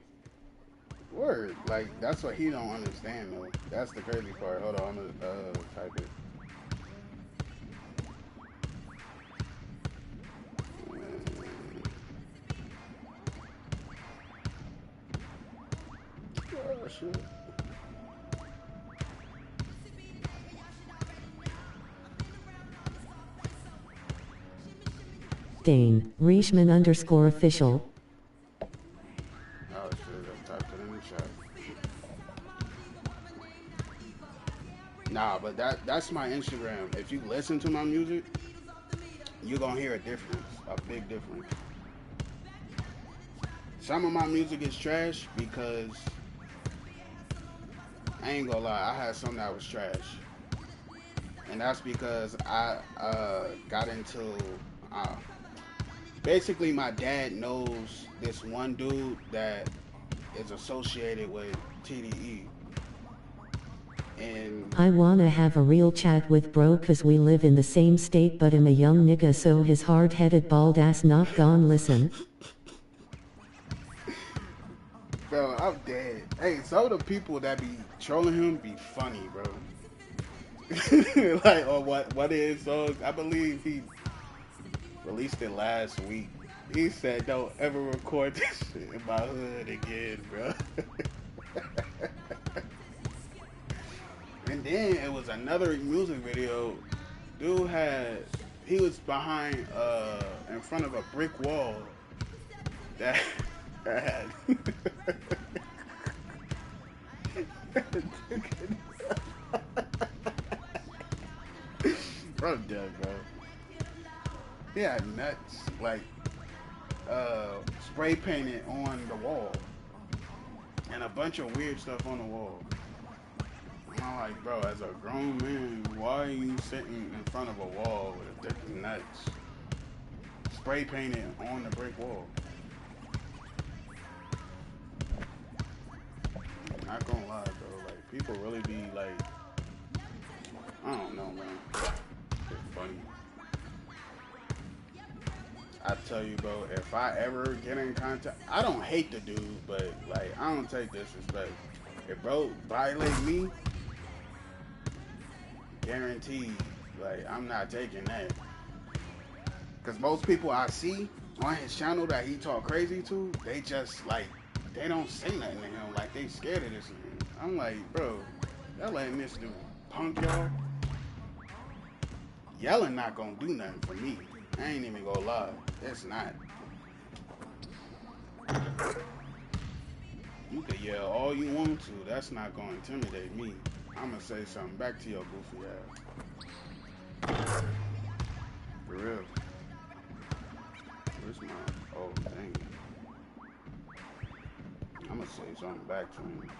Word, like, that's what he don't understand though. That's the crazy part. Hold on, I'm gonna type it. Oh, shit.
Dane, Reishman _official.
Oh shit, I typed it in the chat. Nah, but that's my Instagram. If you listen to my music, you're gonna hear a difference, a big difference. Some of my music is trash because, I ain't gonna lie, I had some that was trash. And that's because I got into, basically my dad knows this one dude that is associated with TDE. And
I wanna have a real chat with bro cause we live in the same state but I'm a young nigga so his hard-headed bald ass not gone listen.
Bro, I'm dead. Hey, some of the people that be trolling him be funny, bro. Like, or what is songs? I believe he released it last week. He said, "Don't ever record this shit in my hood again, bro." And then it was another music video. Dude he was behind, in front of a brick wall that had. Bro, dead, bro. He had nuts, like, spray painted on the wall. And a bunch of weird stuff on the wall. And I'm like, bro, as a grown man, why are you sitting in front of a wall with a dick of nuts? Spray painted on the brick wall. Not gonna lie, bro. Like, people really be like, I don't know, man. It's funny. I tell you, bro, if I ever get in contact, I don't hate the dude, but like I don't take disrespect. If bro violate me, guaranteed, like I'm not taking that. Cause most people I see on his channel that he talk crazy to, they just like they don't say nothing to him, like they scared of this nigga. I'm like, bro, y'all letting this dude punk y'all? Yelling not gonna do nothing for me. I ain't even gonna lie, it's not. You can yell all you want to. That's not going to intimidate me. I'm going to say something back to your goofy ass. For real. Where's my... Oh, dang. I'm going to say something back to him.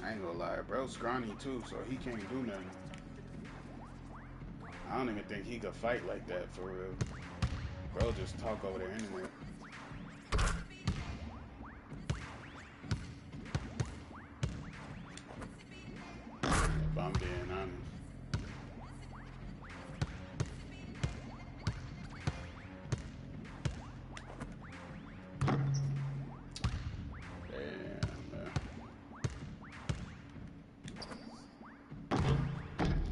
I ain't gonna lie. Bro's scrawny too, so he can't do nothing. I don't even think he could fight like that, for real. Bro just talk over there anyway. If I'm being honest. Damn, man.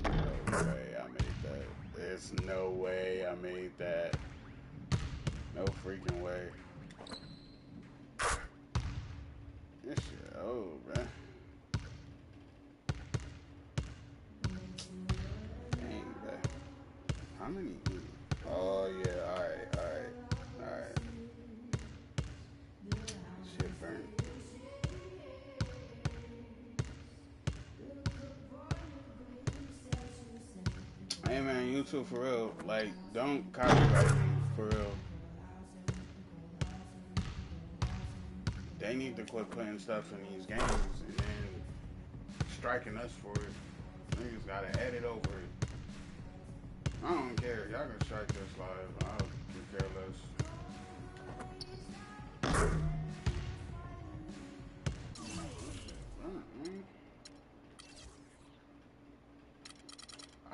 No way I made that. There's no way I made that. No freaking way. This shit old, man. Dang, man. How many? Oh, yeah. Alright. Shit burnt. Hey, man, YouTube, for real. Like, don't copyright me, for real. They need to quit putting stuff in these games and then striking us for it. Niggas gotta edit over it. I don't care. Y'all can strike this live. I'll be careless.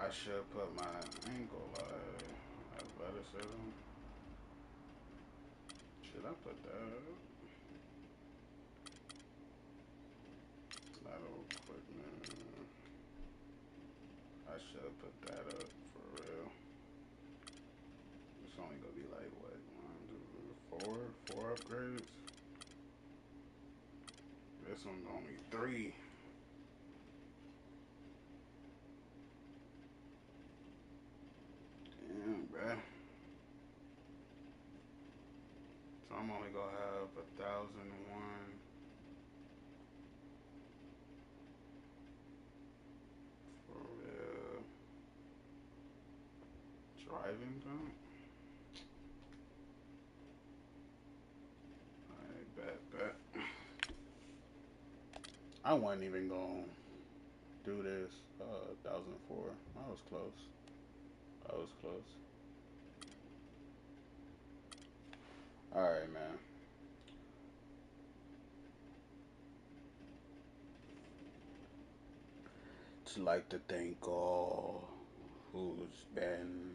I should put my ankle athleticism. Should I put that? Lateral quickness. I should put that up for real. It's only gonna be like what, 1, 2, 4 upgrades. This one's only 3. Damn, bruh. So I'm only gonna have 1,001. For real. Driving time? Alright, bet. I wasn't even gonna do this. 1,004. I was close. Alright, man. Just like to thank all who's been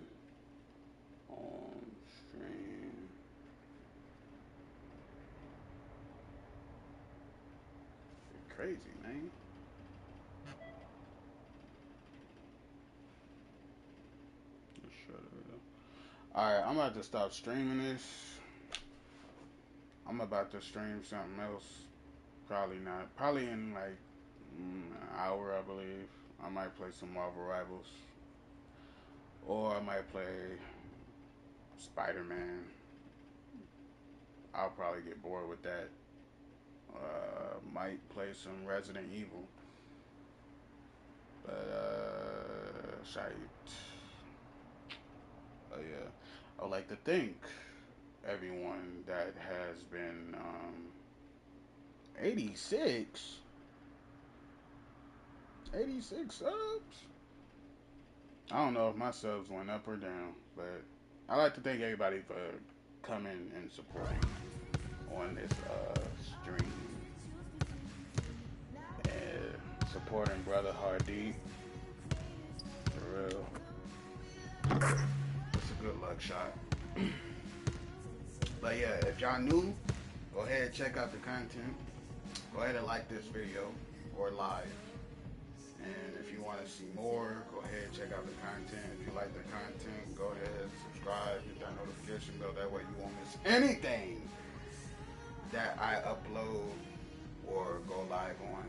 on stream. You're crazy, man. Alright, I'm about to stop streaming this. I'm about to stream something else. Probably not. Probably in like an hour, I believe. I might play some Marvel Rivals. Or I might play Spider-Man. I'll probably get bored with that. Might play some Resident Evil. But, shite. Oh, yeah. I would like to thank everyone that has been, 86? 86 subs? I don't know if my subs went up or down, but I like to thank everybody for coming and supporting on this stream. Supporting brother Hardeep. For real. It's a good luck shot. But yeah, if y'all new, go ahead and check out the content. Go ahead and like this video or live. And if you want to see more, go ahead and check out the content. If you like the content, go ahead and subscribe, hit that notification bell. That way you won't miss anything that I upload or go live on.